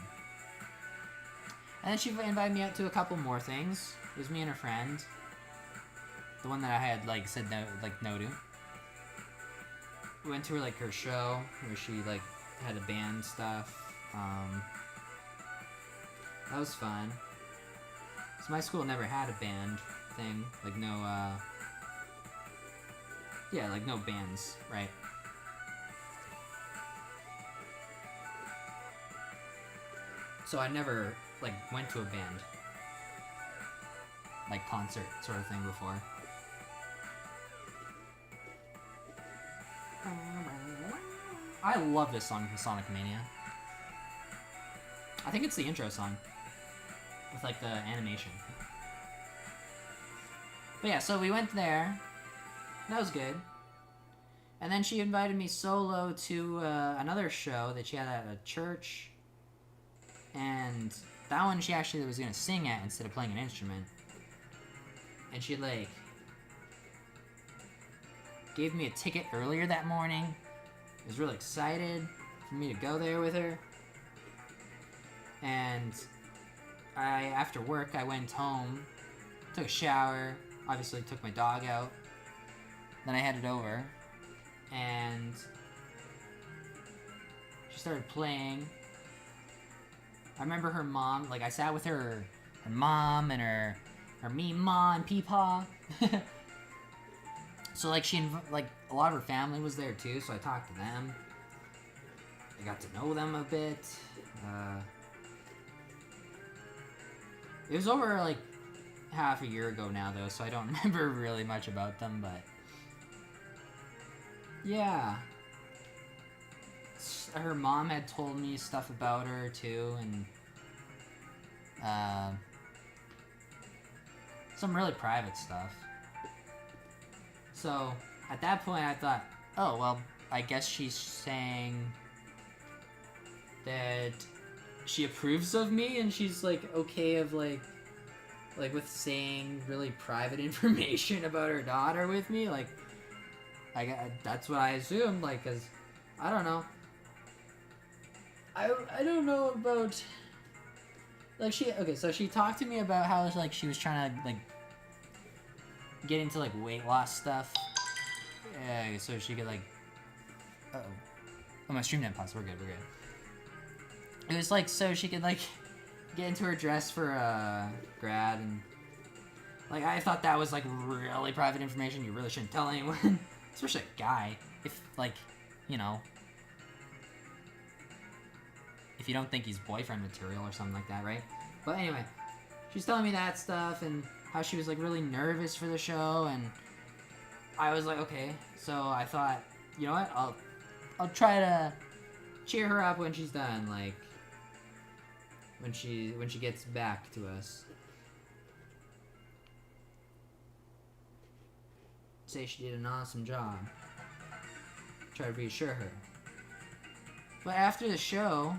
And then she invited me out to a couple more things. It was me and her friend. The one that I had, like, said no to. We went to her, like, her show, where she, like, had a band stuff. That was fun. So my school never had a band thing. Like, no, yeah, like, no bands, right? So I never, like, went to a band. Like, concert sort of thing before. I love this song from Sonic Mania. I think it's the intro song. With, like, the animation. But yeah, so we went there. That was good. And then she invited me solo to another show that she had at a church. And that one she actually was going to sing at instead of playing an instrument. And she, like, gave me a ticket earlier that morning. I was really excited for me to go there with her. And after work, I went home, took a shower, obviously took my dog out. Then I headed over, and she started playing. I remember her mom, like, I sat with her mom and her Meemaw and Peepaw. So, like, like, a lot of her family was there, too, so I talked to them. I got to know them a bit. It was over, like, half a year ago now, though, so I don't remember really much about them, but... yeah. Her mom had told me stuff about her, too, and... some really private stuff. So, at that point, I thought, oh, well, I guess she's saying that she approves of me, and she's, like, okay of, like, like, with saying really private information about her daughter with me. Like, that's what I assumed, like, because, I don't know. I don't know about, like, so she talked to me about how, like, she was trying to, like, get into, like, weight loss stuff. Yeah, so she could, like, oh, my stream didn't pause. We're good. It was, like, so she could, like, get into her dress for, grad, and, like, I thought that was, like, really private information you really shouldn't tell anyone. Especially a guy. If, like, you know, if you don't think he's boyfriend material or something like that, right? But anyway, she's telling me that stuff and how she was, like, really nervous for the show, and I was like, okay. So I thought, you know what? I'll try to cheer her up when she's done, like, when she gets back to us. Say she did an awesome job. Try to reassure her. But after the show,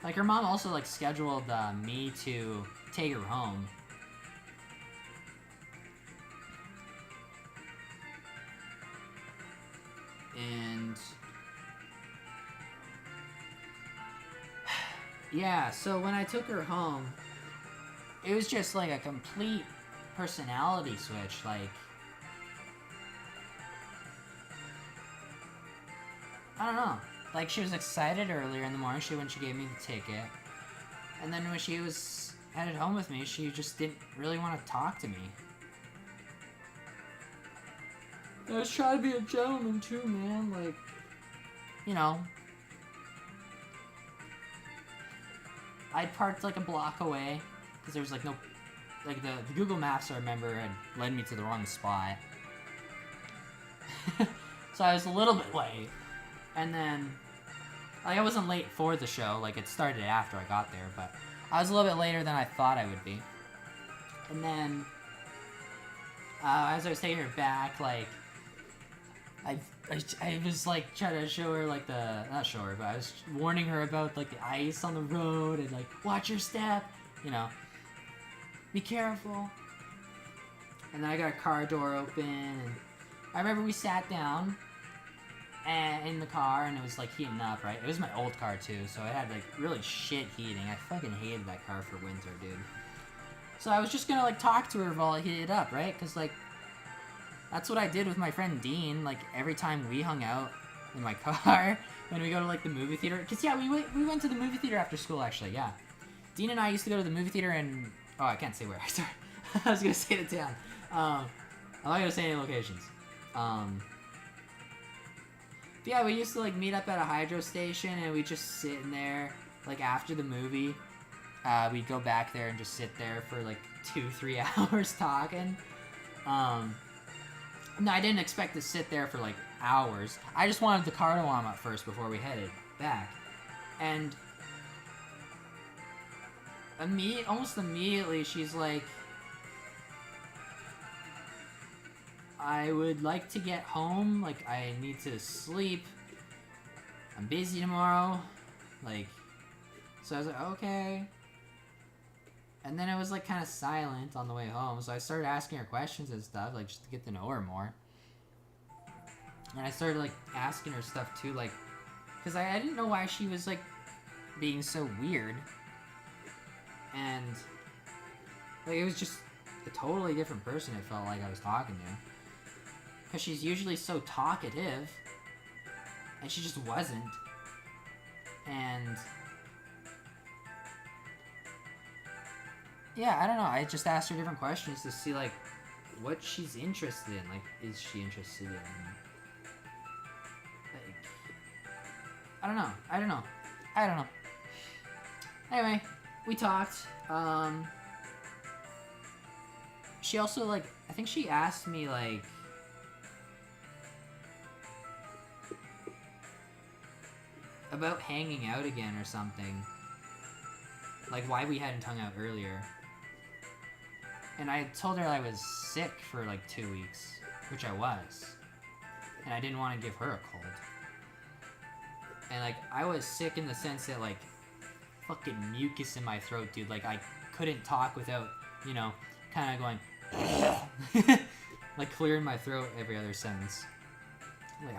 like, her mom also, like, scheduled me to take her home. And yeah, so when I took her home, it was just like a complete personality switch. Like, I don't know. Like, she was excited earlier in the morning when she gave me the ticket. And then when she was headed home with me, she just didn't really want to talk to me. I was trying to be a gentleman too, man. Like, you know, I'd parked like a block away because there was like no, like the Google Maps I remember had led me to the wrong spot. So I was a little bit late, and then like, I wasn't late for the show. Like, it started after I got there, but I was a little bit later than I thought I would be. And then as I was taking her back, like, I was, like, trying to show her, like, not show her, but I was warning her about, like, the ice on the road and, like, watch your step, you know, be careful. And then I got a car door open, and I remember we sat down in the car, and it was, like, heating up, right? It was my old car, too, so it had, like, really shit heating. I fucking hated that car for winter, dude. So I was just gonna, like, talk to her while it heated up, right? Because, like, that's what I did with my friend Dean, like, every time we hung out in my car when we go to, like, the movie theater. Because, yeah, we went to the movie theater after school, actually, yeah. Dean and I used to go to the movie theater in... Oh, I can't say where. Sorry. I was going to say the town. I'm not going to say any locations. Yeah, we used to, like, meet up at a hydro station, and we'd just sit in there, like, after the movie. We'd go back there and just sit there for, like, 2-3 hours talking. No, I didn't expect to sit there for, like, hours. I just wanted the car to warm up first before we headed back. And almost immediately, she's like, I would like to get home. Like, I need to sleep. I'm busy tomorrow. Like, so I was like, okay. And then it was, like, kind of silent on the way home, so I started asking her questions and stuff, like, just to get to know her more. And I started, like, asking her stuff, too, like, because I didn't know why she was, like, being so weird. And, like, it was just a totally different person it felt like I was talking to. Because she's usually so talkative, and she just wasn't. And... yeah, I don't know. I just asked her different questions to see, like, what she's interested in. Like, is she interested in... like, I don't know. Anyway, we talked. She also, like, I think she asked me, like... about hanging out again or something. Like, why we hadn't hung out earlier. And I told her I was sick for, like, 2 weeks, which I was. And I didn't want to give her a cold. And, like, I was sick in the sense that, like, fucking mucus in my throat, dude. Like, I couldn't talk without you know, kind of going, like clearing my throat every other sentence. Like,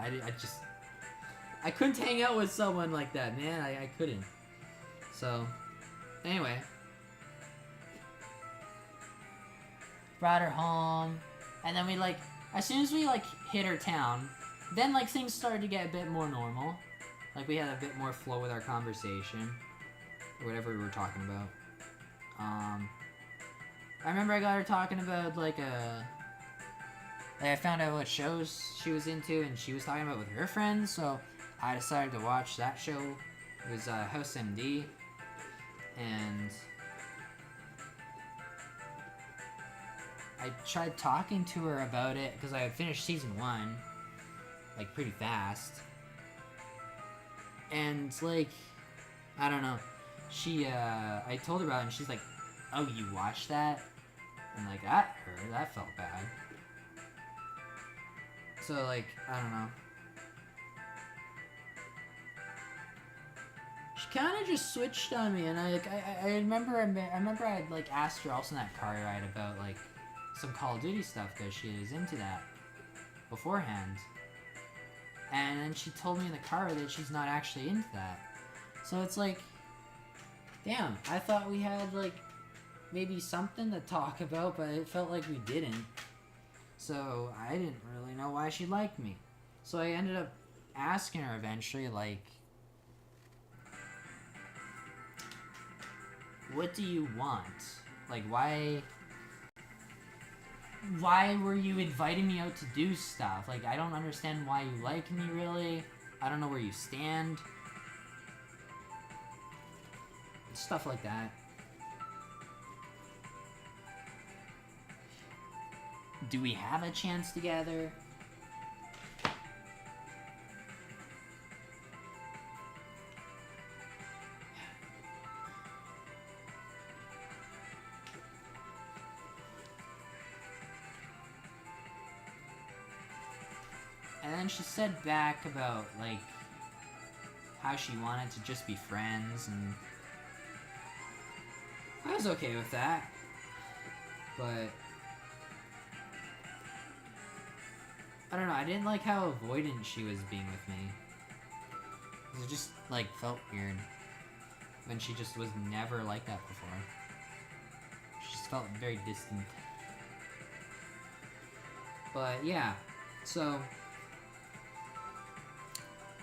I couldn't hang out with someone like that, man. I couldn't. So, anyway. Brought her home. And then we, like, as soon as we, like, hit her town, then, like, things started to get a bit more normal. Like, we had a bit more flow with our conversation. Or whatever we were talking about. I remember I got her talking about, like, I found out what shows she was into, and she was talking about with her friends, so I decided to watch that show. It was House MD, and I tried talking to her about it because I had finished season 1, like, pretty fast. And, like, I don't know. I told her about it, and she's like, "Oh, you watched that?" And, like, that hurt. That felt bad. So, like, I don't know. She kind of just switched on me, and I remember I had, like, asked her also in that car ride about, like, some Call of Duty stuff, because she was into that beforehand. And then she told me in the car that she's not actually into that. So it's like, damn, I thought we had, like, maybe something to talk about, but it felt like we didn't. So I didn't really know why she liked me. So I ended up asking her eventually, like, what do you want? Like, why were you inviting me out to do stuff? Like, I don't understand why you like me, really. I don't know where you stand. Stuff like that. Do we have a chance together? And then she said back about, like, how she wanted to just be friends, and I was okay with that. But I don't know, I didn't like how avoidant she was being with me. It just, like, felt weird. When she just was never like that before. She just felt very distant. But, yeah. So,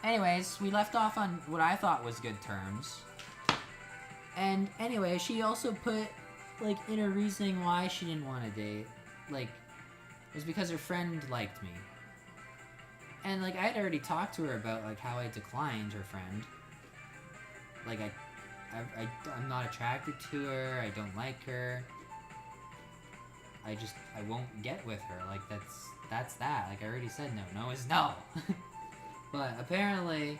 anyways, we left off on what I thought was good terms. And, anyway, she also put, like, in her reasoning why she didn't want to date. Like, it was because her friend liked me. And, like, I had already talked to her about, like, how I declined her friend. Like, I'm not attracted to her, I don't like her. I won't get with her. Like, that's that. Like, I already said no. No is no. But, apparently,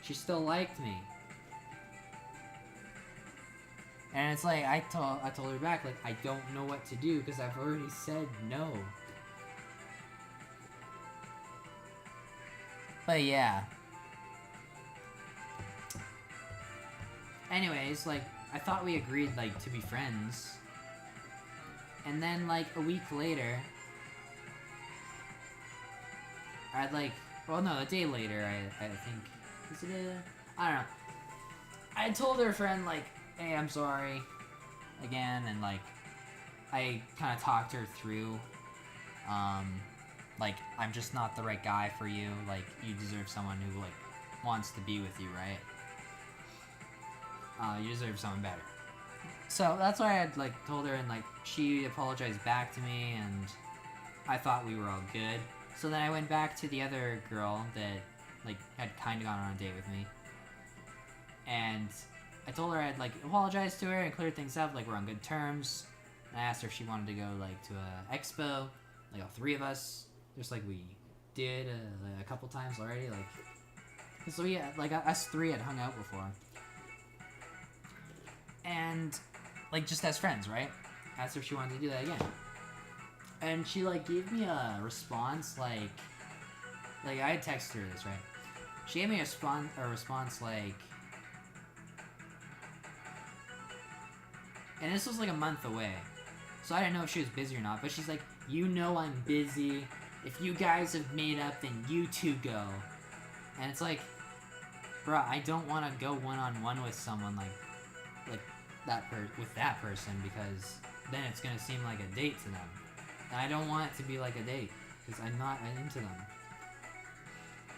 she still liked me. And it's like, I told her back, like, I don't know what to do, because I've already said no. But yeah. Anyways, like, I thought we agreed, like, to be friends. And then, like, a week later, I'd, like, well, no, a day later, I think, is it I don't know. I told her friend, like, hey, I'm sorry, again, and, like, I kind of talked her through, like, I'm just not the right guy for you, like, you deserve someone who, like, wants to be with you, right? You deserve someone better. So, that's why I had, like, told her, and, like, she apologized back to me, and I thought we were all good. So then I went back to the other girl that, like, had kind of gone on a date with me, and I told her I'd, like, apologized to her and cleared things up, like, we're on good terms. And I asked her if she wanted to go, like, to a expo, like, all three of us, just like we did a couple times already, like, so we, like, us three had hung out before. And, like, just as friends, right? Asked her if she wanted to do that again. And she, like, gave me a response, like, I had texted her this, right? She gave me a response, like, and this was, like, a month away. So I didn't know if she was busy or not, but she's like, you know I'm busy. If you guys have made up, then you two go. And it's like, bruh, I don't want to go one-on-one with someone like with that person, because then it's gonna seem like a date to them. And I don't want it to be like a date, because I'm not into them.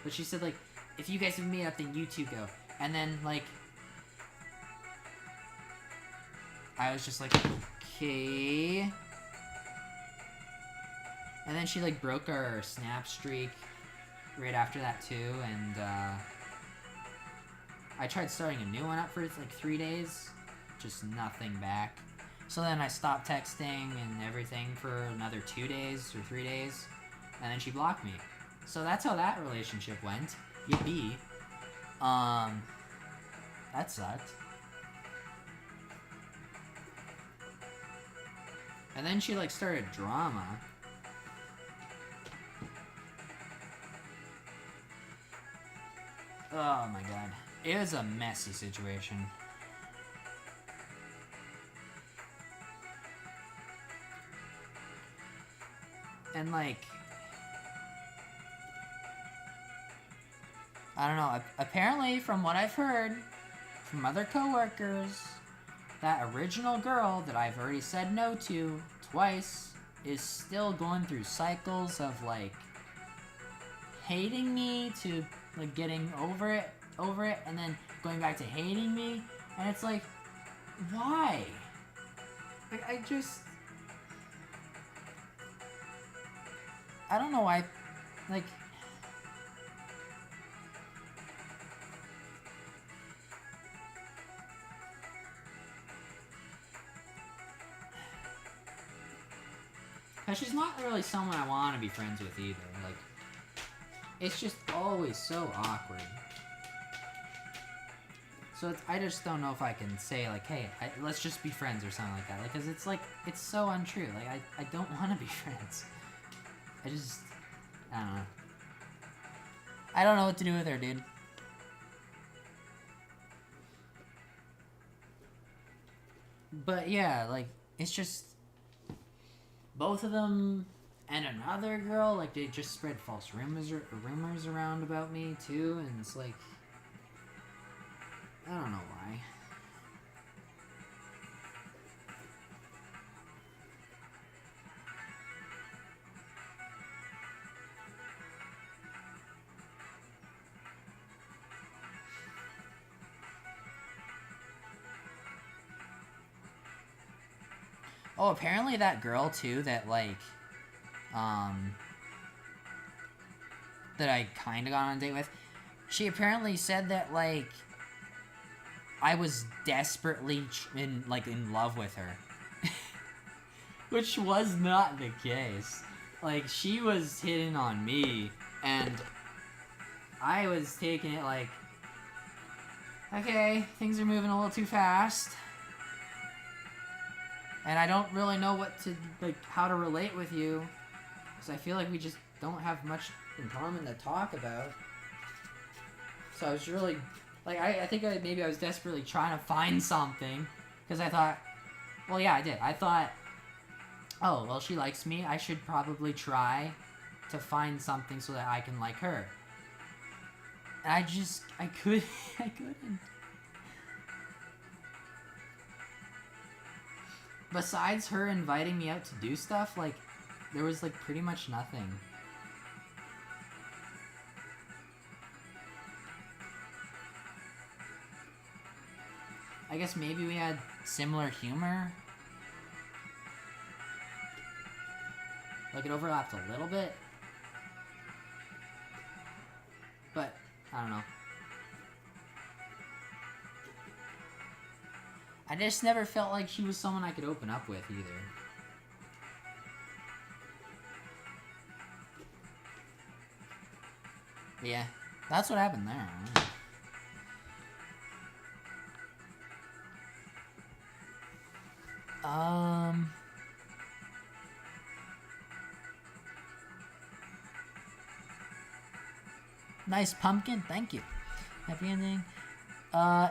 But she said, like, if you guys have made up, then you two go. And then, like, I was just like, okay. And then she, like, broke our snap streak right after that, too. And, I tried starting a new one up for, like, 3 days. Just nothing back. So then I stopped texting and everything for another 2 days or 3 days. And then she blocked me. So that's how that relationship went. Yippee. That sucked. And then she, like, started drama. Oh my god. It was a messy situation. And, like, I don't know, apparently from what I've heard from other coworkers, that original girl that I've already said no to twice is still going through cycles of, like, hating me to, like, getting over it, and then going back to hating me. And it's like, why? Like, I don't know why, like, because she's not really someone I want to be friends with either. Like, it's just always so awkward. So I just don't know if I can say, like, hey, let's just be friends or something like that. Like, because it's, like, it's so untrue. Like, I don't want to be friends. I don't know. I don't know what to do with her, dude. But yeah, like, it's just both of them and another girl, like, they just spread false rumors around about me too, and it's like, I don't know why. Oh, apparently that girl, too, that, like, that I kind of got on a date with, she apparently said that, like, I was desperately in love with her. Which was not the case. Like, she was hitting on me, and I was taking it like, okay, things are moving a little too fast. And I don't really know how to relate with you, because I feel like we just don't have much in common to talk about. So I was really, like, I think maybe I was desperately trying to find something, because I thought, well, yeah, I did. I thought, oh, well, she likes me. I should probably try to find something so that I can like her. And I couldn't. Besides her inviting me out to do stuff, like, there was, like, pretty much nothing. I guess maybe we had similar humor. Like, it overlapped a little bit. But, I don't know. I just never felt like she was someone I could open up with either. But yeah, that's what happened there. Nice pumpkin, thank you. Happy ending.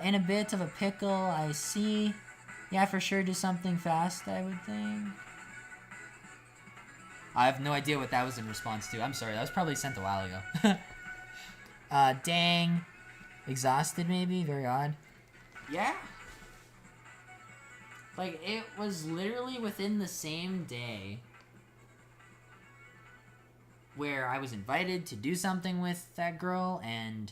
In a bit of a pickle, I see. Yeah, for sure, do something fast, I would think. I have no idea what that was in response to. I'm sorry, that was probably sent a while ago. Dang. Exhausted, maybe? Very odd. Yeah. Like, it was literally within the same day where I was invited to do something with that girl, and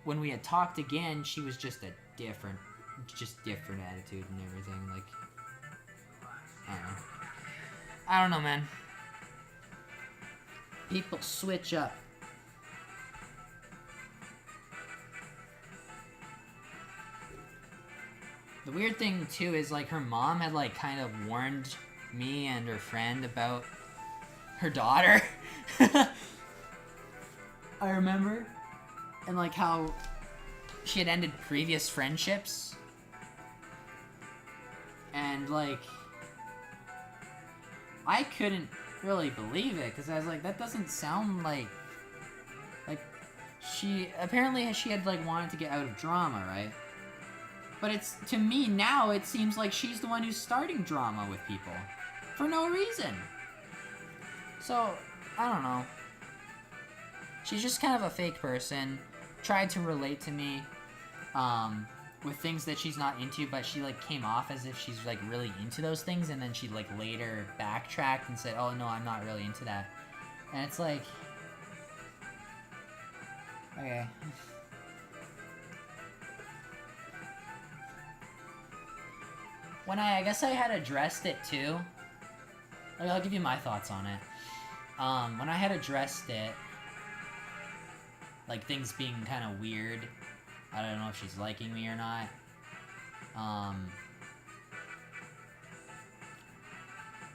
when we had talked again, she was just different attitude and everything. Like, I don't know. I don't know, man. People switch up. The weird thing, too, is, like, her mom had, like, kind of warned me and her friend about her daughter. I remember. And, like, how she had ended previous friendships. And, like, I couldn't really believe it, because I was like, that doesn't sound like she had, like, wanted to get out of drama, right? But it's, to me now, it seems like she's the one who's starting drama with people. For no reason. So, I don't know. She's just kind of a fake person. Tried to relate to me, with things that she's not into, but she, like, came off as if she's, like, really into those things, and then she, like, later backtracked and said, oh, no, I'm not really into that. And it's like... Okay. When I guess I had addressed it, too. Like, I'll give you my thoughts on it. When I had addressed it, like, things being kind of weird, I don't know if she's liking me or not.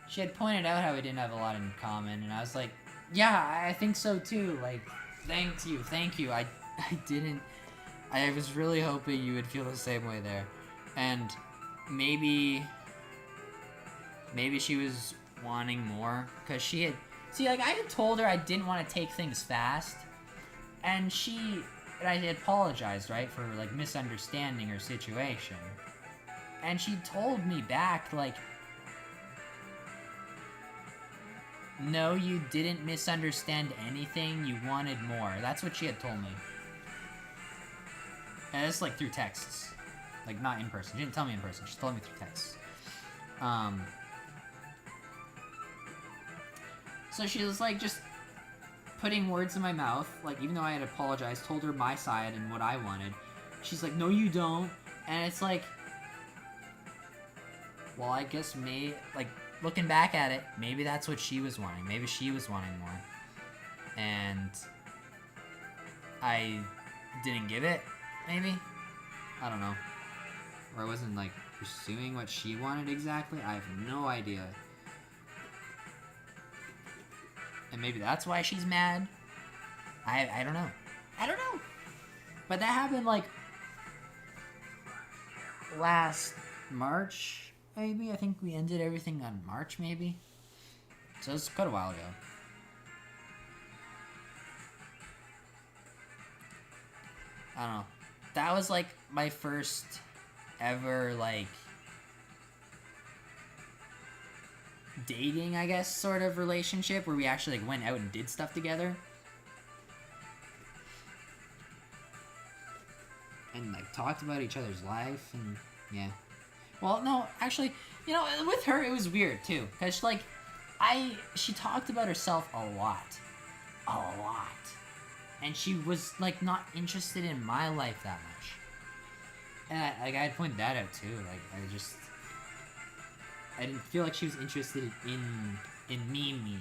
She had pointed out how we didn't have a lot in common, and I was like, yeah, I think so too. Like, thank you. I was really hoping you would feel the same way there. And maybe she was wanting more, because she had, I had told her I didn't want to take things fast, and I had apologized, right, for, like, misunderstanding her situation. And she told me back, like, no, you didn't misunderstand anything, you wanted more. That's what she had told me. And it's, like, through texts. Like, not in person. She didn't tell me in person, she told me through texts. So she was, like, just putting words in my mouth, like, even though I had apologized, told her my side and what I wanted. She's like, no, you don't. And it's like, well, I guess like, looking back at it, maybe that's what she was wanting. Maybe she was wanting more. And I didn't give it, maybe? I don't know. Or I wasn't, like, pursuing what she wanted exactly. I have no idea. And maybe that's why she's mad. I don't know. I don't know. But that happened, like, last March, maybe? I think we ended everything on March, maybe? So it was quite a while ago. I don't know. That was, like, my first ever, like, dating, I guess, sort of relationship where we actually, like, went out and did stuff together. And, like, talked about each other's life, and, yeah. Well, no, actually, you know, with her, it was weird, too. Because, like, she talked about herself a lot. A lot. And she was, like, not interested in my life that much. And, I had pointed that out, too. Like, I didn't feel like she was interested in me.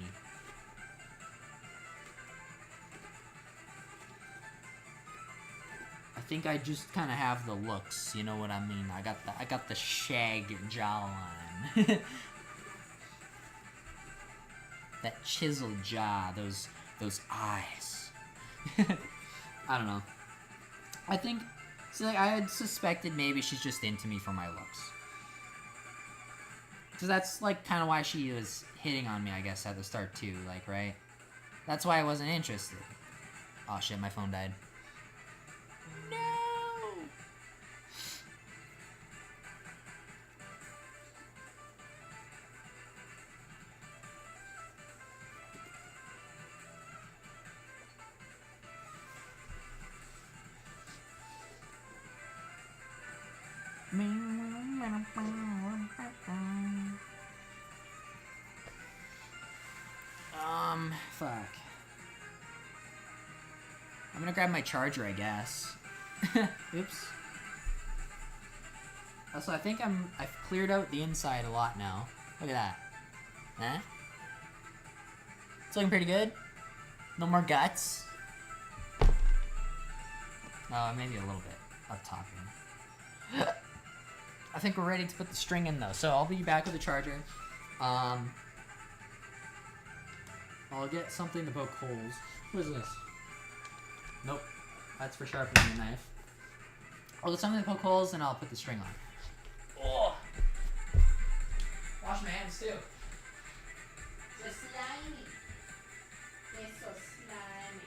I think I just kind of have the looks, you know what I mean? I got the shag jawline. That chiseled jaw, those eyes. I don't know. I think, like, I had suspected maybe she's just into me for my looks. Because that's, like, kind of why she was hitting on me, I guess, at the start, too. Like, right? That's why I wasn't interested. Oh, shit, my phone died. No! Fuck. I'm gonna grab my charger, I guess. Oops. Also, I think I've cleared out the inside a lot now. Look at that. Huh? It's looking pretty good. No more guts. Oh, maybe a little bit up top here. I think we're ready to put the string in though, so I'll be back with the charger. I'll get something to poke holes. What is this? Nope. That's for sharpening the knife. I'll get something to poke holes and I'll put the string on. Oh! Wash my hands too. So slimy. They're so slimy.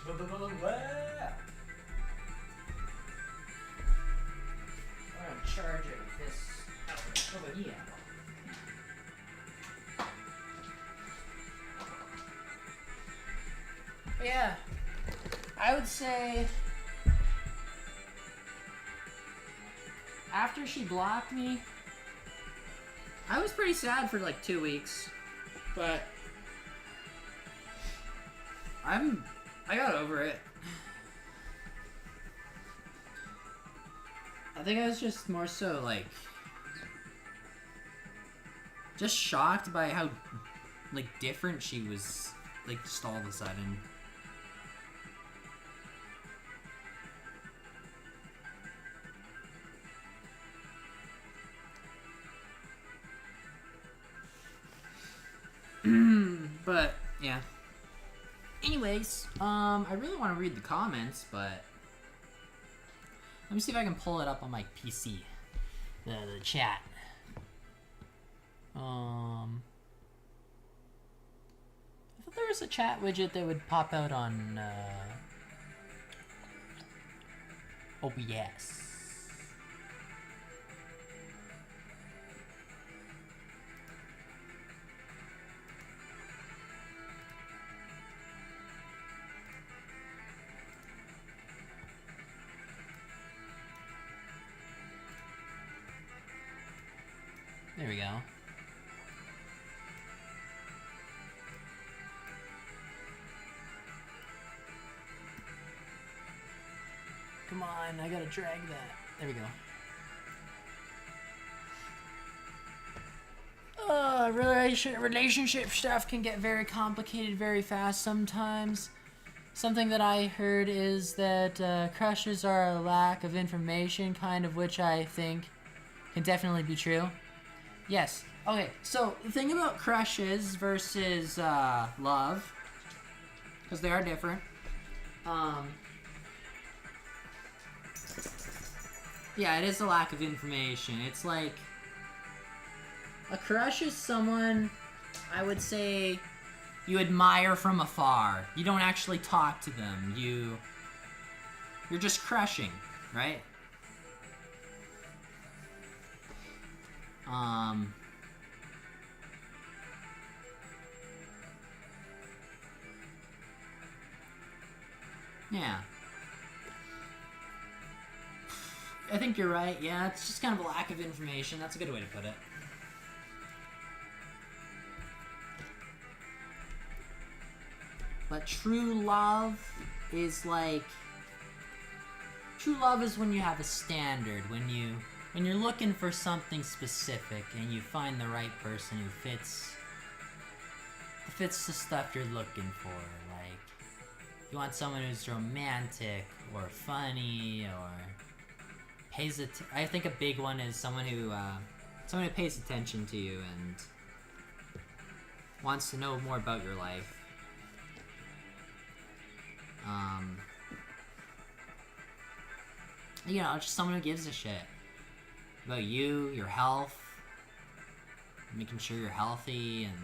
I'm gonna charge it with this over here. Yeah, I would say after she blocked me, I was pretty sad for like 2 weeks, but I got over it. I think I was just more so like just shocked by how like different she was, like just all of a sudden. But yeah. Anyways, I really want to read the comments, but let me see if I can pull it up on my PC. The chat. I thought there was a chat widget that would pop out on OBS. There we go. Come on, I gotta drag that. There we go. Relationship stuff can get very complicated very fast sometimes. Something that I heard is that crushes are a lack of information, kind of, which I think can definitely be true. Yes. Okay, so the thing about crushes versus love, because they are different. Yeah, it is a lack of information. It's like a crush is someone, I would say, you admire from afar. You don't actually talk to them. You're just crushing, right? Yeah. I think you're right. Yeah, it's just kind of a lack of information. That's a good way to put it. But true love is like... True love is when you have a standard, when you're looking for something specific and you find the right person who fits the stuff you're looking for. Like, you want someone who's romantic or funny or pays I think a big one is someone who pays attention to you and wants to know more about your life. You know, just someone who gives a shit about you, your health, making sure you're healthy, and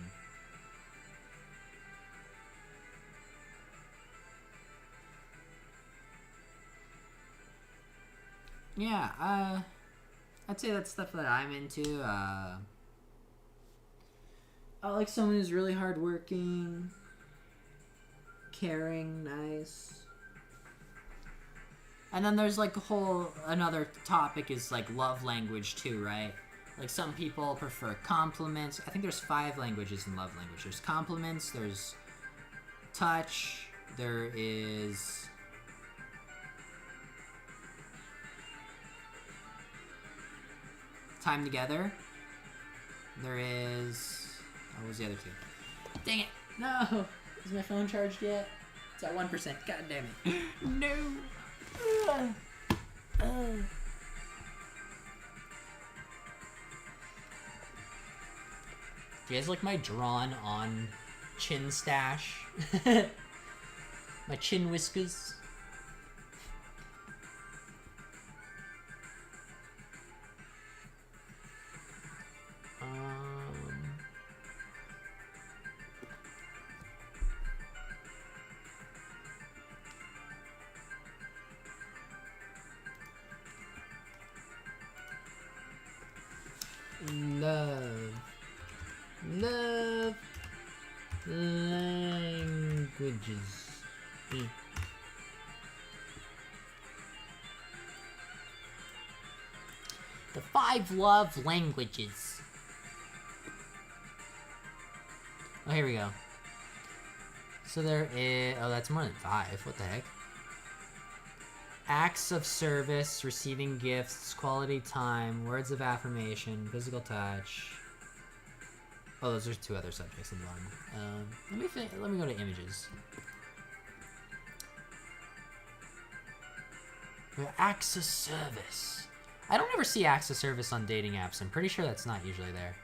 yeah, I'd say that's stuff that I'm into. I like someone who's really hardworking, caring, nice. And then there's like another topic is like love language too, right? Like some people prefer compliments. I think there's 5 languages in love language. There's compliments, there's touch, there is time together, there is... what was the other 2? Dang it! No! Is my phone charged yet? It's at 1%. God damn it. No! Do you guys like my drawn-on chin stash? My chin whiskers? Love languages. The 5 love languages. Oh, here we go. So there is... oh, that's more than 5. What the heck? Acts of service, receiving gifts, quality time, words of affirmation, physical touch. Oh, those are 2 other subjects in one. Let me go to images. Acts of service. I don't ever see acts of service on dating apps. I'm pretty sure that's not usually there.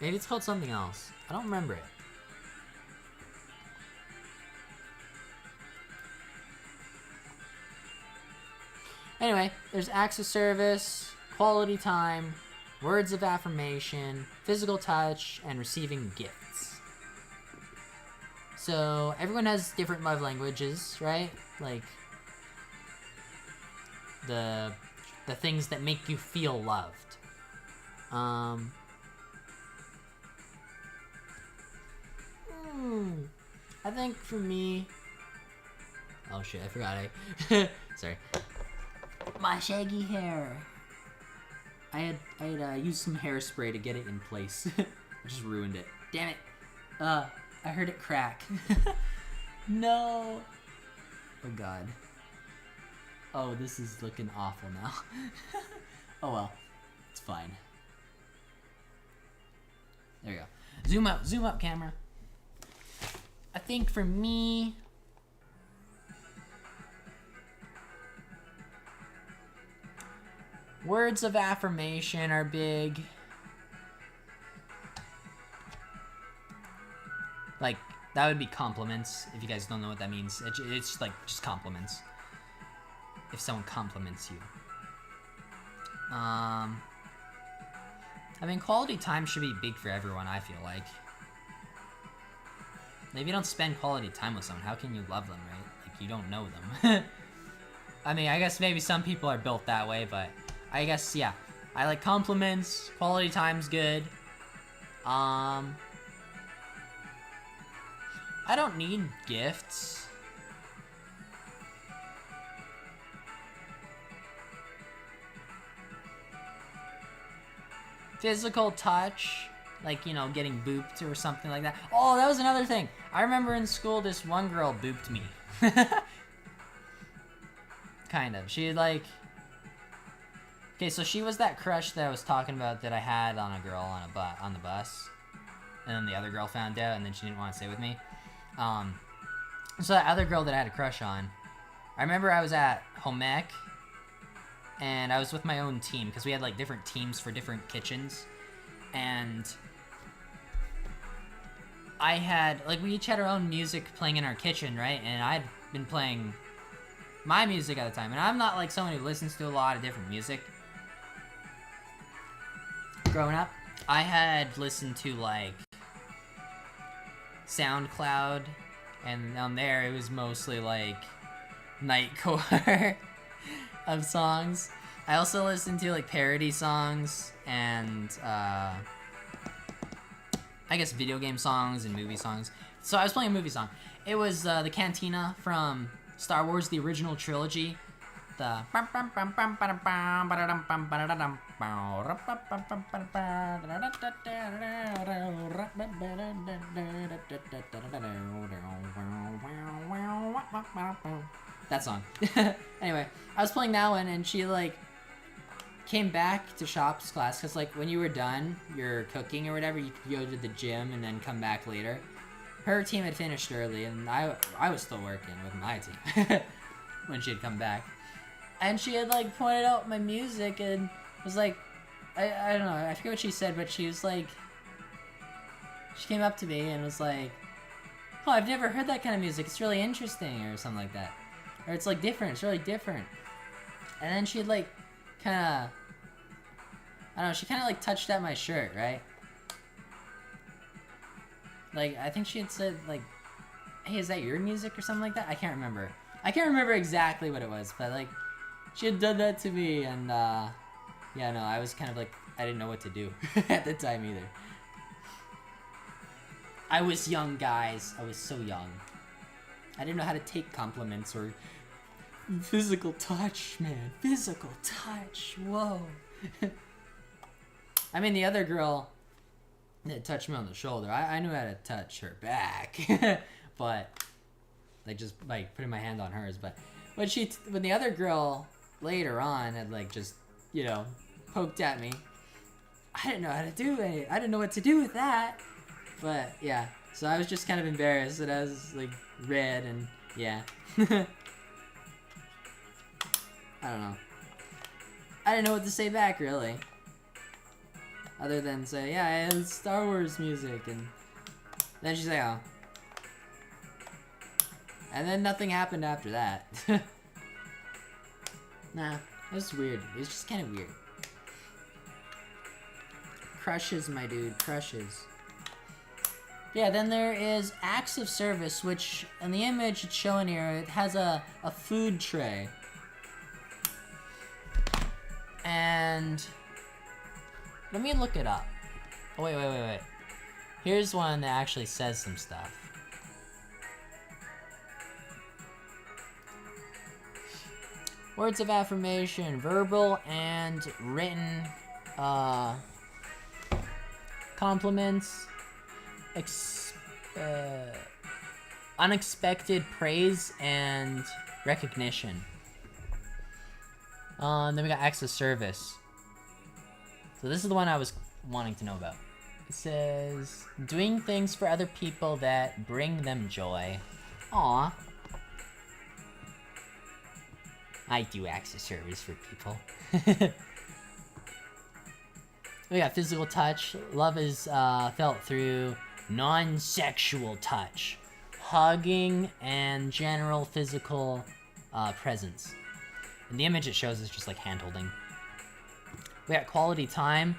Maybe it's called something else. I don't remember it. Anyway, there's acts of service, quality time, words of affirmation, physical touch, and receiving gifts. So everyone has different love languages, right? Like the things that make you feel loved. I think for me... oh shit, I forgot. Sorry. My shaggy hair. I had used some hairspray to get it in place. I just ruined it. Damn it. I heard it crack. No. Oh god. Oh, this is looking awful now. Oh well. It's fine. There you go. Zoom up camera. I think for me... words of affirmation are big. Like, that would be compliments, if you guys don't know what that means. It's like, just compliments. if someone compliments you. I mean, quality time should be big for everyone, I feel like. If you don't spend quality time with someone, how can you love them, right? Like, you don't know them. I mean, I guess maybe some people are built that way, but I guess, yeah. I like compliments, quality time's good. I don't need gifts. Physical touch, like, you know, getting booped or something like that. Oh, that was another thing. I remember in school, this one girl booped me. Kind of. She, like... Okay, so she was that crush that I was talking about that I had on a girl on the bus. And then the other girl found out, and then she didn't want to stay with me. So that other girl that I had a crush on, I remember I was at home ec, and I was with my own team, because we had, like, different teams for different kitchens. And I had, like, we each had our own music playing in our kitchen, right? And I'd been playing my music at the time. And I'm not, like, someone who listens to a lot of different music. Growing up, I had listened to, like, SoundCloud, and on there it was mostly, like, nightcore of songs. I also listened to, like, parody songs and I guess video game songs and movie songs. So I was playing a movie song. It was the Cantina from Star Wars, the original trilogy. The that song. Anyway, I was playing that one, and she, like, came back to shops class, because, like, when you were done your cooking or whatever, you could go to the gym and then come back later. Her team had finished early, and I was still working with my team when she had come back. And she had, like, pointed out my music and was like, I don't know, I forget what she said, but she was like, she came up to me and was like, oh, I've never heard that kind of music, it's really interesting, or something like that. Or it's, like, different, it's really different. And then she'd, like, kinda, I don't know, she kinda, like, touched at my shirt, right? Like, I think she had said, like, hey, is that your music, or something like that? I can't remember. I can't remember exactly what it was, but, like, she had done that to me, and, yeah, no, I was kind of, like, I didn't know what to do at the time, either. I was young, guys. I was so young. I didn't know how to take compliments or physical touch, man. Physical touch. Whoa. I mean, the other girl that touched me on the shoulder, I knew how to touch her back. But, like, just, like, putting my hand on hers. But when the other girl later on had, like, just, you know, poked at me, I didn't know how to do it. I didn't know what to do with that. But, yeah. So I was just kind of embarrassed, and I was, like, red, and, yeah. I don't know. I didn't know what to say back, really. Other than say, yeah, it's Star Wars music, and then she's like, oh. And then nothing happened after that. Nah, it was weird. It was just kind of weird. Crushes, my dude, crushes. Yeah, then there is acts of service, which in the image it's showing here, it has a food tray. And let me look it up. Oh, wait. Here's one that actually says some stuff. Words of affirmation, verbal and written compliments, unexpected praise and recognition. Then we got acts of service. So this is the one I was wanting to know about. It says, doing things for other people that bring them joy. Aww. I do acts of service for people. We got physical touch. Love is felt through non-sexual touch. Hugging and general physical presence. And the image it shows is just like hand holding. We got quality time,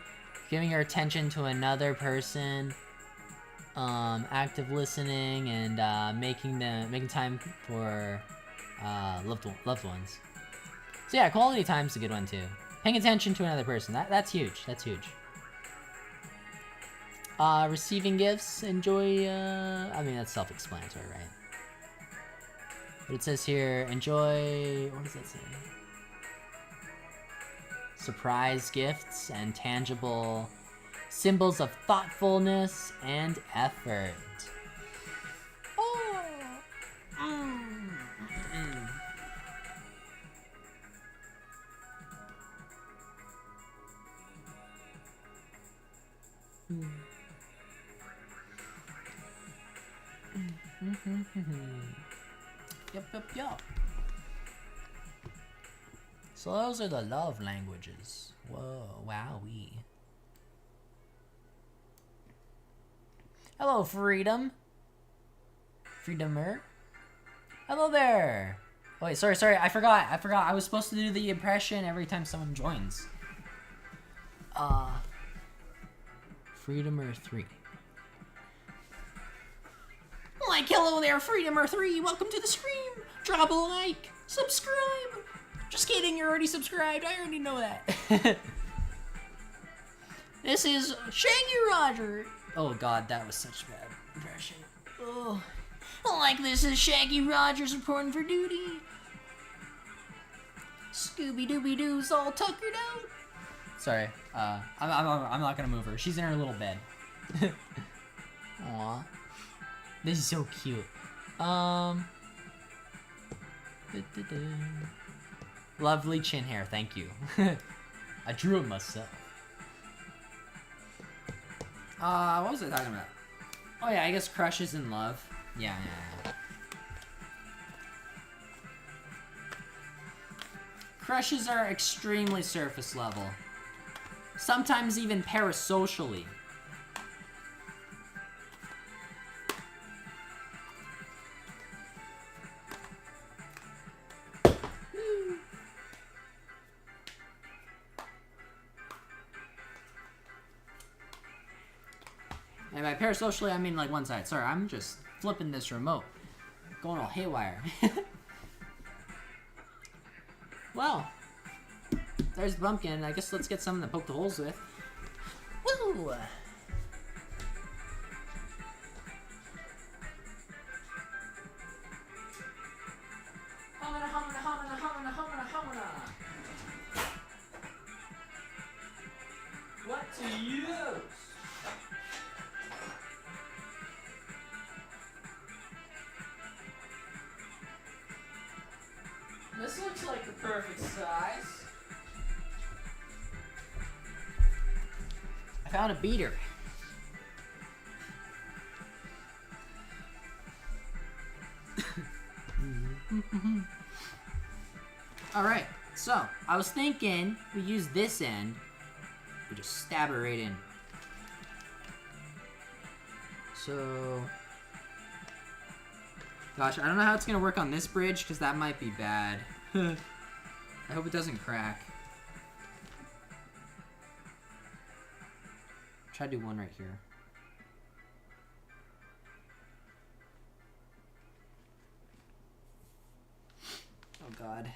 giving your attention to another person, active listening, and making time for loved ones. So yeah, quality time's a good one too. Paying attention to another person, that's huge. That's huge. Receiving gifts, enjoy. I mean, that's self-explanatory, right? But it says here, enjoy. What does that say? Surprise gifts and tangible symbols of thoughtfulness and effort. Oh. Yep. So those are the love languages. Whoa, wowee. Hello, Freedom. Freedomer. Hello there. Oh, wait, sorry. I forgot. I was supposed to do the impression every time someone joins. Freedomer 3. Like, hello there, Freedomer 3. Welcome to the stream. Drop a like. Subscribe. Just kidding, you're already subscribed. I already know that. This is Shaggy Roger. Oh god, that was such a bad impression. Oh. Like, this is Shaggy Rogers reporting for duty. Scooby-Dooby-Doo's all tuckered out. Sorry, I'm not gonna move her. She's in her little bed. Aw. This is so cute. Lovely chin hair, thank you. I drew it myself. What was I talking about? Oh yeah, I guess crushes in love. Yeah. Crushes are extremely surface level. Sometimes even parasocially. And by parasocially, I mean like one side. Sorry, I'm just flipping this remote. Going all haywire. Well, there's the pumpkin. I guess let's get something to poke the holes with. Woo! What to use? This looks like the perfect size. I found a beater. Alright, so I was thinking we use this end. We just stab it right in. So... Gosh, I don't know how it's gonna work on this bridge, because that might be bad. I hope it doesn't crack. Try to do one right here. Oh god.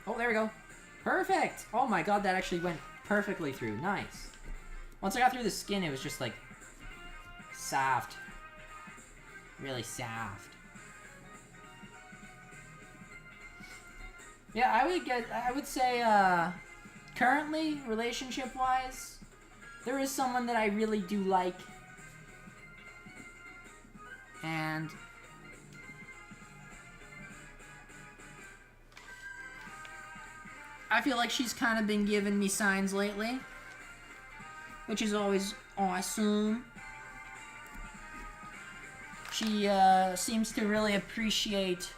Oh, there we go. Perfect! Oh my god, that actually went perfectly through. Nice. Once I got through the skin, it was just like soft. Really soft. Yeah, I would say, currently, relationship-wise, there is someone that I really do like. And I feel like she's kind of been giving me signs lately, which is always awesome. She seems to really appreciate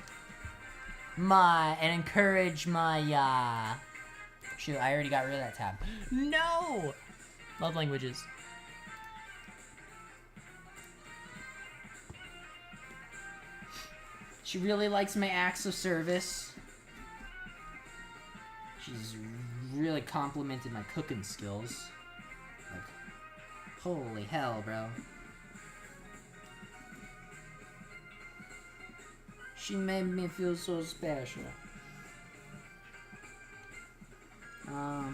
and encourage my, shoot, I already got rid of that tab. No! Love languages. She really likes my acts of service. She's really complimented my cooking skills. Like, holy hell, bro. She made me feel so special. Yeah,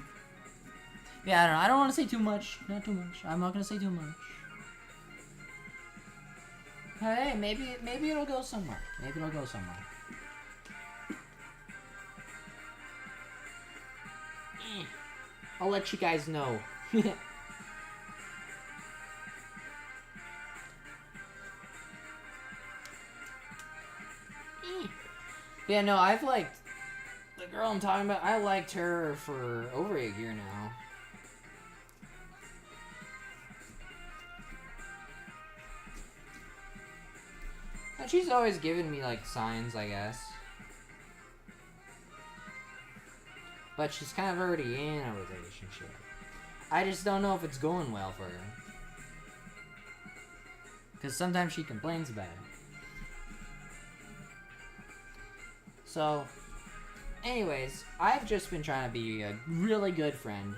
I don't know. I don't want to say too much. Not too much. I'm not gonna say too much. Hey, maybe it'll go somewhere. Maybe it'll go somewhere. I'll let you guys know. Yeah, no, I've liked the girl I'm talking about. I liked her for over a year now. And she's always given me like signs, I guess. But she's kind of already in a relationship. I just don't know if it's going well for her. Because sometimes she complains about it. So, anyways, I've just been trying to be a really good friend.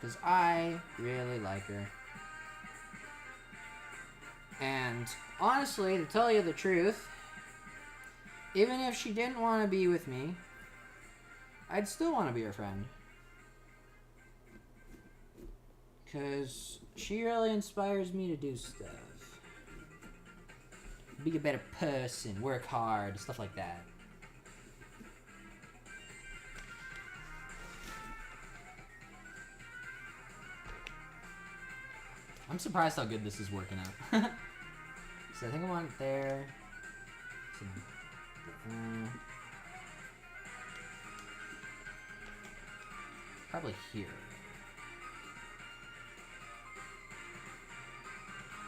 Because I really like her. And honestly, to tell you the truth, even if she didn't want to be with me, I'd still want to be her friend. Because she really inspires me to do stuff. Be a better person, work hard, stuff like that. I'm surprised how good this is working out. So I think I want it there. So, probably here.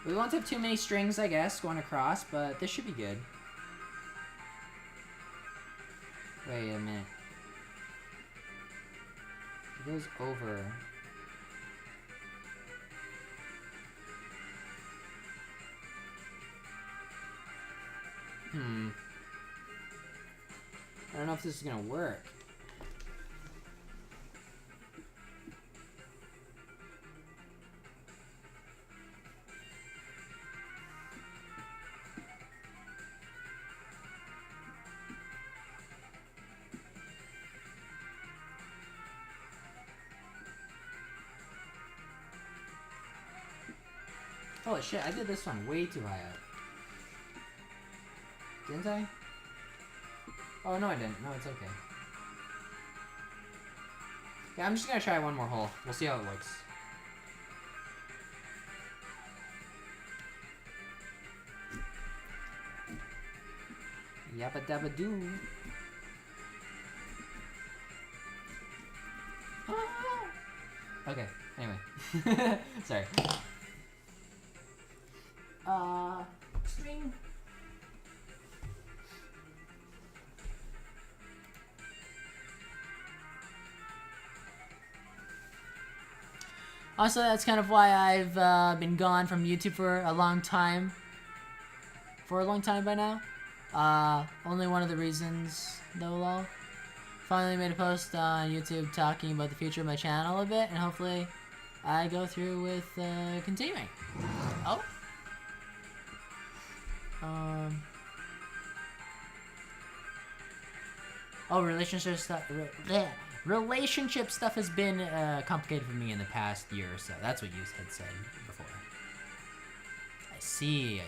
We won't have too many strings, I guess, going across, but this should be good. Wait a minute. It goes over. I don't know if this is gonna work. Holy shit, I did this one way too high up. Didn't I? Oh, no I didn't. No, it's okay. Yeah, I'm just gonna try one more hole. We'll see how it looks. Yappa dabba doo. Okay, anyway. Sorry. String. Also, that's kind of why I've been gone from YouTube for a long time. For a long time by now. Only one of the reasons, though, lol. Finally made a post on YouTube talking about the future of my channel a bit, and hopefully I go through with continuing. Oh. Oh, relationship stuff. Relationship stuff has been complicated for me in the past year or so. That's what you had said before. I see.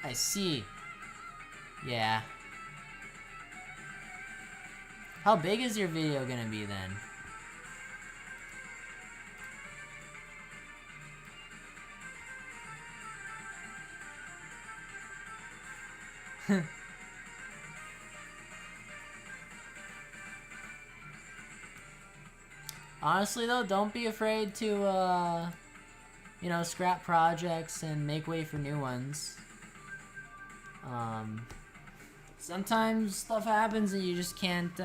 I see. Yeah. How big is your video gonna be then? Honestly though, don't be afraid to, you know, scrap projects and make way for new ones. Sometimes stuff happens and you just can't,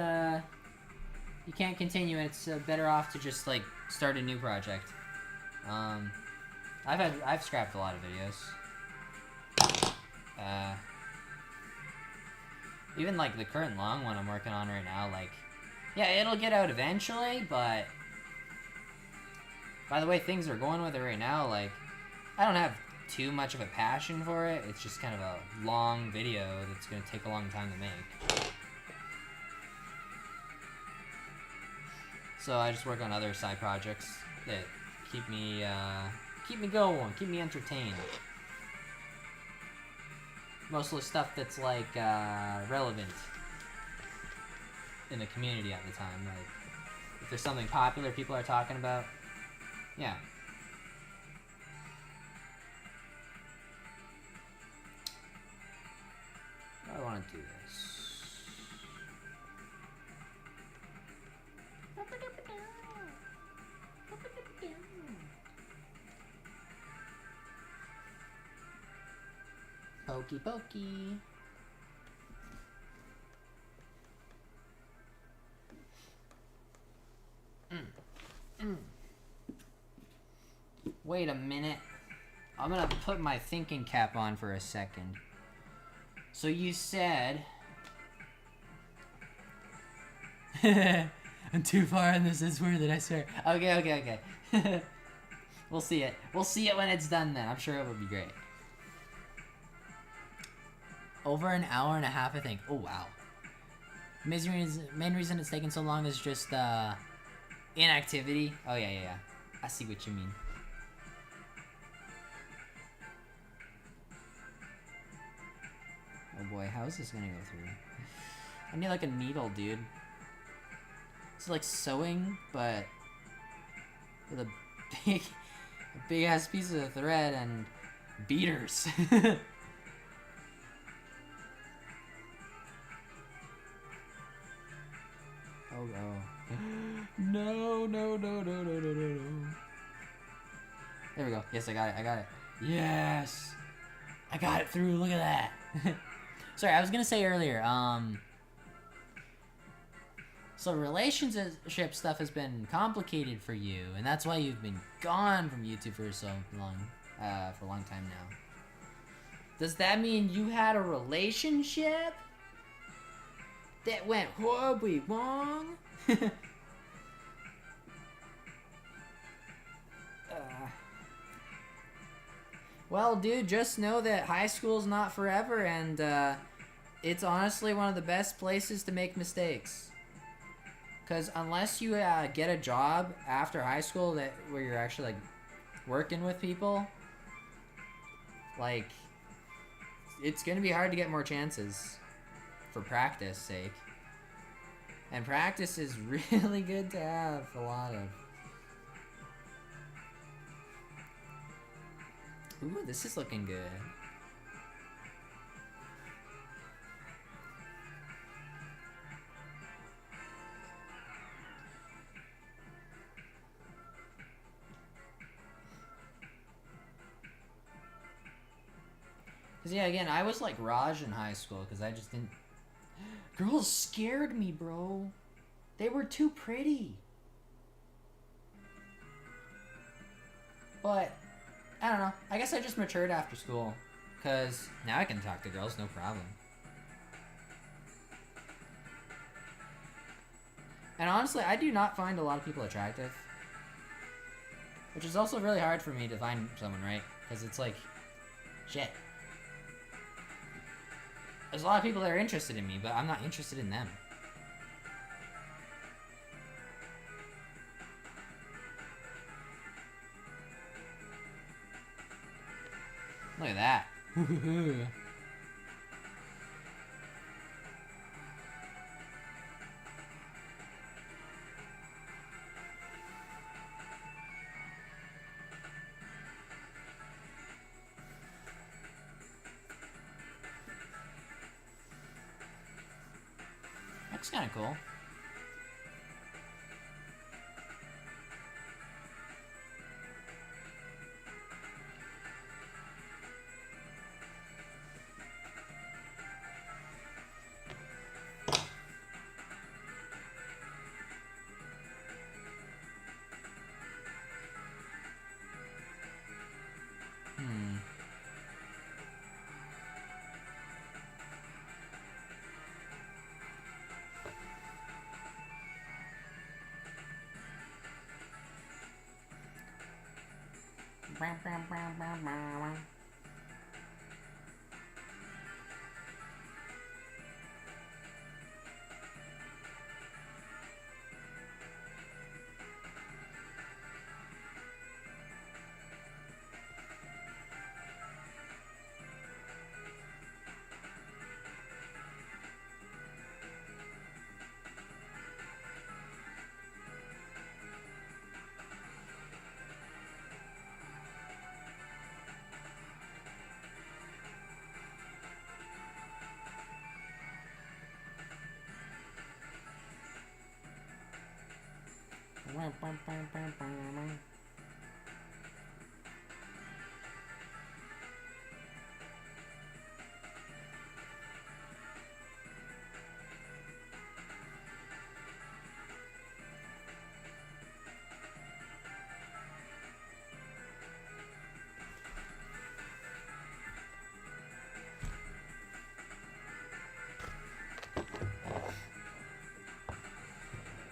you can't continue. It's better off to just, like, start a new project. I've scrapped a lot of videos. Even, like, the current long one I'm working on right now, like, yeah, it'll get out eventually, but by the way things are going with it right now, like, I don't have too much of a passion for it. It's just kind of a long video that's going to take a long time to make. So I just work on other side projects that keep me going, keep me entertained. Mostly stuff that's, like, relevant in the community at the time. Like, if there's something popular people are talking about, yeah. I want to do this. Pokey pokey. Wait a minute. I'm gonna put my thinking cap on for a second. So you said... I'm too far in this, it's worth it, I swear. Okay. We'll see it. We'll see it when it's done then. I'm sure it will be great. Over an hour and a half, I think. Oh, wow. Main reason it's taking so long is just, inactivity. Oh, yeah. I see what you mean. Oh boy, how is this gonna go through? I need like a needle, dude. It's like sewing, but with a big ass piece of thread and beaters. Oh no. No. There we go. Yes, I got it. Yes! I got it through, look at that. Sorry, I was gonna say earlier, so relationship stuff has been complicated for you, and that's why you've been gone from YouTube for so long, for a long time now. Does that mean you had a relationship that went horribly wrong? Well, dude, just know that high school's not forever, and it's honestly one of the best places to make mistakes. Because unless you get a job after high school where you're actually, like, working with people, like, it's going to be hard to get more chances for practice sake. And practice is really good to have a lot of. Ooh, this is looking good. Cause yeah, again, I was like Raj in high school because I just didn't. Girls scared me, bro. They were too pretty. But I don't know. I guess I just matured after school. Because now I can talk to girls, no problem. And honestly, I do not find a lot of people attractive. Which is also really hard for me to find someone, right? Because it's like, shit. There's a lot of people that are interested in me, but I'm not interested in them. Look at that. Looks kind of cool.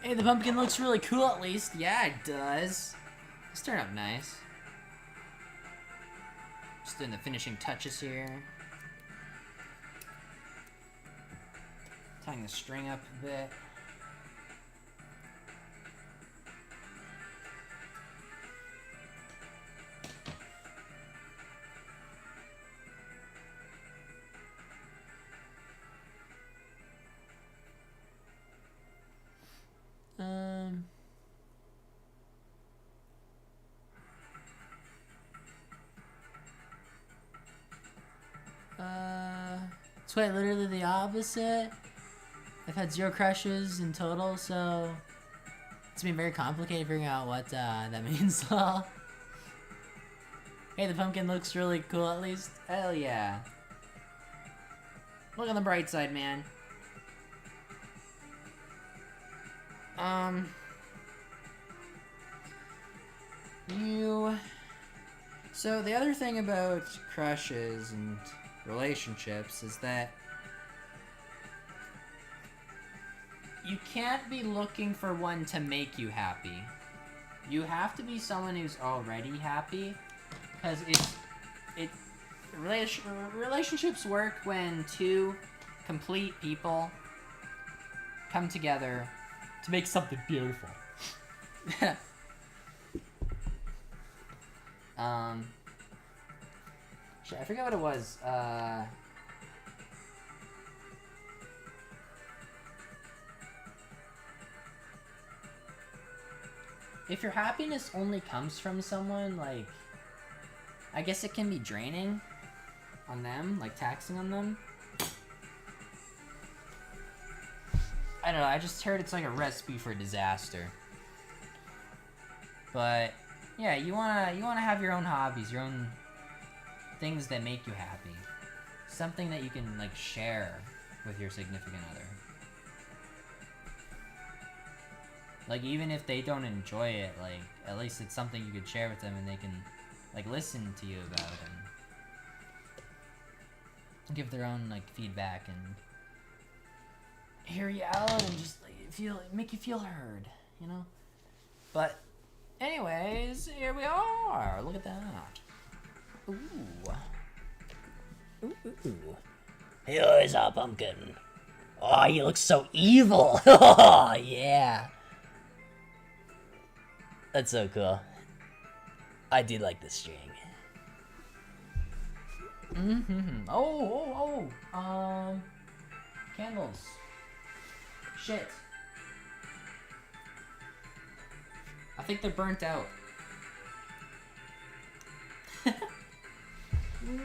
Hey, the pumpkin looks really cool at least. Yeah, it does. It's turned out nice. Just doing the finishing touches here. Tying the string up a bit. It's quite literally the opposite. I've had 0 crushes in total, so it's been very complicated figuring out what that means. Hey, the pumpkin looks really cool at least. Hell yeah. Look on the bright side, man. So the other thing about crushes and relationships is that you can't be looking for one to make you happy. You have to be someone who's already happy, because relationships work when 2 complete people come together to make something beautiful. Shit, I forget what it was. If your happiness only comes from someone, like, I guess it can be draining on them, like taxing on them. I don't know, I just heard it's like a recipe for disaster. But yeah, you wanna have your own hobbies, your own things that make you happy. Something that you can like share with your significant other. Like, even if they don't enjoy it, like, at least it's something you could share with them and they can, like, listen to you about and give their own, like, feedback and hear you out and just, like, make you feel heard, you know? But, anyways, here we are. Look at that. Ooh. Ooh, ooh, ooh. Here's our pumpkin. Oh, you look so evil. Oh, yeah. That's so cool. I do like the string. Candles. Shit. I think they're burnt out.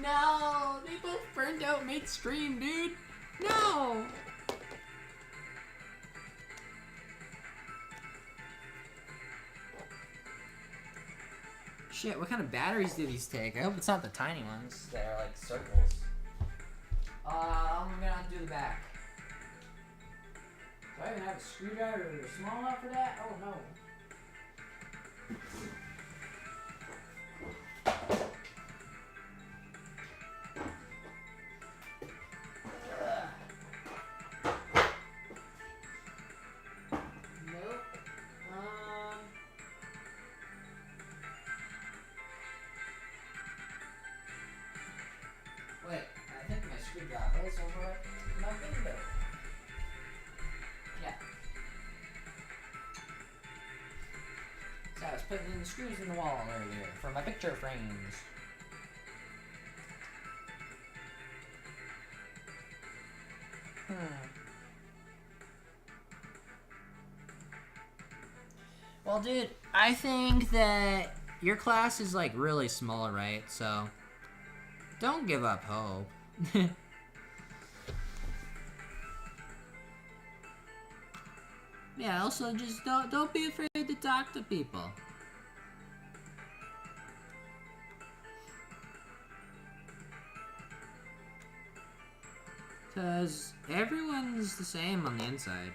No, they both burned out mid-stream, dude. No. Shit, what kind of batteries do these take? I hope it's not the tiny ones that are like circles. I'm gonna undo the back. Do I even have a screwdriver small enough for that? Oh no. Nope. Wait, I think my screwdriver is over my window. Yeah. So I was putting in the screws in the wall earlier for my picture frames. Well, dude, I think that your class is like really small, right? So don't give up hope. Yeah, also just don't be afraid to talk to people. Cause everyone's the same on the inside.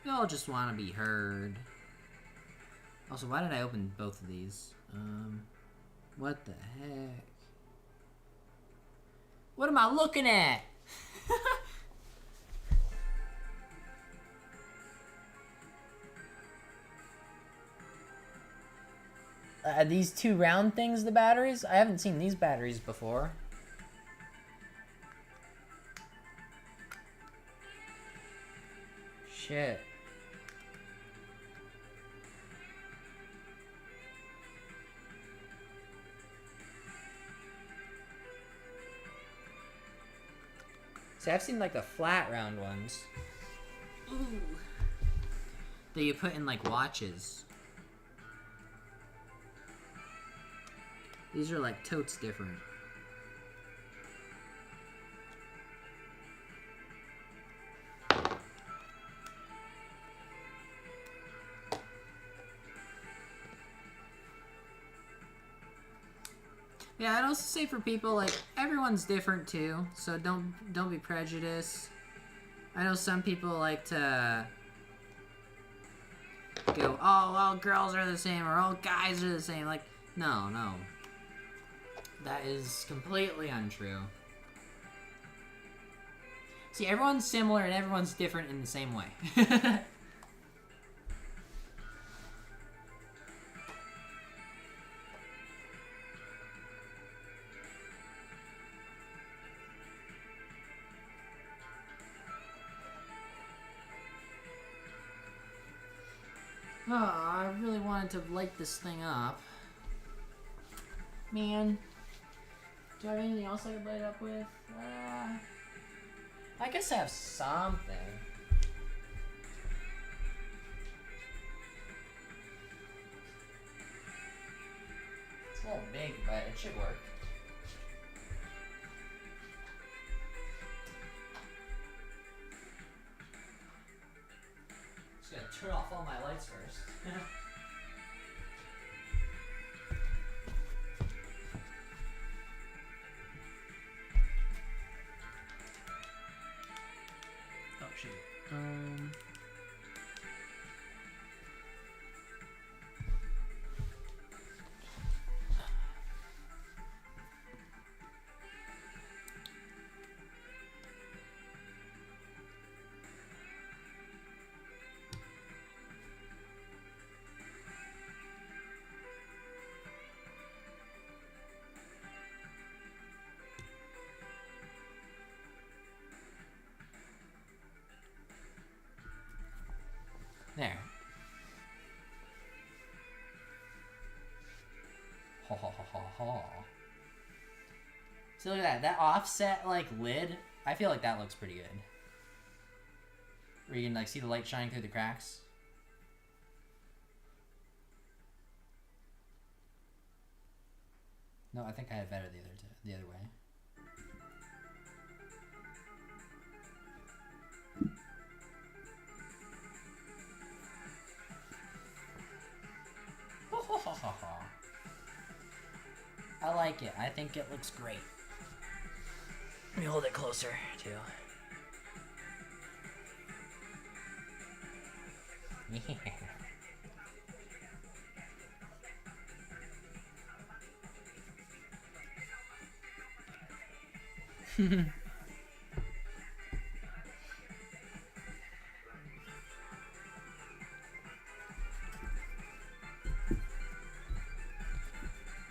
We all just want to be heard. Also, why did I open both of these? What the heck? What am I looking at? Are these two round things the batteries? I haven't seen these batteries before. Shit. See, I've seen like the flat round ones. Ooh. That you put in like watches. These are like totes different. Yeah, I'd also say for people, like, everyone's different too, so don't be prejudiced. I know some people like to go, oh, all girls are the same, or all guys are the same. Like, no. That is completely untrue. See, everyone's similar and everyone's different in the same way. Oh, I really wanted to light this thing up. Man. Do I have anything else I could light it up with? I guess I have something. It's a little big, but it should work. Just gonna turn off all my lights first. Oh shoot. There. Ho ho ho ho ho. See, look at that. That offset, like, lid. I feel like that looks pretty good. Where you can, like, see the light shining through the cracks. No, I think I had better the other way. I like it. I think it looks great. Let me hold it closer, too.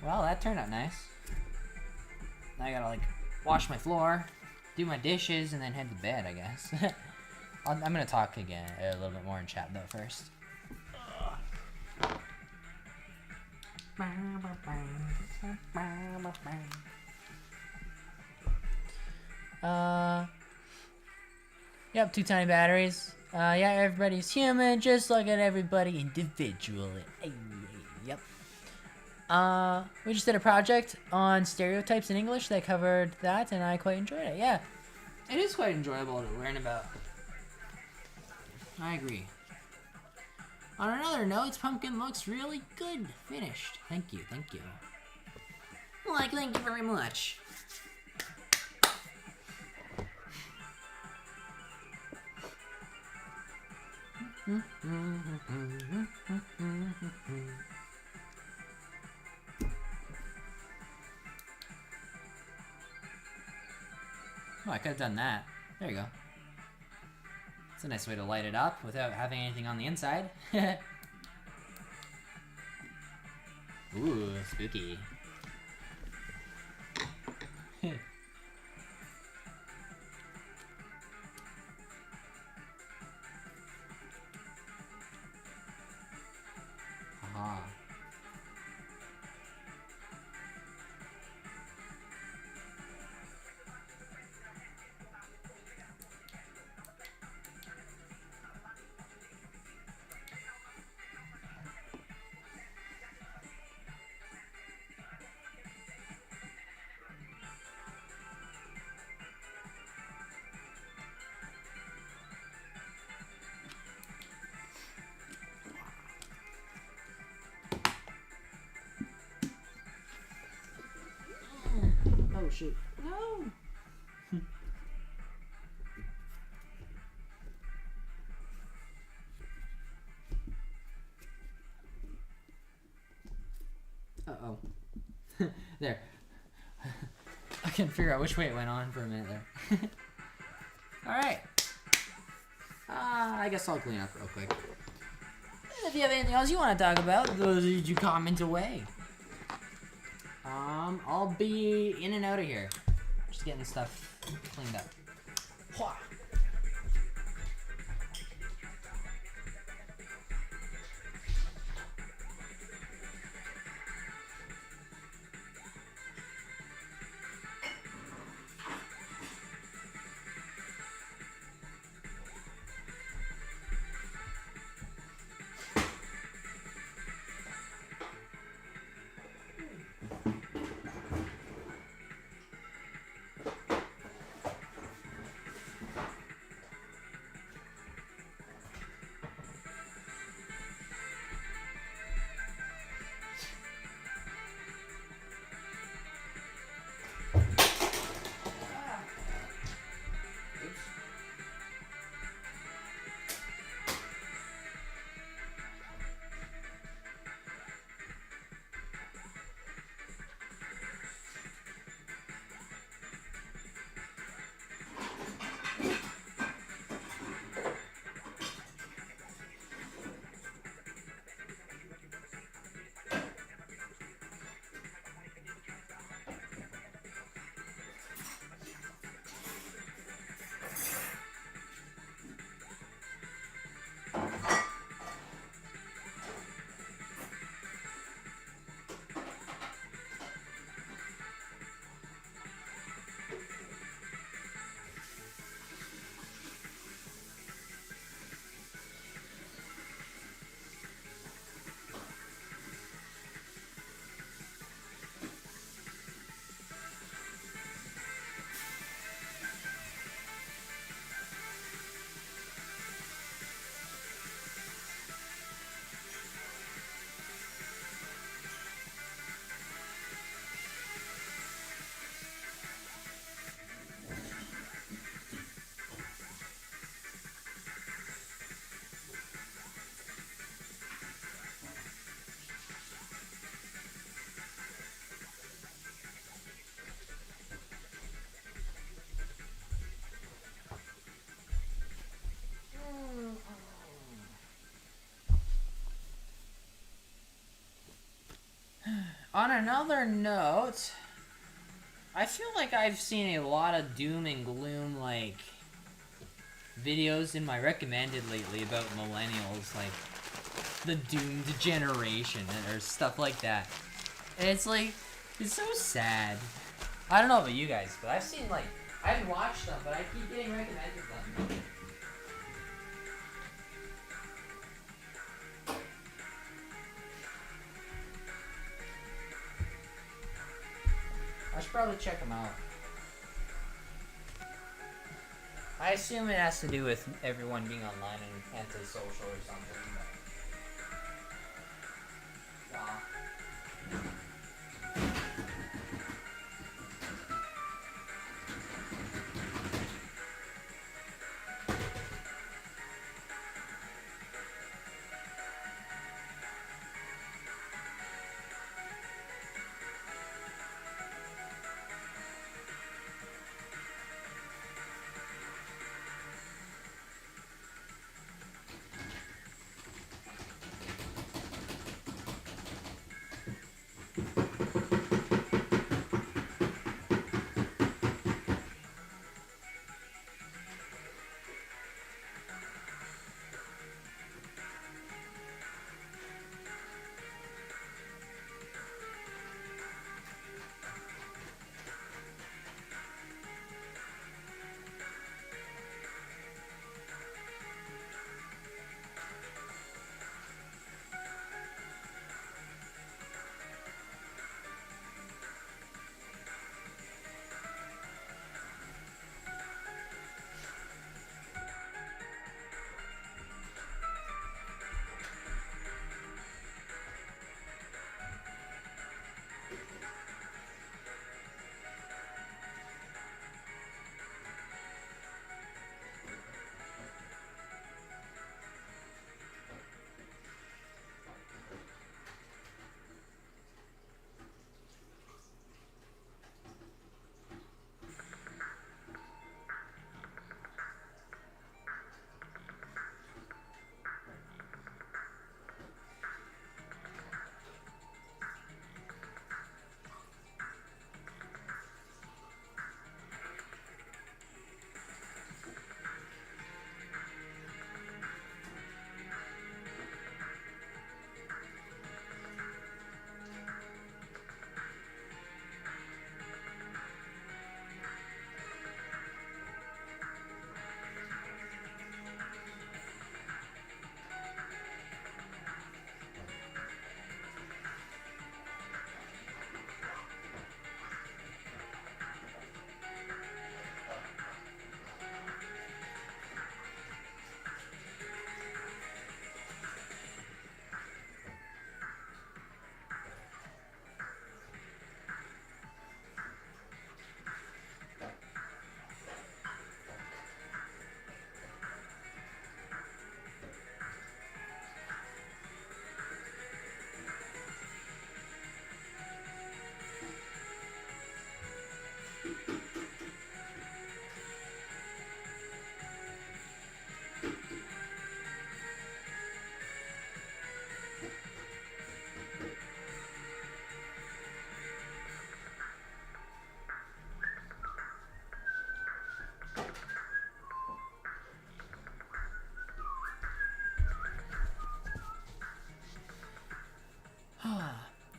Well, that turned out nice. Now I gotta, like, wash my floor, do my dishes, and then head to bed, I guess. I'm gonna talk again a little bit more in chat, though, first. Yep, 2 tiny batteries. Yeah, everybody's human, just look at everybody individually. Yep. We just did a project on stereotypes in English that covered that, and I quite enjoyed it. Yeah, it is quite enjoyable to learn about. I agree. On another note, pumpkin looks really good finished. Thank you, thank you. Like, thank you very much. Oh, I could have done that. There you go. It's a nice way to light it up without having anything on the inside. Ooh, spooky. Aha. Oh shoot. No! Uh-oh. There. I can figure out which way it went on for a minute there. Alright. I guess I'll clean up real quick. If you have anything else you want to talk about, you comment away. I'll be in and out of here. Just getting stuff cleaned up. Hwah. On another note, I feel like I've seen a lot of doom and gloom, like, videos in my recommended lately about millennials, like, the doomed generation, or stuff like that. And it's like, it's so sad. I don't know about you guys, but I've seen, like, I haven't watched them, but I keep getting recommended them. I should probably check them out. I assume it has to do with everyone being online and antisocial or something. But... wow.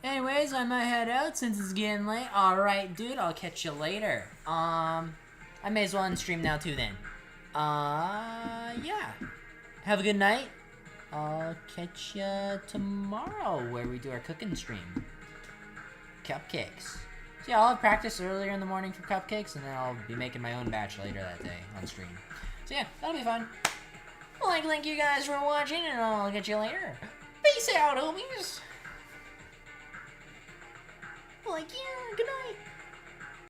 Anyways, I might head out since it's getting late. Alright, dude, I'll catch you later. I may as well end stream now too then. Yeah. Have a good night. I'll catch you tomorrow where we do our cooking stream. Cupcakes. So yeah, I'll have practice earlier in the morning for cupcakes, and then I'll be making my own batch later that day on stream. So yeah, that'll be fun. Well, thank you guys for watching, and I'll catch you later. Peace out, homies. Like, yeah, good night.